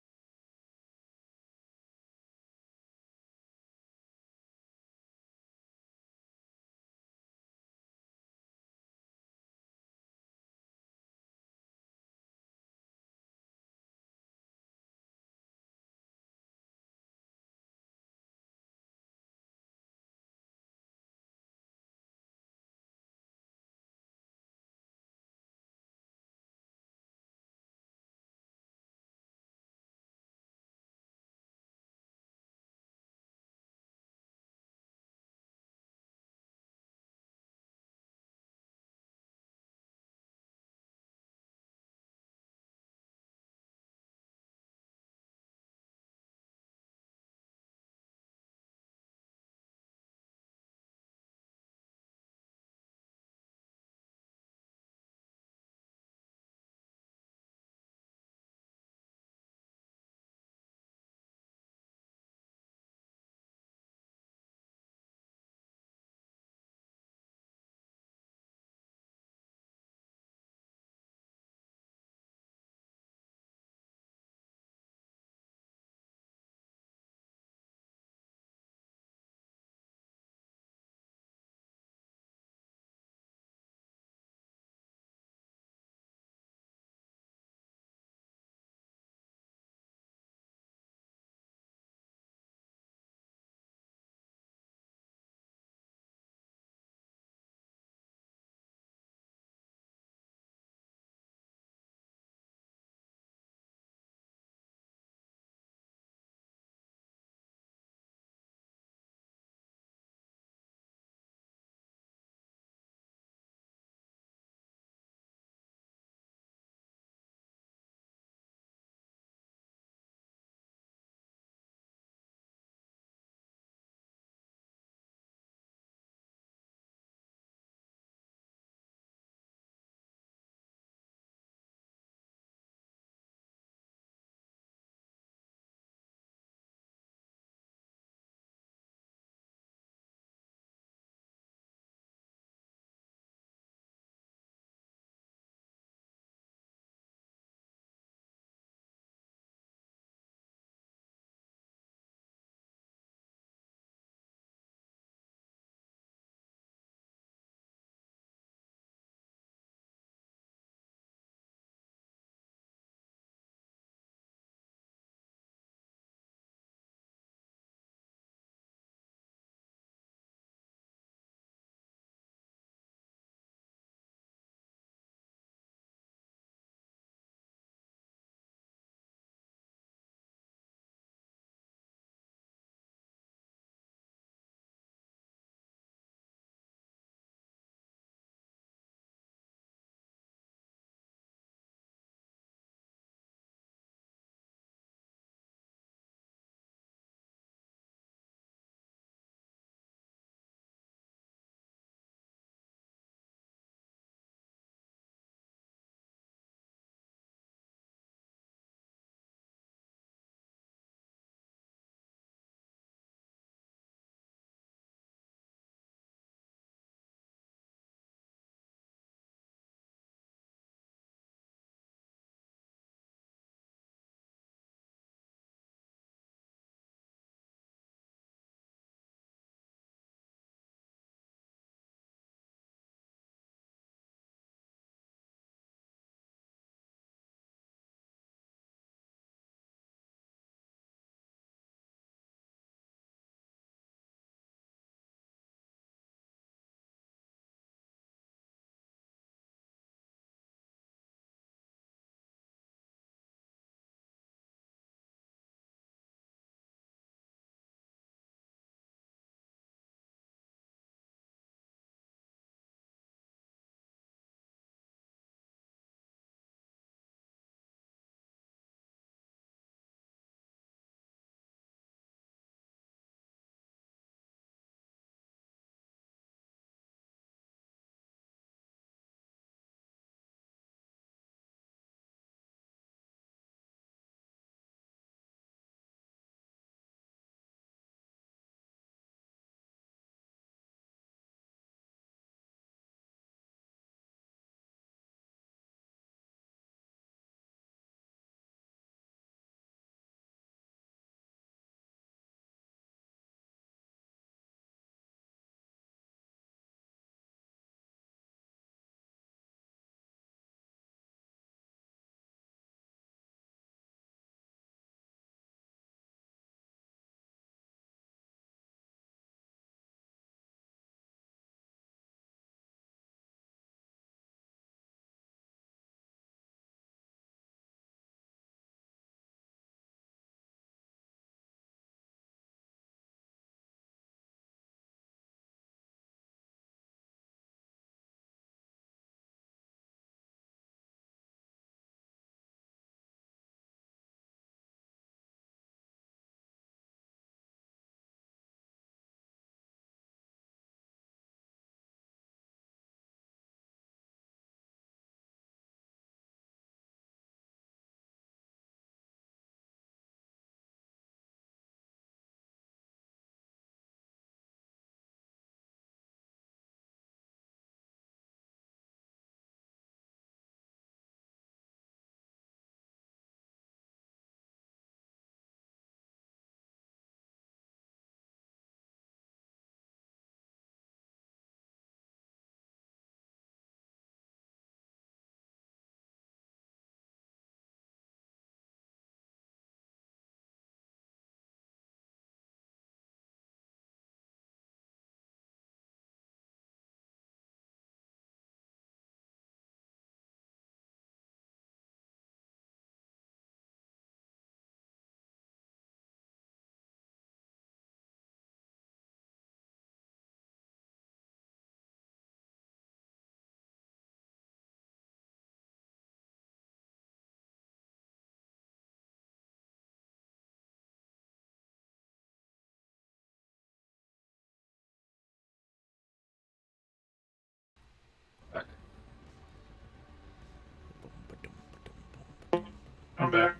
I'm back.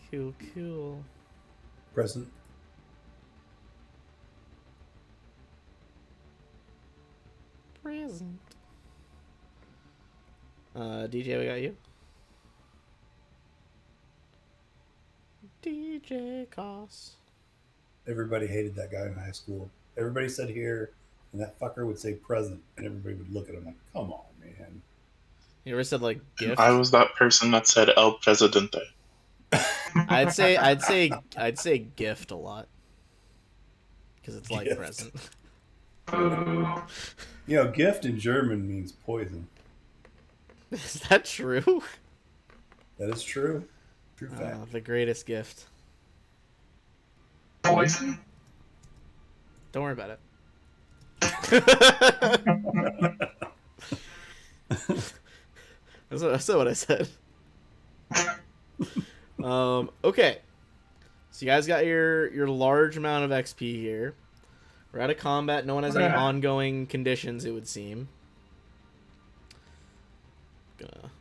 Cool, cool. Present. Present. DJ, we got you. DJ Koss. Everybody hated that guy in high school. Everybody said here, and that fucker would say present, and everybody would look at him like, come on, man. You ever said like gift? I was that person that said El Presidente. I'd say gift a lot. Because it's like Gift. present. You know, gift in German means poison. Is that true? That is true. True fact. The greatest gift. Poison? Don't worry about it. That's not what I said. Okay. So you guys got your large amount of XP here. We're out of combat. No one has any ongoing conditions, it would seem. Gonna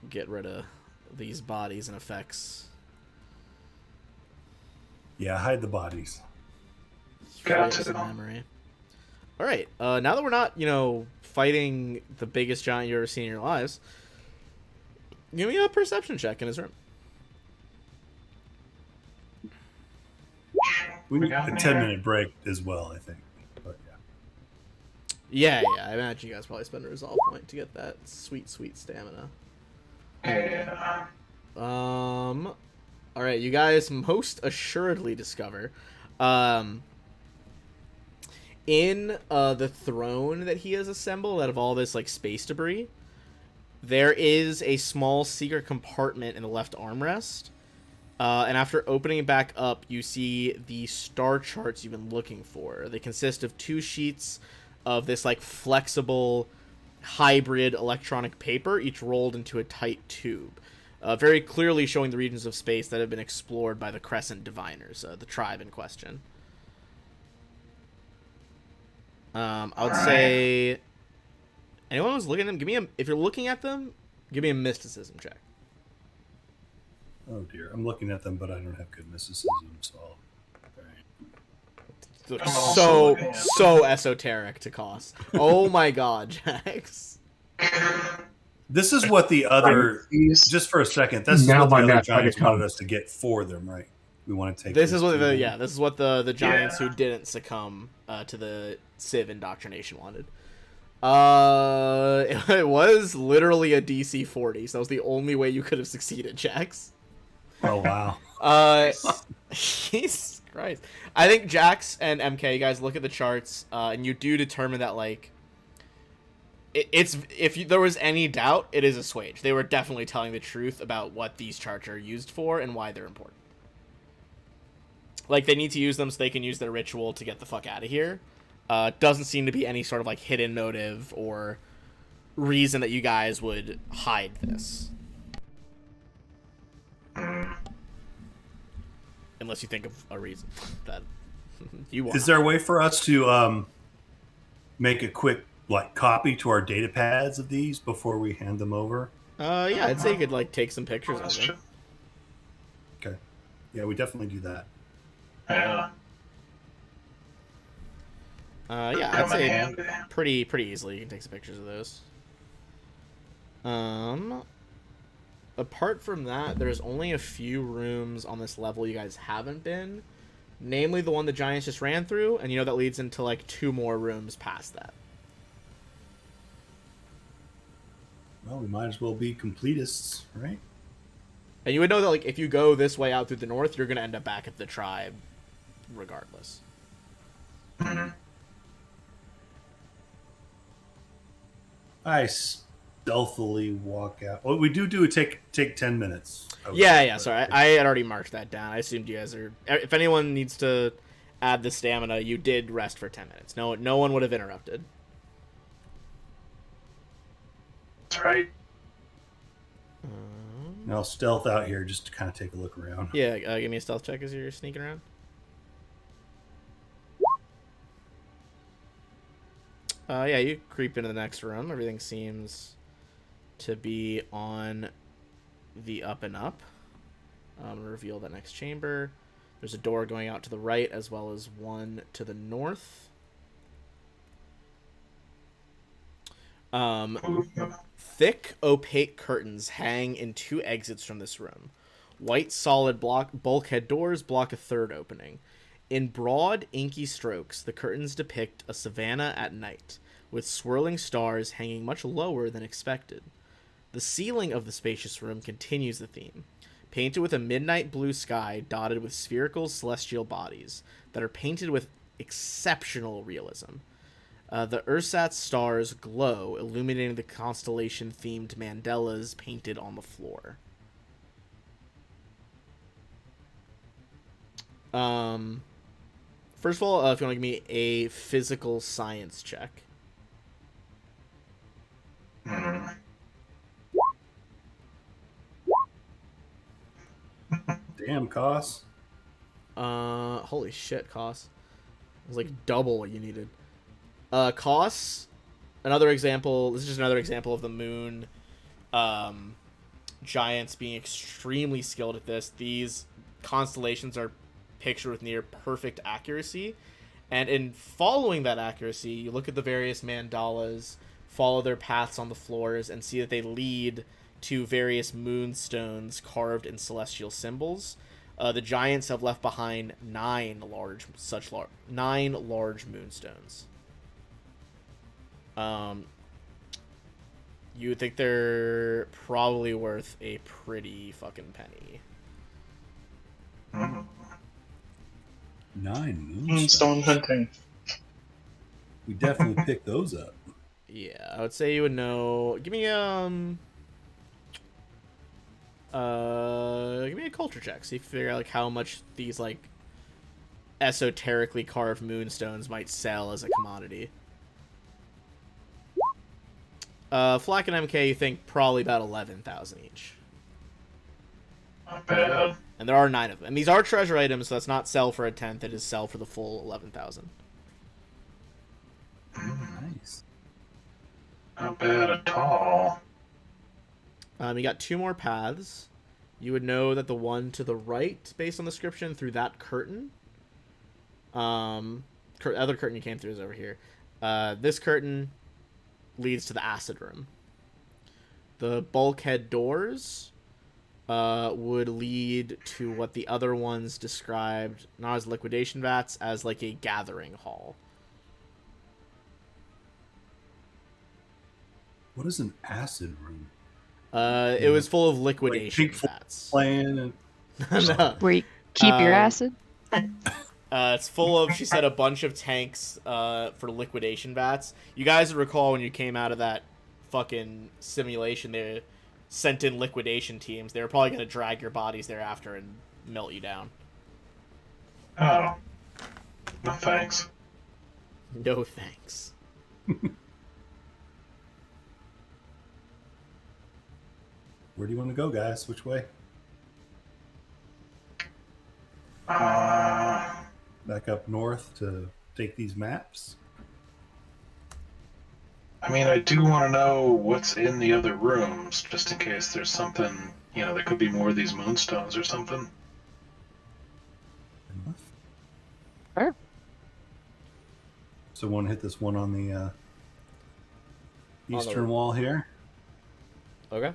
get rid of these bodies and effects. Yeah, hide the bodies. Got Freeze to. memory. All right. Now that we're not, fighting the biggest giant you've ever seen in your lives, give me a perception check in his room. We need got a an 10-minute break as well, I think. But yeah. Yeah. I imagine you guys probably spend a resolve point to get that sweet, sweet stamina. Yeah. All right. You guys most assuredly discover, in the throne that he has assembled out of all this like space debris, there is a small secret compartment in the left armrest. And after opening it back up, you see the star charts you've been looking for. They consist of 2 sheets of this like flexible hybrid electronic paper, each rolled into a tight tube. Very clearly showing the regions of space that have been explored by the Crescent Diviners, the tribe in question. I would say anyone who's looking at them, if you're looking at them, give me a mysticism check. Oh dear, I'm looking at them, but I don't have good mysticism, so. All right. So esoteric to cost. Oh my god, Jax. This is what the other. Just for a second, this is Now what the my other match might giants have come. wanted us to get for them, right? We want to take. This is what the giants Yeah. who didn't succumb to the Civ indoctrination wanted. It was literally a DC 40, so that was the only way you could have succeeded, Jax. Oh wow. Jesus Christ. I think Jax and MK, you guys look at the charts, and you do determine that like there was any doubt, it is assuaged. They were definitely telling the truth about what these charts are used for and why they're important. Like, they need to use them so they can use their ritual to get the fuck out of here. Doesn't seem to be any sort of like hidden motive or reason that you guys would hide this. Unless you think of a reason that you want. Is there a way for us to make a quick like copy to our data pads of these before we hand them over? Yeah, I'd say you could like take some pictures That's of them. true. Okay. Yeah, we definitely do that. Yeah. Yeah, I'd Come in say handy. pretty easily you can take some pictures of those. Apart from that, there's only a few rooms on this level you guys haven't been. Namely the one the giants just ran through, and that leads into like 2 more rooms past that. Well, we might as well be completists, right? And you would know that like if you go this way out through the north, you're gonna end up back at the tribe regardless. I stealthily walk out. Well, we do take 10 minutes. Yeah, sorry. I had already marked that down. I assumed you guys are... If anyone needs to add the stamina, you did rest for 10 minutes. No one would have interrupted. That's right. And I'll stealth out here just to kind of take a look around. Yeah, give me a stealth check as you're sneaking around. Yeah, you creep into the next room. Everything seems to be on the up and up. Reveal the next chamber. There's a door going out to the right as well as one to the north. Thick, opaque curtains hang in 2 exits from this room. White, solid bulkhead doors block a third opening. In broad, inky strokes, the curtains depict a savanna at night, with swirling stars hanging much lower than expected. The ceiling of the spacious room continues the theme, painted with a midnight blue sky dotted with spherical celestial bodies that are painted with exceptional realism. The ersatz stars glow, illuminating the constellation-themed mandalas painted on the floor. First of all, if you want to give me a physical science check. Damn, Koss. Holy shit, Koss. It was like double what you needed. Koss, another example. This is just another example of the moon giants being extremely skilled at this. These constellations are pictured with near perfect accuracy. And in following that accuracy, you look at the various mandalas, follow their paths on the floors, and see that they lead to various moonstones carved in celestial symbols. The giants have left behind 9 large moonstones. You would think they're probably worth a pretty fucking penny. 9 Moonstone hunting. We definitely picked those up. Yeah, I would say you would know. Give me a culture check. See if you figure out like how much these like esoterically carved moonstones might sell as a commodity. Flack and MK, you think probably about 11,000 each. Not bad. And there are 9 of them. And these are treasure items, so that's not sell for a tenth. It is sell for the full 11,000. Nice. Not bad at all. You got 2 more paths. You would know that the one to the right, based on the description, through that curtain. Other curtain you came through is over here. This curtain leads to the acid room. The bulkhead doors would lead to what the other ones described, not as liquidation vats, as like a gathering hall. What is an acid room? It was full of liquidation Pink vats. Playing and No. Where you keep your Um, acid? It's full of, she said, a bunch of tanks for liquidation vats. You guys recall when you came out of that fucking simulation, they sent in liquidation teams. They were probably going to drag your bodies thereafter and melt you down. Oh. No thanks. No thanks. where do you want to go, guys? Which way? Back up north to take these maps? I mean, I do want to know what's in the other rooms, just in case there's something, there could be more of these moonstones or something. Enough. Sure. So want to hit this one on the eastern the- wall here. Okay.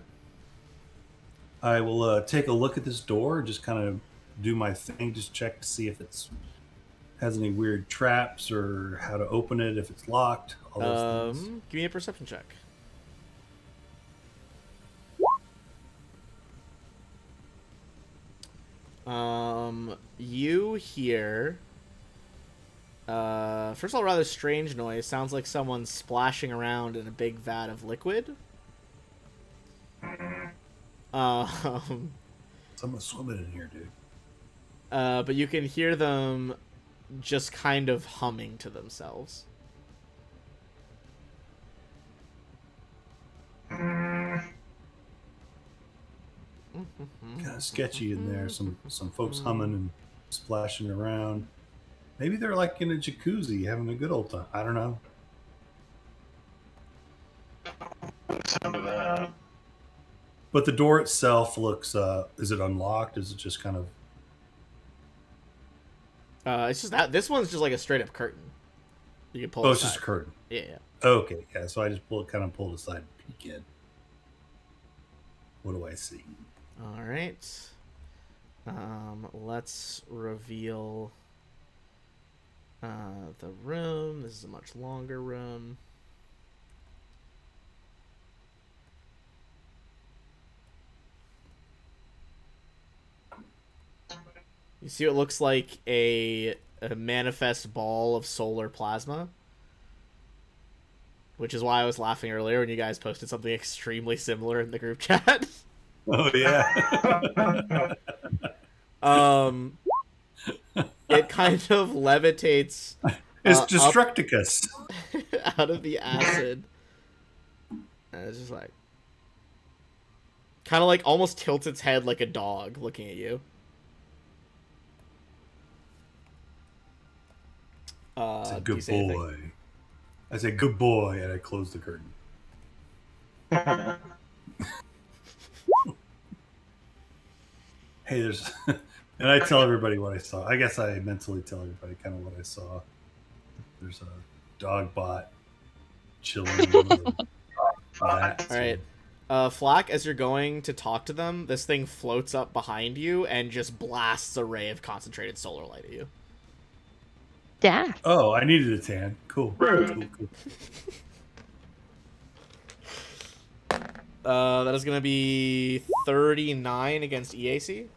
I will take a look at this door, just kind of do my thing, just check to see if it's has any weird traps or how to open it, if it's locked, all those things. Give me a perception check. You hear first of all, rather strange noise. Sounds like someone's splashing around in a big vat of liquid. Someone's swimming in here, dude. But you can hear them just kind of humming to themselves. Kind of sketchy in there. Some folks humming and splashing around. Maybe they're like in a jacuzzi having a good old time. I don't know. But the door itself looks. Is it unlocked? Is it just kind of? It's just that this one's just like a straight up curtain. You can pull. Oh, it it's just a aside. curtain. Yeah, yeah. Okay, yeah. So I just kind of pulled aside and peek in. What do I see? All right. Let's reveal the room. This is a much longer room. You see what looks like a manifest ball of solar plasma. Which is why I was laughing earlier when you guys posted something extremely similar in the group chat. Oh yeah. It kind of levitates It's up Destructicus. out of the acid. And it's just like kind of like almost tilts its head like a dog looking at you. I said, do you good say anything? boy. I said, good boy, and I closed the curtain. Hey, there's... and I tell everybody what I saw. I guess I mentally tell everybody kind of what I saw. There's a dog bot chilling in one of the vats. All right. Flack, as you're going to talk to them, this thing floats up behind you and just blasts a ray of concentrated solar light at you. Yeah. Oh, I needed a tan. Cool. Rude. Cool. That is going to be 39 against EAC.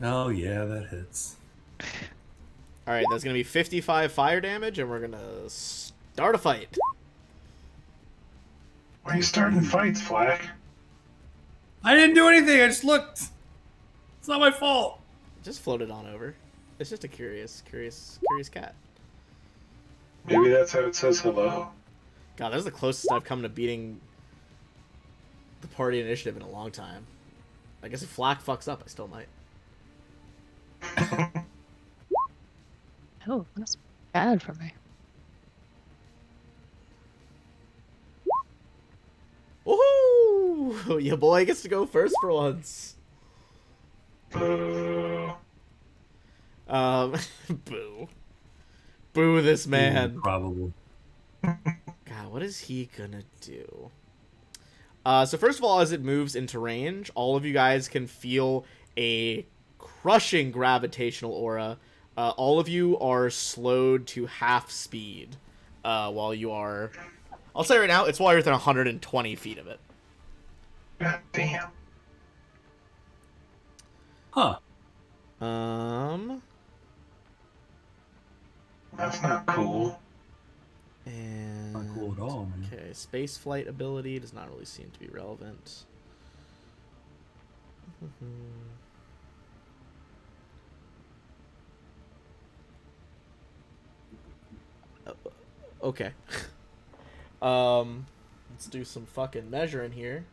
Oh, yeah, that hits. All right, that's going to be 55 fire damage, and we're going to start a fight. Why are you starting fights, Flack? I didn't do anything. I just looked. It's not my fault. Just float it on over. It's just a curious cat. Maybe that's how it says hello. God, that's the closest I've come to beating the party initiative in a long time. I guess if Flack fucks up, I still might. Oh, that's bad for me. Woohoo! Your boy gets to go first for once. Boo. Boo. Boo this man. Probably. God, what is he gonna do? So first of all, as it moves into range, all of you guys can feel a crushing gravitational aura. All of you are slowed to half speed while you are... I'll say right now, it's while you're within 120 feet of it. God damn. Huh. That's not cool. And... Not cool at all, man. Okay, space flight ability does not really seem to be relevant. Okay. Let's do some fucking measuring here.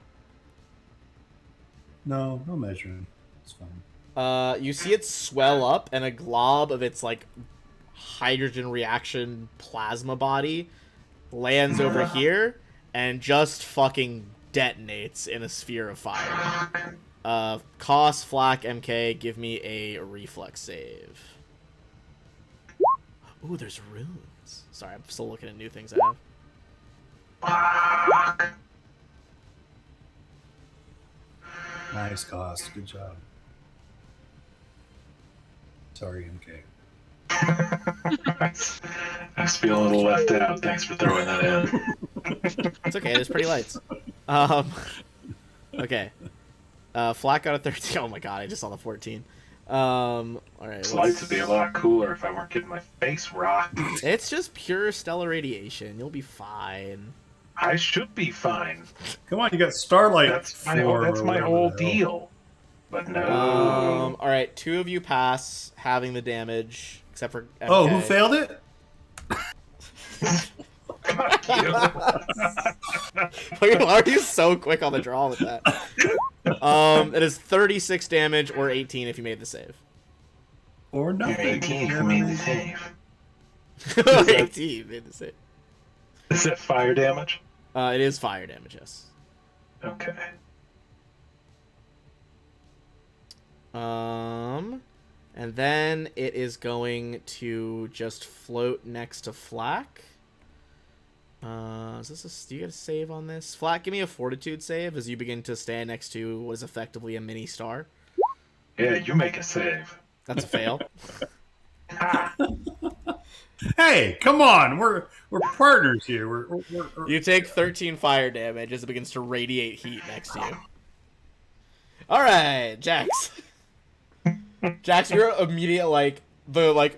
No measuring. It's fine. You see it swell up, and a glob of its like hydrogen reaction plasma body lands over here and just fucking detonates in a sphere of fire. Cost, Flack, MK, give me a reflex save. Ooh, there's runes. Sorry, I'm still looking at new things I have. Fuck. Nice, Cost. Good job. Sorry, MK. I just feel a little left out. Thanks for throwing that in. It's okay, there's pretty lights. Okay. Flack got a 13. Oh my god, I just saw the 14. Alright. These lights would be a lot cooler if I weren't getting my face rocked. It's just pure stellar radiation. You'll be fine. I should be fine. Come on, you got Starlight. That's my whatever whole the hell. deal. But no. Alright, 2 of you pass having the damage, except for MK. Oh, who failed it? Fuck you. Why are you so quick on the draw with that? It is 36 damage or 18 if you made the save. Or You're nothing. 18 who made the save. 18 made the save. Is that fire damage? It is fire damage, yes. Okay. And then it is going to just float next to Flack. Is this do you get a save on this? Flack, give me a fortitude save as you begin to stand next to what is effectively a mini star. Yeah, you make a save. That's a fail. Ha! Hey, come on, we're partners here. We're You take 13 fire damage as it begins to radiate heat next to you. All right, Jax. Jax, you're immediate the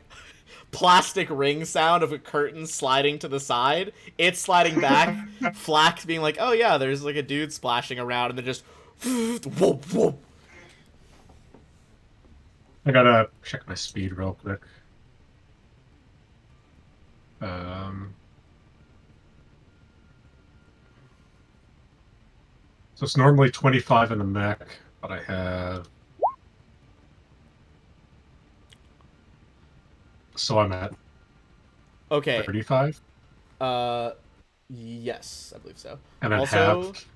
plastic ring sound of a curtain sliding to the side. It's sliding back. Flax being like, "Oh yeah, there's like a dude splashing around," and then just whoop whoop. I gotta check my speed real quick. So it's normally 25 in the mech, but I have. So I'm at Okay. 35. Yes, I believe so. And then Also, half.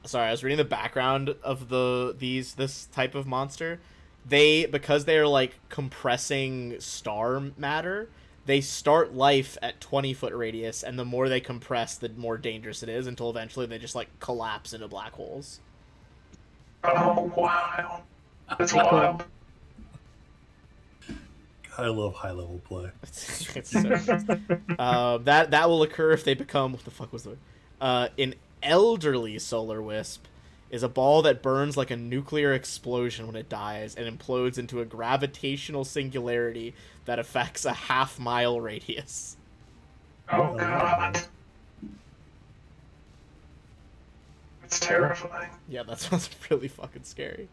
sorry, I was reading the background of this type of monster. Because they're like compressing star matter, they start life at 20-foot radius, and the more they compress, the more dangerous it is, until eventually they just like collapse into black holes. Oh, wow. That's wild. I love high level play. It's so, that will occur if they become, what the fuck was the an elderly solar wisp is a ball that burns like a nuclear explosion when it dies and implodes into a gravitational singularity that affects a half-mile radius. Oh, God. It's terrifying. Yeah, that sounds really fucking scary.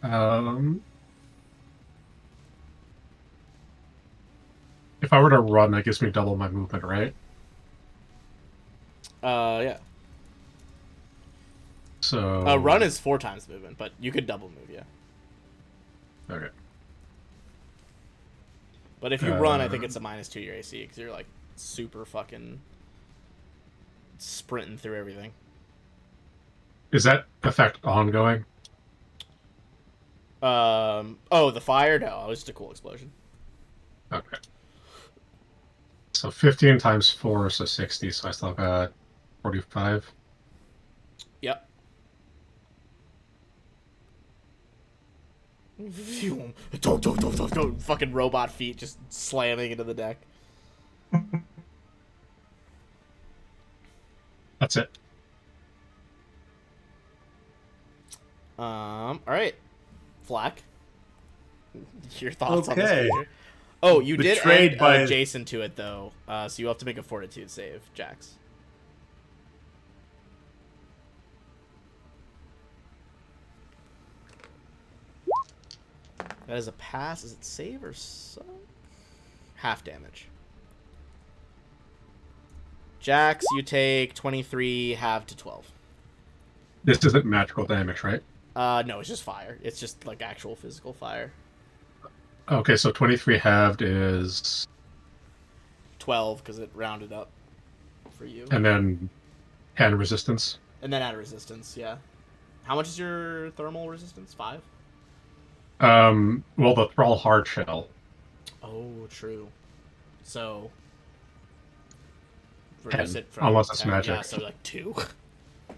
If I were to run, that gives me double my movement, right? Yeah. So Run is 4 times movement, but you could double move, yeah. Okay. But if you run, I think it's a -2 to your AC, because you're like super fucking sprinting through everything. Is that effect ongoing? Oh, the fire? No, it was just a cool explosion. Okay. So 15 times 4, so 60, so I still got 45. Yep. Fucking robot feet just slamming into the deck. That's it. All right, Flack. Your thoughts on this Okay. creature? Oh, you did Betrayed add by- Jason to it though, so you have to make a fortitude save, Jax. That is a pass. Is it save or suck? Half damage. Jax, you take 23, half to 12. This isn't magical damage, right? No, it's just fire. It's just like actual physical fire. Okay, so 23 halved is... 12, because it rounded up for you. And then 10 resistance. And then add resistance, yeah. How much is your thermal resistance? 5? Well, the Thrall hard shell. Oh, true. So... 10, reduce it from unless it's 10. magic. Yeah, so like 2.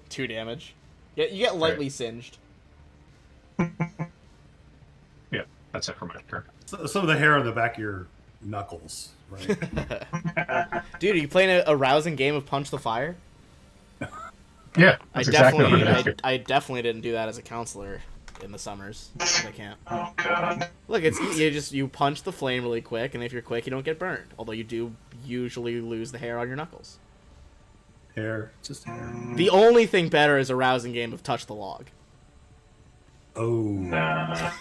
2 damage. Yeah, you get lightly singed. Yeah, that's it for my turn. So, some of the hair on the back of your knuckles, right? Dude, are you playing a rousing game of Punch the Fire? Yeah, that's exactly what it is. I definitely didn't do that as a counselor in the summers. I can't. Oh, God. Look, it's you punch the flame really quick, and if you're quick, you don't get burned. Although you do usually lose the hair on your knuckles. Hair, just hair. The only thing better is a rousing game of Touch the Log. Oh. Nah.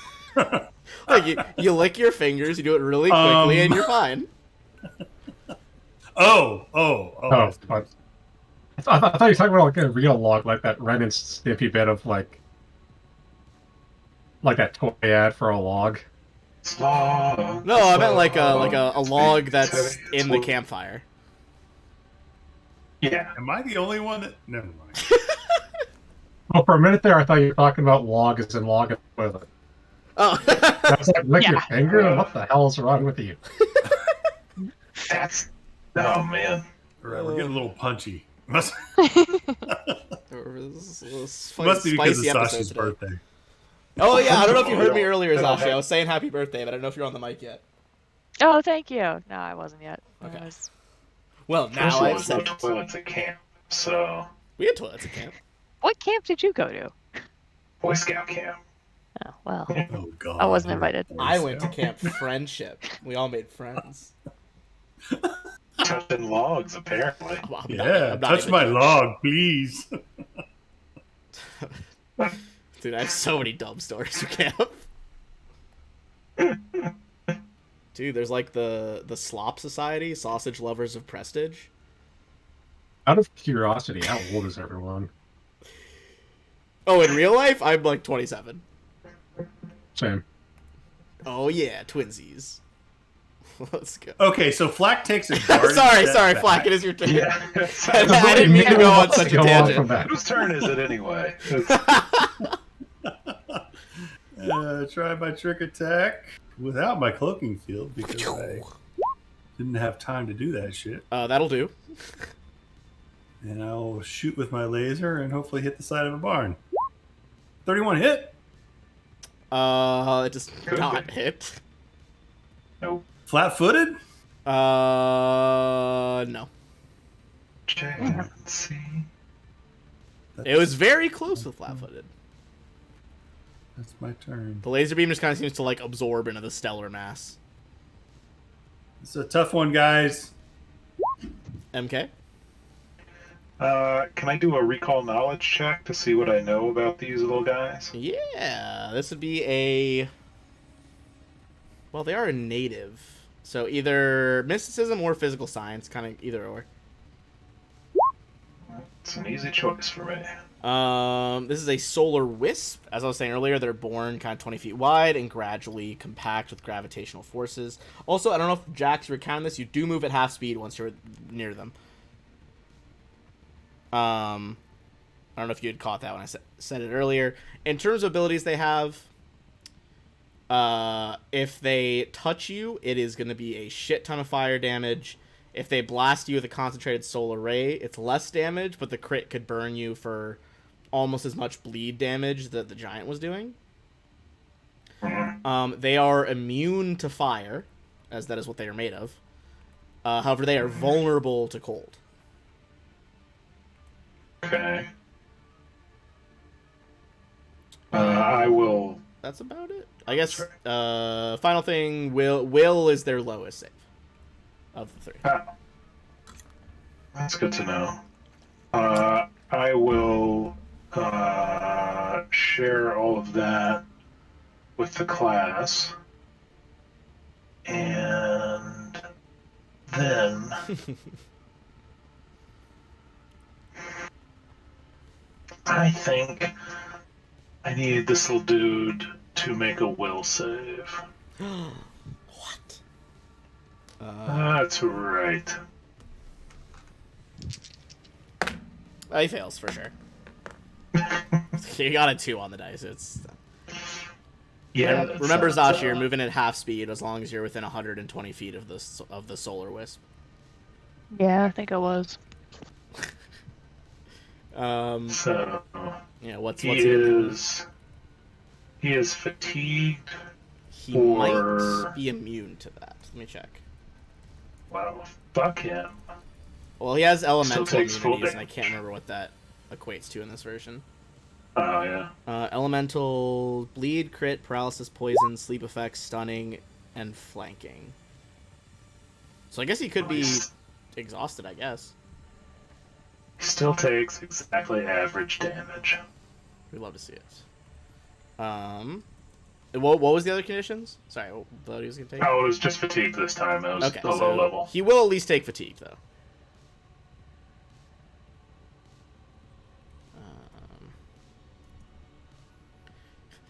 Like you lick your fingers, you do it really quickly, and you're fine. Oh. I thought you were talking about like a real log, like that Ren and Stimpy bit of like that toy ad for a log. Slog. No, I meant like a log that's in the campfire. Yeah. Am I the only one that? Never mind. Well, for a minute there, I thought you were talking about log as in log of the toilet. Oh. I was like, lick your Yeah. finger? What the hell is wrong with you? That's. Oh man. All right, we're getting a little punchy. Must This be because spicy of episode Sasha's today. birthday. Oh yeah, I don't know if you heard me Yeah. earlier, I don't Zashi. I have- was saying happy birthday, but I don't know if you're on the mic yet. Oh, thank you. No, I wasn't yet. Okay. I was... Well, First now of all, I've there's no said it. toilets at camp, so We had toilets at camp. What camp did you go to? Boy Scout camp. Oh, well. Oh God. I wasn't invited. I went to Camp Friendship. We all made friends. Touching logs, apparently. Well, I'm Yeah, not touch even my joking. log, please. Dude, I have so many dumb stories from camp. Dude, there's like the Slop Society, Sausage Lovers of Prestige. Out of curiosity, how old is everyone? Oh, in real life, I'm like 27. Same. Oh yeah, twinsies. Let's go. Okay, so Flack takes a guard sorry, step Flack, back. it is your turn. Yeah. I didn't mean to go on such a Go on tangent. from that. Whose turn is it anyway? Try my trick attack without my cloaking field because I didn't have time to do that shit. That'll do. And I'll shoot with my laser and hopefully hit the side of a barn. 31 hit. It does Good. not hit. Nope. Flat-footed. No. Check and see. It was very close with flat-footed. That's my turn. The laser beam just kind of seems to like absorb into the stellar mass. It's a tough one, guys. MK. Can I do a recall knowledge check to see what I know about these little guys? Yeah, this would be a. Well, they are a native, so either mysticism or physical science, kind of either or. It's an easy choice for me. This is a solar wisp. As I was saying earlier, they're born kind of 20 feet wide and gradually compact with gravitational forces. Also, I don't know if Jax, you were counting this, you do move at half speed once you're near them. I don't know if you had caught that when I said it earlier. In terms of abilities they have, if they touch you, it is going to be a shit ton of fire damage. If they blast you with a concentrated solar ray, it's less damage, but the crit could burn you for almost as much bleed damage that the giant was doing. They are immune to fire, as that is what they are made of. However, they are vulnerable to cold. Okay. I will. That's about it. I guess, final thing, will is their lowest save of the three. That's good to know. I will share all of that with the class, and then I think I need this little dude to make a will save. What? That's right. He fails for sure. You got a 2 on the dice. It's Yeah. remember, that's, Zashi, you're moving at half speed as long as you're within 120 feet of the solar wisp. Yeah, I think I was. So Yeah, what's he your- is fatigued. He or- might be immune to that. Let me check. Well, fuck him. Well, he has elemental takes full immunities, and I damage. can't remember what that equates to in this version. Oh yeah. Elemental bleed, crit, paralysis, poison, sleep effects, stunning, and flanking. So I guess he could be Nice. exhausted, I guess. Still takes exactly average damage. We'd love to see it. What was the other conditions? Sorry, what he was gonna take? Oh, it was just fatigue this time. It was Okay, a low so level. he will at least take fatigue, though.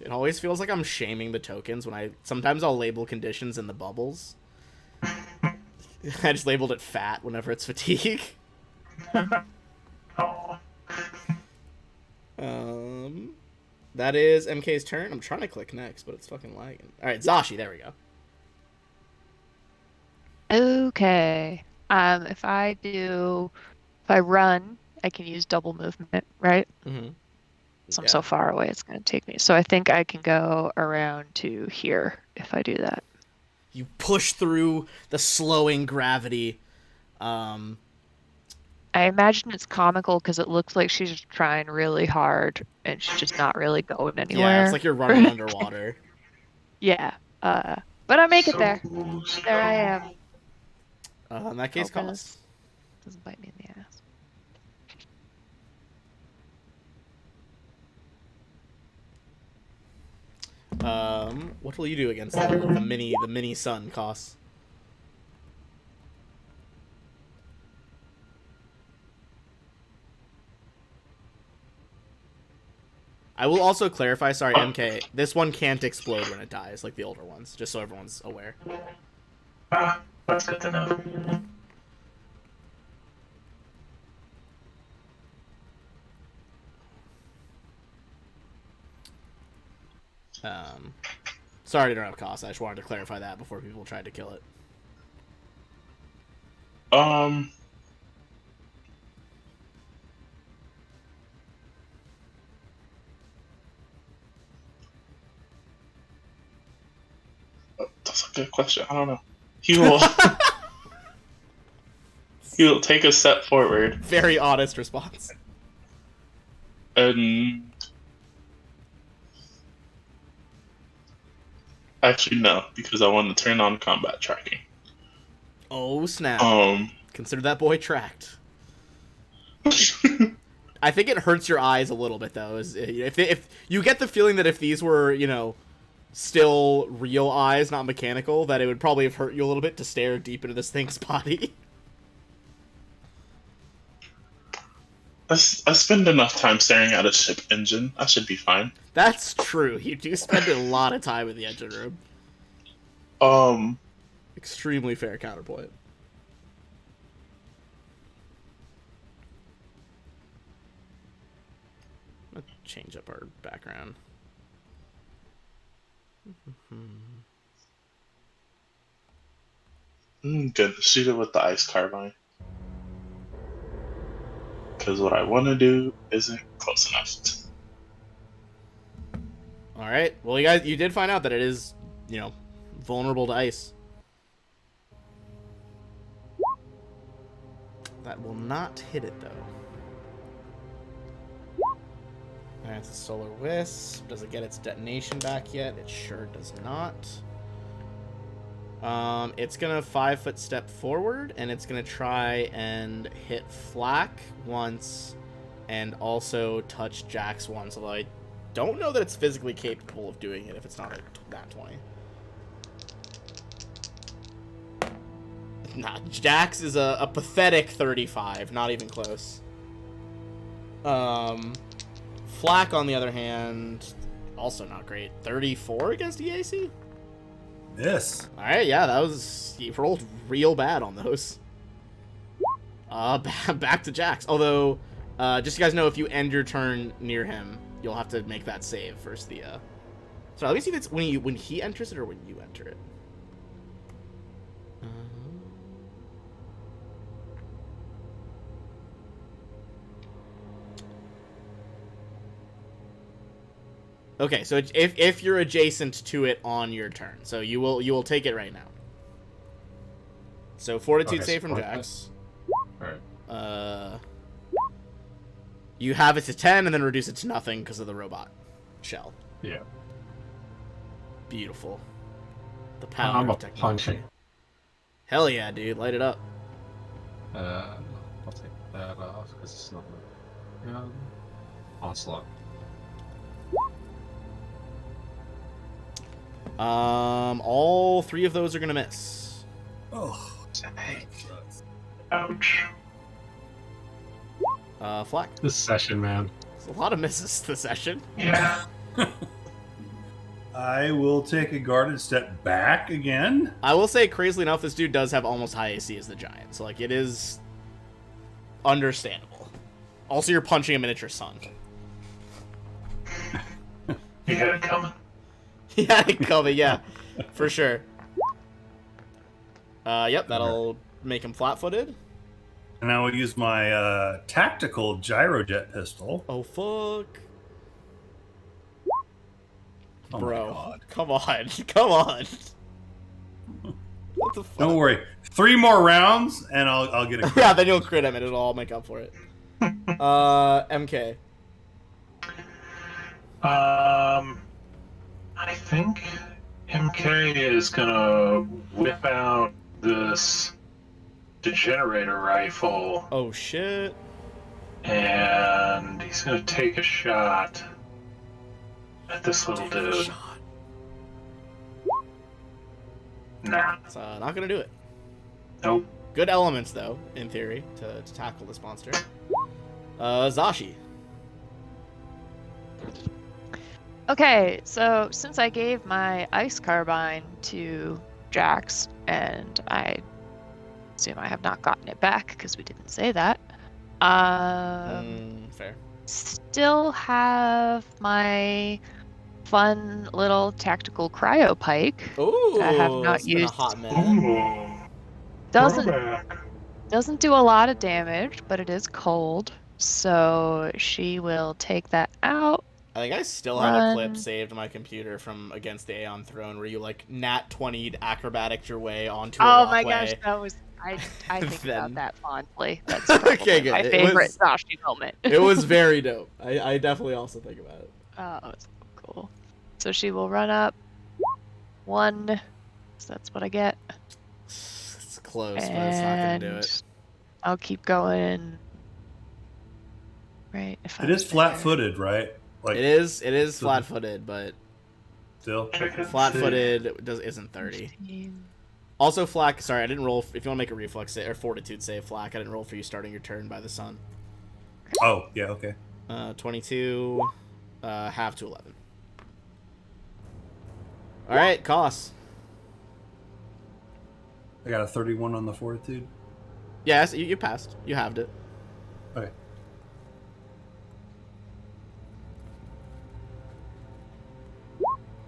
It always feels like I'm shaming the tokens when sometimes I'll label conditions in the bubbles. I just labeled it fat whenever it's fatigue. Oh. That is MK's turn. I'm trying to click next, but it's fucking lagging. All right, Zashi. There we go. Okay. If I run, I can use double movement, right? Mm-hmm. So I'm so far away, it's going to take me. So I think I can go around to here if I do that. You push through the slowing gravity. I imagine it's comical because it looks like she's trying really hard and she's just not really going anywhere. Yeah, it's like you're running underwater. Yeah. But I make it there. close. There I am. In that case, Hoping cost. this doesn't bite me in the ass. What will you do against the mini sun costs? I will also clarify, sorry, MK, this one can't explode when it dies, like the older ones, just so everyone's aware. That's good to know. Sorry to interrupt, cost. I just wanted to clarify that before people tried to kill it. That's a good question. I don't know. He will. He'll take a step forward Very honest response. and. Actually, no, because I want to turn on combat tracking. Oh, snap. Um. Consider that boy tracked. I think it hurts your eyes a little bit, though. If you get the feeling that if these were, still real eyes, not mechanical, that it would probably have hurt you a little bit to stare deep into this thing's body. I spend enough time staring at a ship engine. I should be fine. That's true. You do spend a lot of time in the engine room. Extremely fair counterpoint. Let's change up our background. Good. Shoot it with the ice carbine. Because what I want to do isn't close enough. All right. Well, you did find out that it is, vulnerable to ice. That will not hit it, though. Alright, it's a solar wisp. Does it get its detonation back yet? It sure does not. It's gonna 5-foot step forward, and it's gonna try and hit Flack once, and also touch Jax once, although I don't know that it's physically capable of doing it if it's not a nat 20. Nah, Jax is a pathetic 35, not even close. Flack, on the other hand, also not great. 34 against EAC? Yes. Alright, yeah, he rolled real bad on those. Back to Jax. Although, just so you guys know, if you end your turn near him, you'll have to make that save versus the, So let me see if it's when he enters it or when you enter it. Okay, so if you're adjacent to it on your turn, so you will take it right now. So Fortitude save from Jax. Alright. You have it to 10 and then reduce it to nothing because of the robot shell. Yeah. Beautiful. The power I'm a of technology. punching. Hell yeah, dude, light it up. I'll take that off because it's not. Onslaught. All 3 of those are gonna miss. Oh, Dang. Ouch. Flack. This session, man. There's a lot of misses this session. Yeah. I will take a guarded step back again. I will say, crazily enough, this dude does have almost high AC as the giant. So, like, it is understandable. Also, you're punching a miniature sun. You had it coming. Yeah, coming, yeah, for sure. Yep, that'll make him flat-footed. And I will use my tactical gyrojet pistol. Oh, fuck. Oh Bro, my god. come on. Come on. What the fuck? Don't worry. 3 more rounds, and I'll get a crit. Yeah, then you'll crit him, and it'll all make up for it. MK. I think MK is gonna whip out this degenerator rifle, Oh, shit. and he's gonna take a shot at this little dude. Nah, It's not gonna do it. nope. Good elements, though, in theory, to tackle this monster. Zashi. Okay, so since I gave my ice carbine to Jax, and I assume I have not gotten it back because we didn't say that, Fair. still have my fun little tactical cryo pike. Ooh, I have not it's been used- a hot minute. Ooh, Doesn't throwback. doesn't do a lot of damage, but it is cold, so she will take that out. I think I still have a clip Run. saved on my computer from Against the Aeon Throne where you, like, nat 20'd acrobatic your way onto a Oh walkway. my gosh, that was I think Then- about that fondly. That's Okay, probably good. my It favorite was- Zashi moment. It was very dope. I definitely also think about it. Oh, it's cool. So she will run up 1. So that's what I get. It's close, but it's not gonna do it. I'll keep going. Right. If I It is was there. flat-footed, right? Like It is So- flat-footed, but still. Check it. flat-footed isn't 30. 15. Also, Flack, sorry, I didn't roll. If you want to make a reflex save, or fortitude save, Flack, I didn't roll for you starting your turn by the sun. Oh, yeah, okay. 22, half to 11. All right, Koss. I got a 31 on the fortitude. Yes, you passed. You halved it. Okay.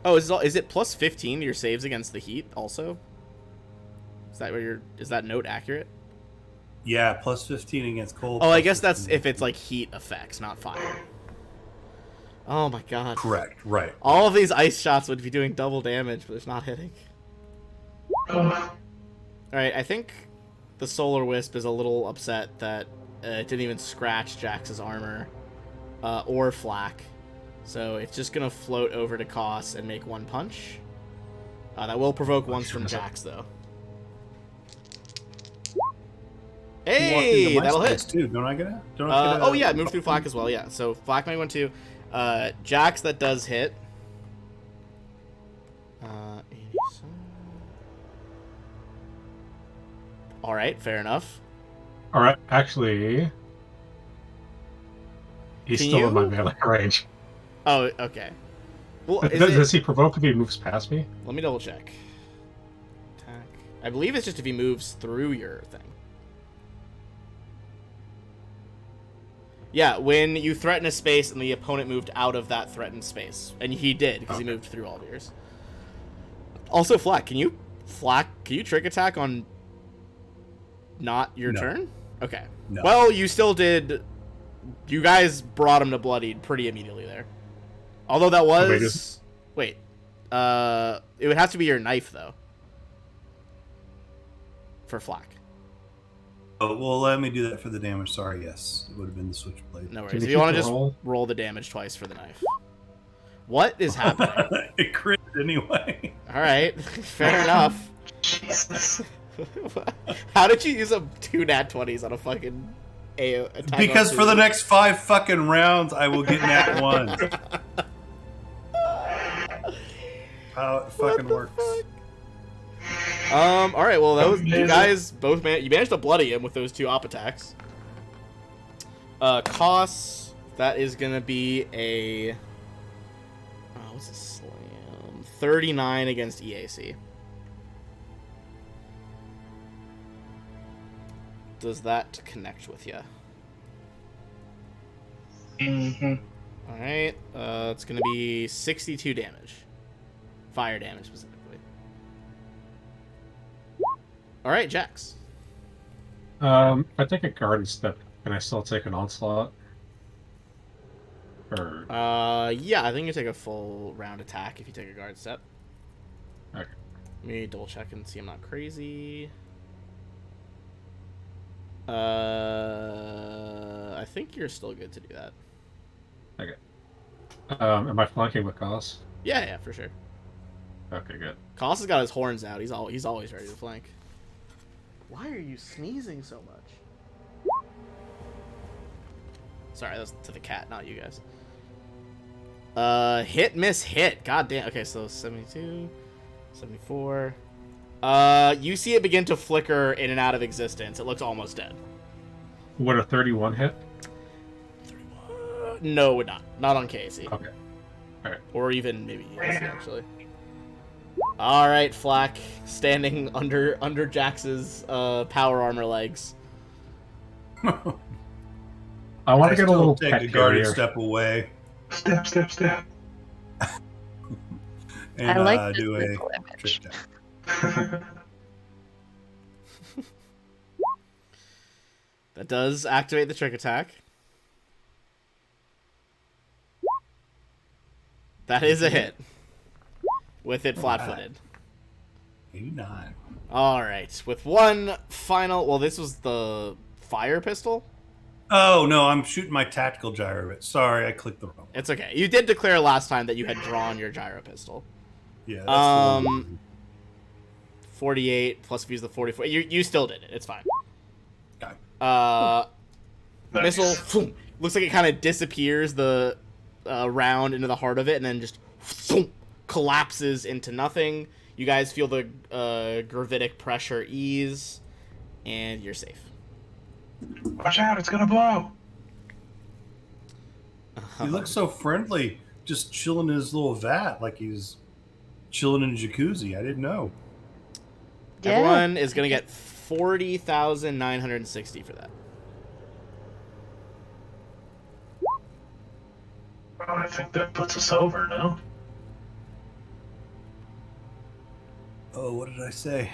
Oh, is it plus 15 to your saves against the heat also? Is that note accurate? Yeah, plus 15 against cold. Oh, I plus guess that's 15. if it's like heat effects, not fire. Oh my god. Correct, right. All of these ice shots would be doing double damage, but it's not hitting. Ugh. Alright, I think the Solar Wisp is a little upset that it didn't even scratch Jax's armor or Flack. So it's just going to float over to Koss and make 1 punch. That will provoke once from Jax, though. You walked Hey, into my that'll space hit. Too. Don't I get a Oh yeah, move through Flack as well. Yeah, so Flack might want to. Jax, that does hit. 87. All right, fair enough. All right, actually, he's Can still in my you- melee range. Oh, okay. Well, is Does it... he provoke if he moves past me? Let me double check. Attack. I believe it's just if he moves through your thing. Yeah, when you threaten a space and the opponent moved out of that threatened space. And he did, because he moved through all of yours. Also, Flack, can you trick attack on not your No. turn? Okay. No. Well, you still did... You guys brought him to bloodied pretty immediately there. Although that was... wait, is- Wait. It would have to be your knife, though. For Flack. Oh, well, let me do that for the damage. Sorry, yes. It would have been the switchblade. No Can worries. we If you want to keep just the roll? roll the damage twice for the knife. What is happening? It crit anyway. Alright. Fair enough. Jesus. How did you use a 2 nat 20s on a fucking AO attack? Because on for the food? next 5 fucking rounds, I will get nat 1. How it fucking works. Alright, well, that was, you Amazing. guys both you managed to bloody him with those 2 op attacks. Koss, that is gonna be a... Oh, what's a slam? 39 against EAC. Does that connect with you? Mm-hmm. All right. It's gonna be 62 damage, fire damage specifically. All right, Jax. If I take a guard step, can I still take an onslaught? Or Yeah, I think you take a full round attack if you take a guard step. okay. Let me double check and see I'm not crazy. I think you're still good to do that. Okay. Am I flanking with Cos? Yeah, for sure. Okay, good. Koss has got his horns out. He's always ready to flank. Why are you sneezing so much? Sorry, that's to the cat, not you guys. Hit, miss, hit. God damn. Okay, so 72, 74. You see it begin to flicker in and out of existence. It looks almost dead. Would a 31 hit? No, it would not. Not on KC. Okay. Alright. Or even maybe EAC, actually. Alright, Flack. Standing under Jax's power armor legs. I want to get a still little take pet a guarded carrier. step away Step, step, step. and I like this do a mental image. trick down. That does activate the trick attack. That is a hit. With it flat-footed. 89. Alright, with one final... Well, this was the fire pistol? Oh, no, I'm shooting my tactical gyro bit. Sorry, I clicked the wrong. It's okay. You did declare last time that you had drawn your gyro pistol. Yeah, that's the one. 48 plus if you use the 44. You still did it. It's fine. Okay. Nice. Missile boom, looks like it kind of disappears the round into the heart of it, and then just boom, collapses into nothing. You guys feel the gravitic pressure ease, and you're safe. Watch out, it's gonna blow. He looks so friendly, just chilling in his little vat like he's chilling in a jacuzzi. I didn't know. Yeah. Everyone is gonna get 40,960 for that. Well, I think that puts us over, no? Oh, what did I say?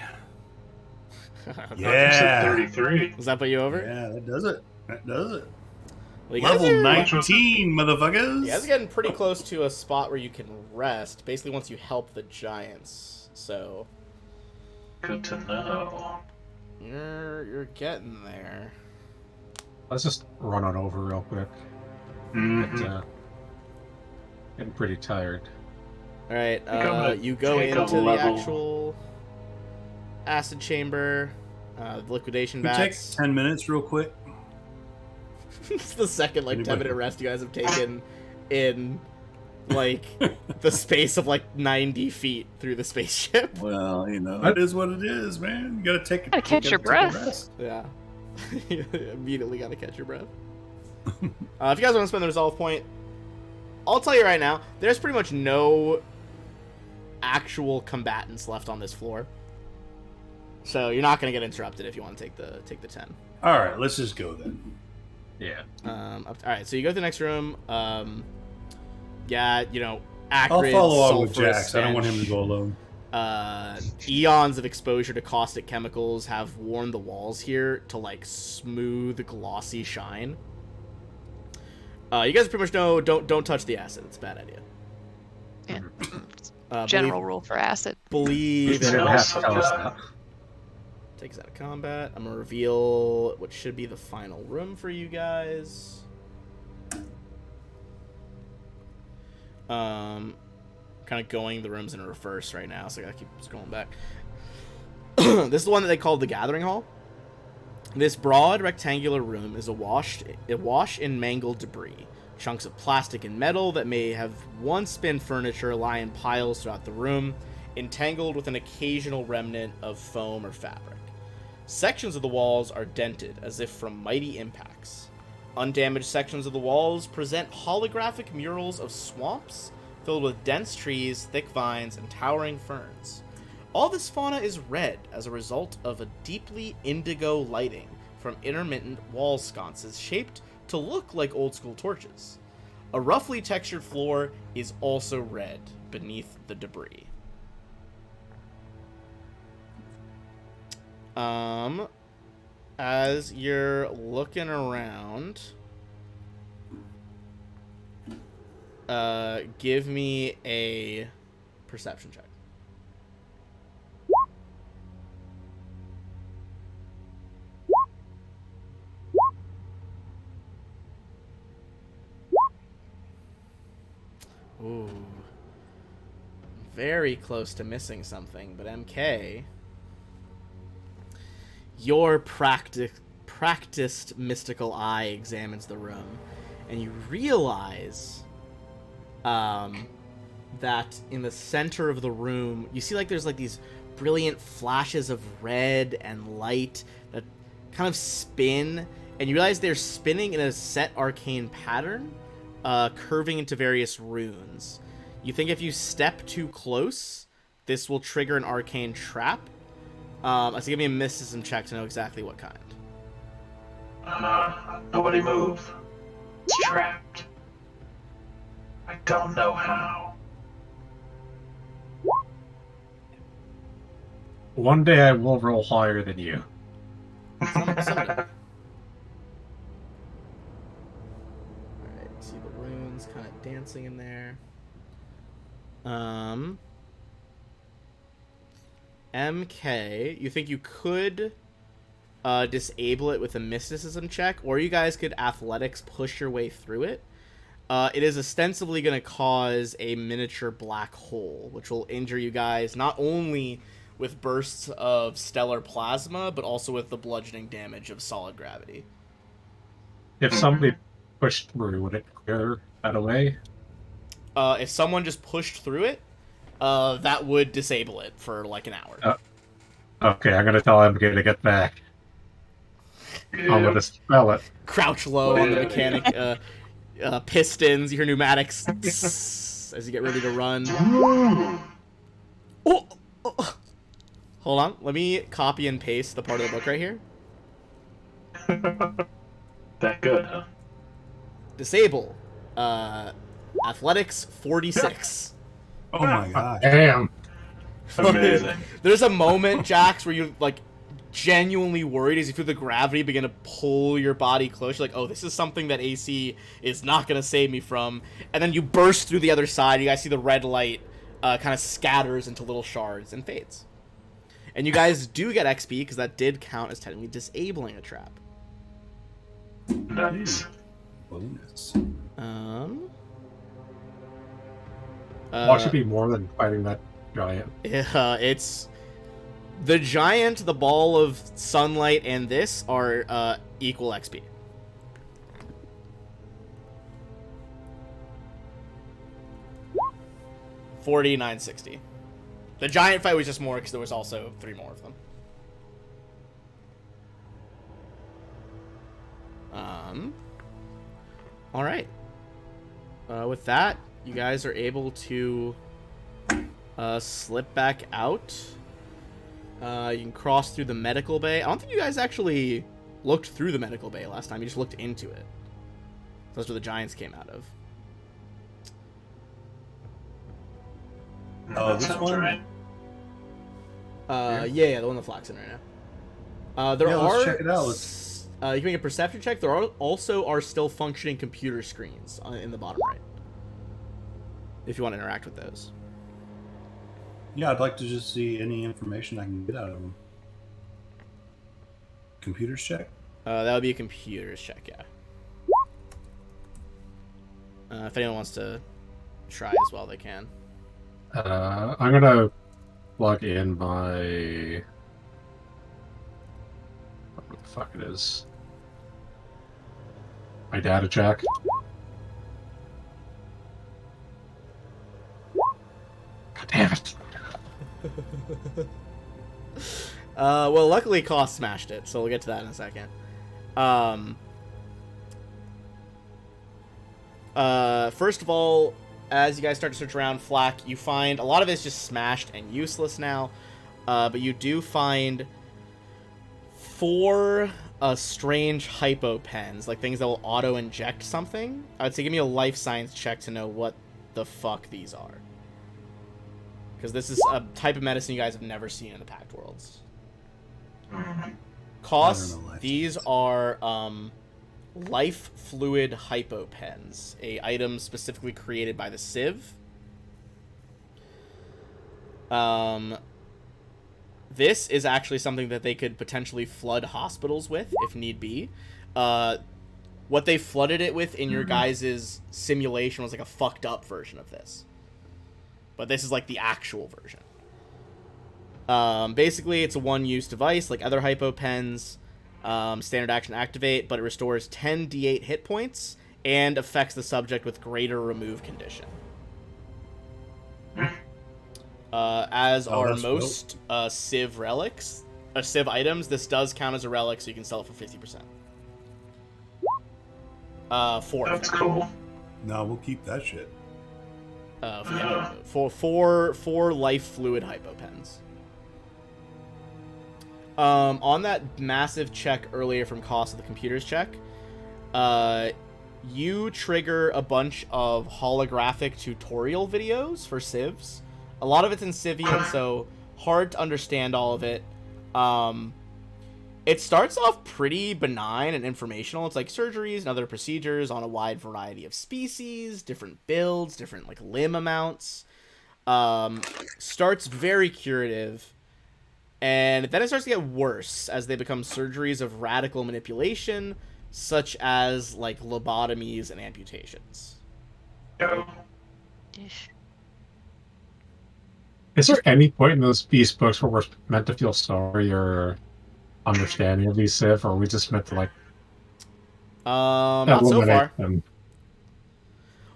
You said Yeah. 33. Does that put you over? Yeah, that does it. That does it. Well, you guys Level are- 19, motherfuckers. You guys are getting pretty close to a spot where you can rest. Basically, once you help the giants, so Good to know. you're getting there. Let's just run on over real quick. Mhm. But, getting pretty tired. All right, I'm gonna you go take a into the level- actual acid chamber, liquidation Can we take vats. 10 minutes real quick? It's the second 10 Anybody- minute rest you guys have taken in the space of 90 feet through the spaceship. Well, it is what it is, man. You gotta take Gotta catch your breath. rest. Yeah. You immediately gotta catch your breath. If you guys want to spend the resolve point, I'll tell you right now, there's pretty much no actual combatants left on this floor. So you're not gonna get interrupted if you want to take the 10. All right, let's just go then. Yeah. All right, so you go to the next room. Yeah, I'll acrid, follow on with sulfurous Jax. I don't want him to stench. go alone. Eons of exposure to caustic chemicals have worn the walls here to smooth, glossy shine. You guys pretty much know don't touch the acid. It's a bad idea. Yeah. General rule for acid. Believe It it. smells have to so tell us good. that. Takes out of combat. I'm gonna reveal what should be the final room for you guys. Kind of going the rooms in reverse right now, so I gotta keep scrolling back. This is the one that they called the Gathering Hall. This broad rectangular room is awash in mangled debris. Chunks of plastic and metal that may have once been furniture lie in piles throughout the room, entangled with an occasional remnant of foam or fabric. Sections of the walls are dented, as if from mighty impacts. Undamaged sections of the walls present holographic murals of swamps filled with dense trees, thick vines, and towering ferns. All this fauna is red as a result of a deeply indigo lighting from intermittent wall sconces shaped to look like old-school torches. A roughly textured floor is also red beneath the debris. As you're looking around, give me a perception check. Ooh. Very close to missing something, but MK, your practiced mystical eye examines the room, and you realize that in the center of the room, you see like there's like these brilliant flashes of red and light that kind of spin, and you realize they're spinning in a set arcane pattern, curving into various runes. You think if you step too close, this will trigger an arcane trap. So give me a mysticism check to know exactly what kind. Nobody move. It's trapped. I don't know how. One day I will roll higher than you. Alright, see the runes kind of dancing in there. MK, you think you could disable it with a mysticism check, or you guys could athletics push your way through it. It is ostensibly going to cause a miniature black hole, which will injure you guys not only with bursts of stellar plasma, but also with the bludgeoning damage of solid gravity. If somebody pushed through, would it clear that away? If someone just pushed through it, that would disable it for like an hour. Okay, I'm gonna tell MK to get back. I'm gonna spell it. Crouch low on the mechanic pistons, you hear pneumatics as you get ready to run. Oh! Hold on, let me copy and paste the part of the book right here. That good, huh? Disable. Athletics 46. Oh my god. Damn. Amazing. There's a moment, Jax, where you're like genuinely worried as you feel the gravity begin to pull your body close. You're like, oh, this is something that AC is not going to save me from. And then you burst through the other side. You guys see the red light kind of scatters into little shards and fades. And you guys do get XP because that did count as technically disabling a trap. Nice. Bonus. What should be more than fighting that giant? It's the giant, the ball of sunlight, and this are equal XP. $49.60. The giant fight was just more because there was also 3 more of them. All right. With that, you guys are able to slip back out. You can cross through the medical bay. I don't think you guys actually looked through the medical bay last time. You just looked into it. That's where the giants came out of. Oh, That this sounds one? right. Yeah, the one that Flack's in right now. There Yeah, are. let's check it out. You can make a perception check. There are also still functioning computer screens in the bottom right. If you want to interact with those. Yeah, I'd like to just see any information I can get out of them. Computers check? That would be a computers check, yeah. If anyone wants to try as well, they can. I'm gonna plug in my... What the fuck it is? My data check. God damn it. Well, luckily Cost smashed it, so we'll get to that in a second. First of all, as you guys start to search around Flack, you find a lot of it's just smashed and useless now, but you do find 4 strange hypopens, like things that will auto-inject something. I would say give me a life science check to know what the fuck these are. Because this is a type of medicine you guys have never seen in the Pact Worlds. Costs, these are life fluid hypopens, a item specifically created by the Civ. This is actually something that they could potentially flood hospitals with, if need be. What they flooded it with in your guys' simulation was like a fucked up version of this. But this is like the actual version. Basically, it's a one-use device, like other hypopens. Standard action activate, but it restores 10 d8 hit points and affects the subject with greater remove condition. As are most Civ relics, Civ items, this does count as a relic, so you can sell it for 50%. 4. That's cool. No, we'll keep that shit. For four life fluid hypopens. On that massive check earlier from cost of the computer's check, you trigger a bunch of holographic tutorial videos for Civs. A lot of it's in Civian, so hard to understand all of it. It starts off pretty benign and informational. It's like surgeries and other procedures on a wide variety of species, different builds, different like limb amounts. Starts very curative. And then it starts to get worse as they become surgeries of radical manipulation, such as, like, lobotomies and amputations. Oh. Is there any point in those Beast books where we're meant to feel sorry or understanding of these Civ, or are we just meant to, like... not so far. Them?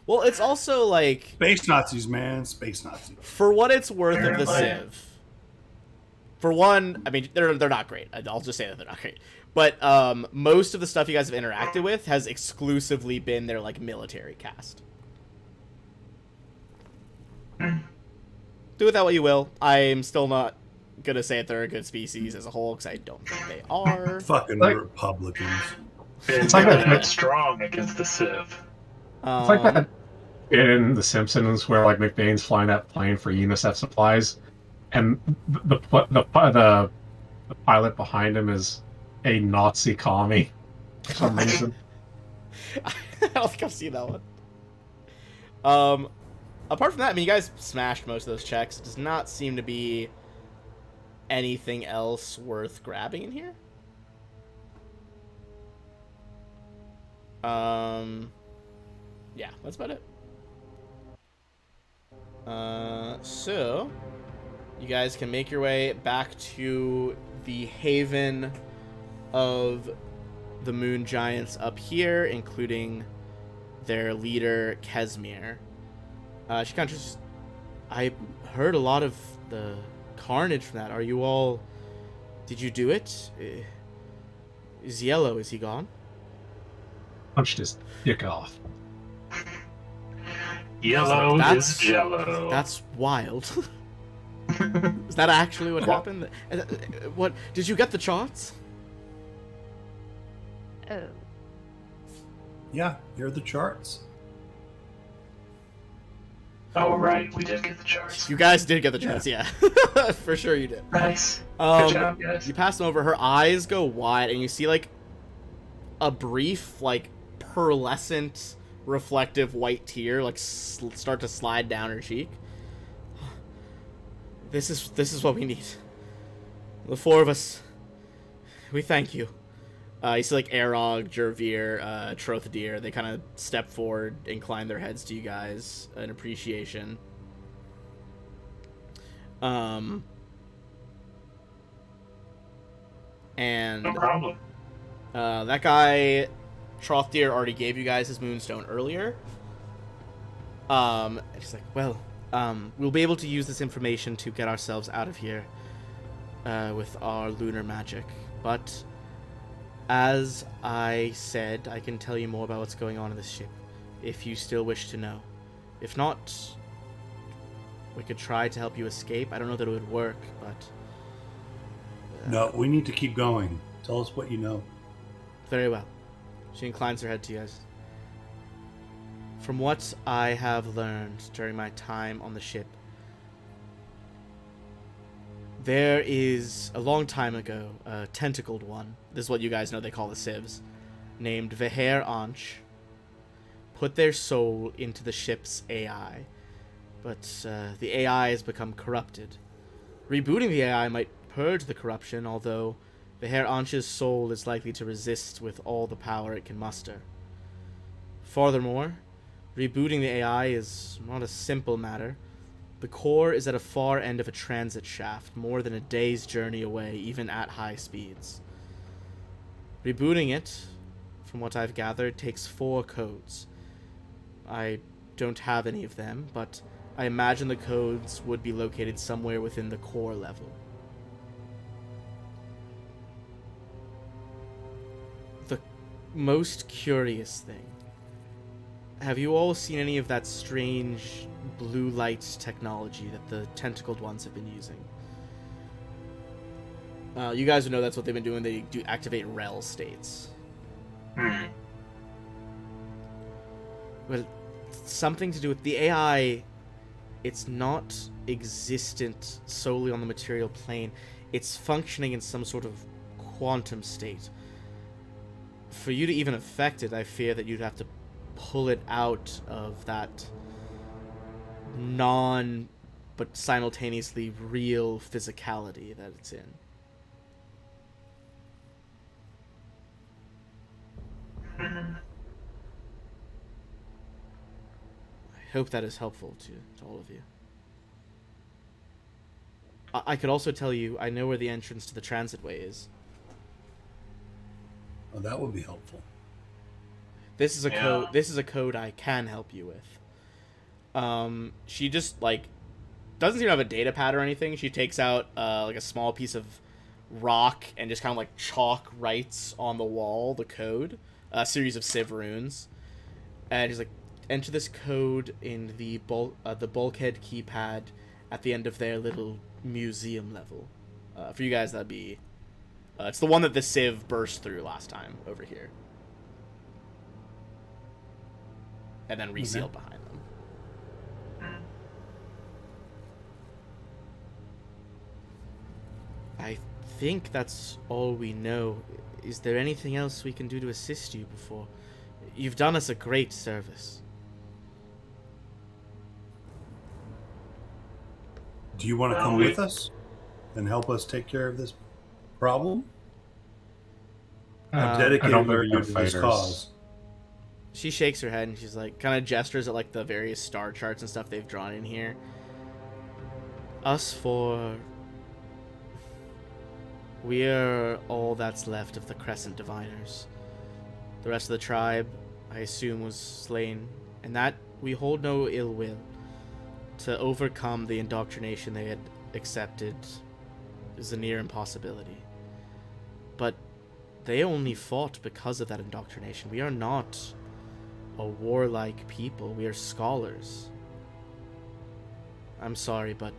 Well, it's also, like... Space Nazis, man. Space Nazis. For what it's worth of the Civ... For one, I mean, they're not great. I'll just say that they're not great. But most of the stuff you guys have interacted with has exclusively been their, like, military cast. Do with that what you will. I'm still not going to say that they're a good species as a whole, because I don't think they are. Fucking Republicans. It's like that strong against the Civ. It's like that in The Simpsons where, like, McBain's flying that plane for UNICEF supplies, and the pilot behind him is a Nazi commie for some reason. I don't think I've seen that one. Apart from that, I mean, you guys smashed most of those checks. It does not seem to be anything else worth grabbing in here. Yeah, that's about it. So you guys can make your way back to the haven of the Moon Giants up here, including their leader, Kesmir. She kind of just... I heard a lot of the carnage from that. Are you all... Did you do it? Is Yellow, is he gone? Punched his dick off. Yellow is Jello. That's wild. Is that actually what happened? What? Did you get the charts? Oh. Yeah, here are the charts. Oh, right, we did get the charts. You guys did get the charts, yeah. For sure you did. Nice. Good job, guys. You pass them over, her eyes go wide, and you see, like, a brief, like, pearlescent, reflective white tear, like, start to slide down her cheek. This is what we need. The four of us. We thank you. You see, like, Arog, Jervir, Trothadir, they kind of step forward, incline their heads to you guys in appreciation. And no problem. That guy, Trothadir, already gave you guys his moonstone earlier. And he's like, well, we'll be able to use this information to get ourselves out of here with our lunar magic. But as I said, I can tell you more about what's going on in this ship, if you still wish to know. If not, we could try to help you escape. I don't know that it would work, but... No, we need to keep going. Tell us what you know. Very well. She inclines her head to you guys. From what I have learned during my time on the ship, there is, a long time ago, a tentacled one, this is what you guys know they call the civs, named Veher Anch, put their soul into the ship's AI. But the AI has become corrupted. Rebooting the AI might purge the corruption, although Veher Anch's soul is likely to resist with all the power it can muster. Furthermore, rebooting the AI is not a simple matter. The core is at a far end of a transit shaft, more than a day's journey away, even at high speeds. Rebooting it, from what I've gathered, takes 4 codes. I don't have any of them, but I imagine the codes would be located somewhere within the core level. The most curious thing. Have you all seen any of that strange blue light technology that the tentacled ones have been using? You guys would know that's what they've been doing. They do activate rel states. Well, something to do with the AI. It's not existent solely on the material plane. It's functioning in some sort of quantum state. For you to even affect it, I fear that you'd have to pull it out of that but simultaneously real physicality that it's in. I hope that is helpful to all of you. I could also tell you, I know where the entrance to the transitway is. Oh, that would be helpful. This is a code. This is a code I can help you with. She just doesn't seem to have a data pad or anything. She takes out a small piece of rock and just kind of chalk writes on the wall the code, a series of civ runes, and she's like, enter this code in the bulkhead keypad at the end of their little museum level. For you guys, that'd be it's the one that the civ burst through last time over here. And then resealed behind them. I think that's all we know. Is there anything else we can do to assist you before? You've done us a great service. Do you want to come with us and help us take care of this problem? I've dedicated you to this cause. She shakes her head and she's kind of gestures at the various star charts and stuff they've drawn in here. Us four, we're all that's left of the Crescent Diviners. The rest of the tribe, I assume, was slain, and that we hold no ill will. To overcome the indoctrination they had accepted is a near impossibility. But they only fought because of that indoctrination. We are not a warlike people. We are scholars. I'm sorry, but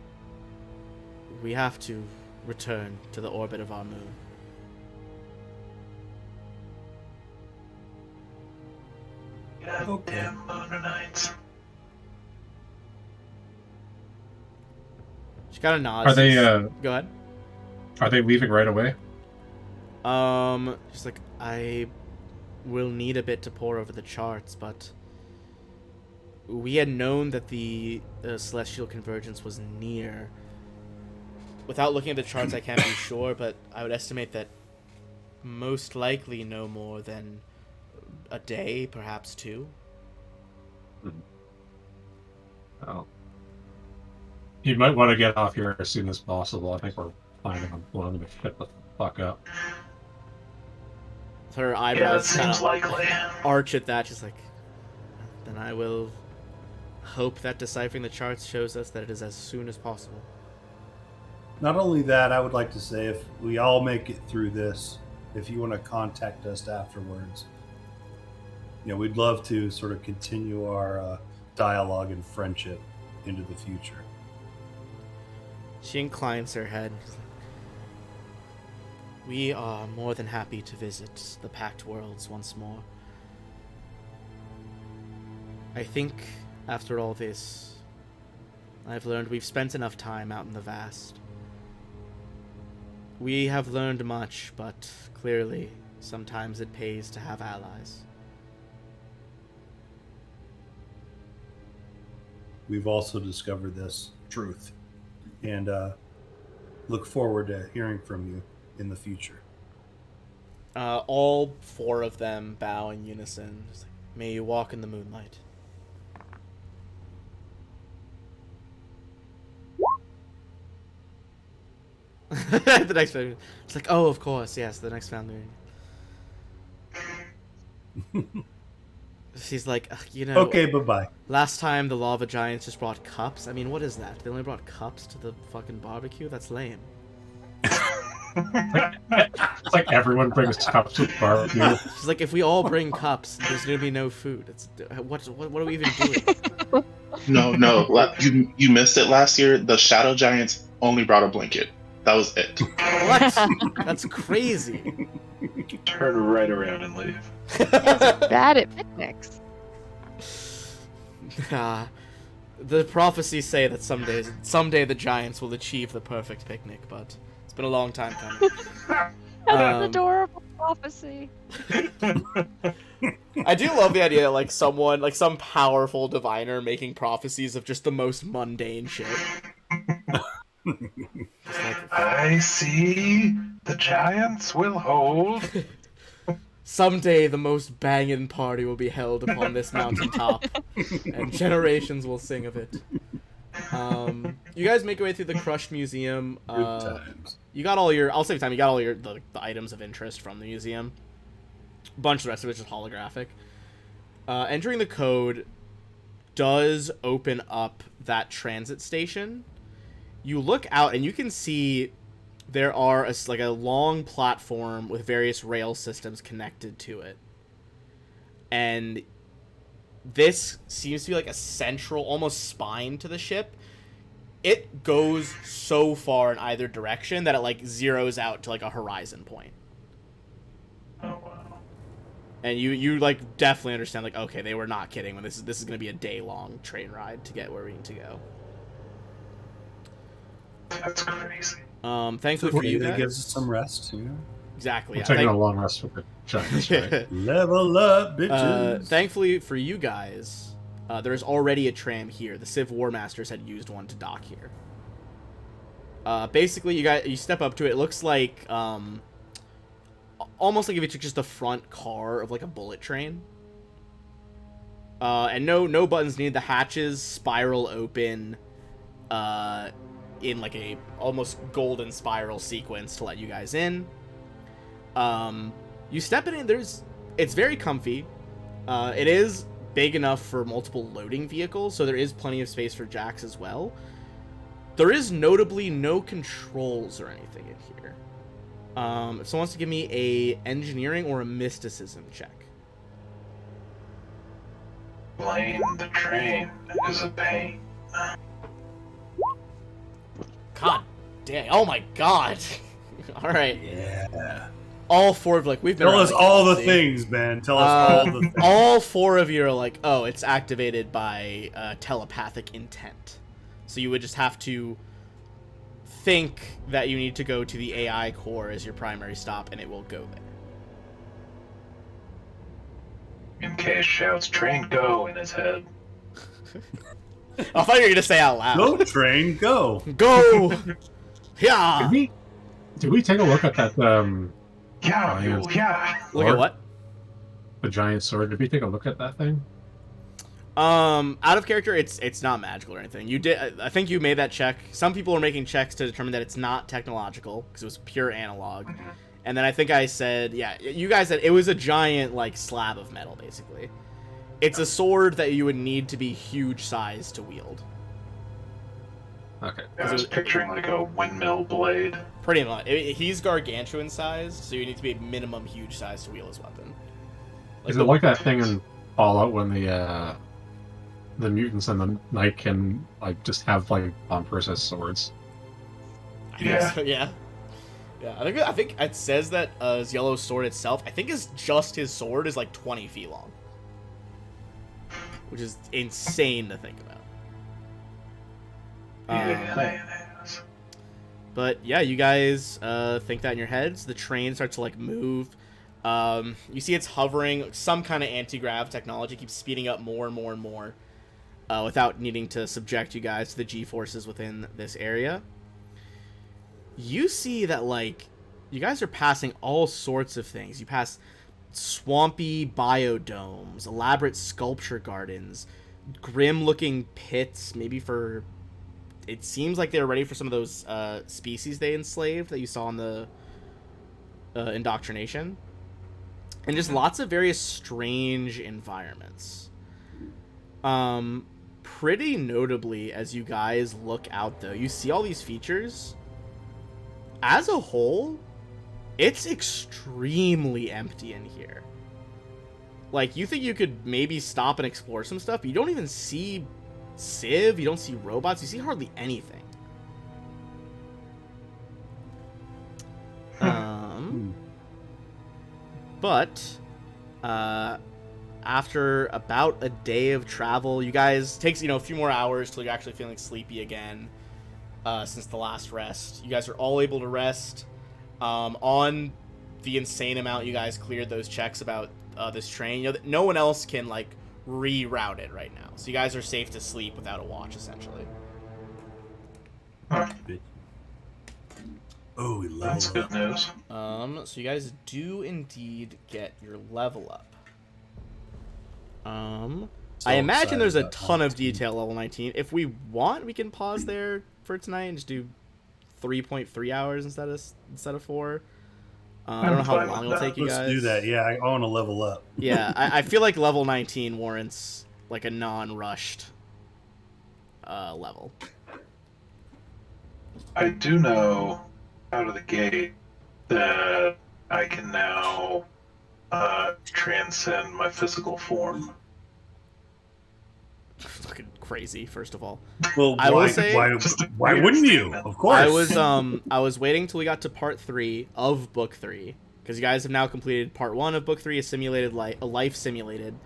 we have to return to the orbit of our moon. Goddamn Moonanites. She kind of nods. Are they? Go ahead. Are they leaving right away? She's I will need a bit to pour over the charts, but we had known that the celestial convergence was near. Without looking at the charts, I can't be sure, but I would estimate that most likely no more than a day, perhaps 2. Oh. You might want to get off here as soon as possible. I think we're planning on blowing the ship the fuck up. Her eyebrows seems likely. arch at that. She's then I will hope that deciphering the charts shows us that it is as soon as possible. Not only that, I would like to say, if we all make it through this, if you want to contact us afterwards, we'd love to sort of continue our dialogue and friendship into the future. She inclines her head. We are more than happy to visit the Pact Worlds once more. I think, after all this, I've learned we've spent enough time out in the vast. We have learned much, but clearly, sometimes it pays to have allies. We've also discovered this truth, and look forward to hearing from you in the future. All four of them bow in unison. It's like, may you walk in the moonlight. The next family. It's like, oh, of course, yes, the next family. She's like, you know. Okay, bye-bye. Last time the lava giants just brought cups. I mean, what is that? They only brought cups to the fucking barbecue? That's lame. It's like everyone brings cups to the barbecue. She's like, if we all bring cups, there's gonna be no food. It's what are we even doing? No, you missed it last year. The Shadow Giants only brought a blanket. That was it. What? That's crazy. Turn right around and leave. Bad at picnics. The prophecies say that someday the giants will achieve the perfect picnic, but it's been a long time coming. That's an adorable prophecy. I do love the idea, like someone, like some powerful diviner making prophecies of just the most mundane shit. I see the giants will hold. Someday the most bangin' party will be held upon this mountaintop, and generations will sing of it. You guys make your way through the Crushed Museum. Good times. You got all your. I'll save time. You got all your the items of interest from the museum. Bunch of the rest of it's just holographic. Entering the code does open up that transit station. You look out and you can see there are a long platform with various rail systems connected to it. And this seems to be like a central, almost spine to the ship. It goes so far in either direction that it like zeroes out to like a horizon point. Oh wow. And you like definitely understand like, okay, they were not kidding when this is gonna be a day-long train ride to get where we need to go. That's crazy. Thankfully for you That guys, gives us some rest, you know? exactly. We're taking a long rest with the giants, right? Level up, bitches. Thankfully for you guys, there is already a tram here. The Civ War Masters had used one to dock here. Basically, you step up to it. It looks like almost like if you took just the front car of like a bullet train. And no buttons needed. The hatches spiral open in like a almost golden spiral sequence to let you guys in. You step in and it's very comfy. It is big enough for multiple loading vehicles, so there is plenty of space for jacks as well. There is notably no controls or anything in here. If someone wants to give me a engineering or a mysticism check. Blame the train is a pain. God damn. Oh my god. Alright. Yeah. All four of we've been Tell around us the all the galaxy. things, Ben. Tell us all the things. All four of you are like, oh, it's activated by telepathic intent. So you would just have to think that you need to go to the AI core as your primary stop, and it will go there. In case shouts train go in his head. I thought you were going to say out loud. Go, train, go. Go! Yeah! Did we take a look at that Yeah, Giants. yeah. Look at what? the giant sword? Did we take a look at that thing? Out of character, it's not magical or anything. You did, I think you made that check. Some people are making checks to determine that it's not technological because it was pure analog. And then I think I said, yeah, you guys said it was a giant like slab of metal, basically. It's a sword that you would need to be huge size to wield. Okay. I was picturing like a windmill blade. Pretty much. He's gargantuan size, so you need to be minimum huge size to wield his weapon. Is it like that thing in Fallout when the mutants and the knight can like just have like bumpers as swords? I guess so, yeah. Yeah, I think it says that his yellow sword itself, I think is just his sword is like 20 feet long. Which is insane to think about. Yeah, it is. But yeah, you guys think that in your heads. The train starts to like move. You see it's hovering. Some kind of anti-grav technology keeps speeding up more and more and more without needing to subject you guys to the G-forces within this area. You see that, like, you guys are passing all sorts of things. You pass swampy biodomes, elaborate sculpture gardens, grim-looking pits, maybe for... It seems like they were ready for some of those species they enslaved that you saw in the indoctrination. And just lots of various strange environments. Pretty notably, as you guys look out, though, you see all these features... As a whole, it's extremely empty in here. Like, you think you could maybe stop and explore some stuff, but you don't even see Civ, you don't see robots, you see hardly anything. But, after about a day of travel, you guys, takes, a few more hours till you're actually feeling sleepy again. Since the last rest. You guys are all able to rest. On the insane amount you guys cleared those checks about this train, no one else can, like, reroute it right now. So you guys are safe to sleep without a watch, essentially. Oh, we level That's good up. news. So you guys do indeed get your level up. So I imagine excited there's a about ton of 19. detail at level 19. If we want, we can pause there for tonight and just do 3.3 hours instead of 4. I don't know how fine long with it'll that. take you Let's guys. do that. Yeah, I want to level up. Yeah, I feel like level 19 warrants like a non-rushed level. I do know out of the gate that I can now transcend my physical form. Fucking crazy, first of all. Well, I will say- why Weird wouldn't you? statement. Of course. I was waiting till we got to part 3 of book 3 because you guys have now completed part 1 of book 3, a life simulated,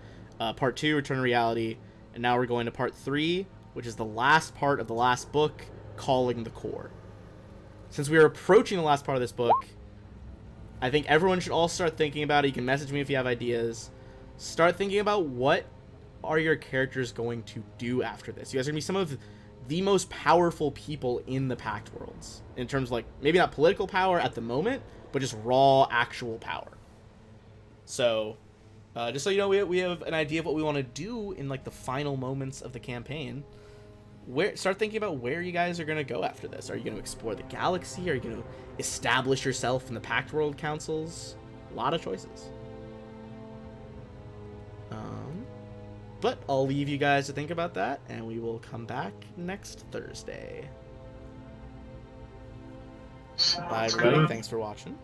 part 2, return to reality, and now we're going to part 3, which is the last part of the last book, calling the core. Since we are approaching the last part of this book, I think everyone should all start thinking about it. You can message me if you have ideas. Start thinking about what are your characters going to do after this. You guys are going to be some of the most powerful people in the Pact Worlds. In terms of, like, maybe not political power at the moment, but just raw, actual power. So, just so you know, we have an idea of what we want to do in, like, the final moments of the campaign. Start thinking about where you guys are going to go after this. Are you going to explore the galaxy? Are you going to establish yourself in the Pact World Councils? A lot of choices. But I'll leave you guys to think about that, and we will come back next Thursday. Bye, Sounds everybody. good. Thanks for watching.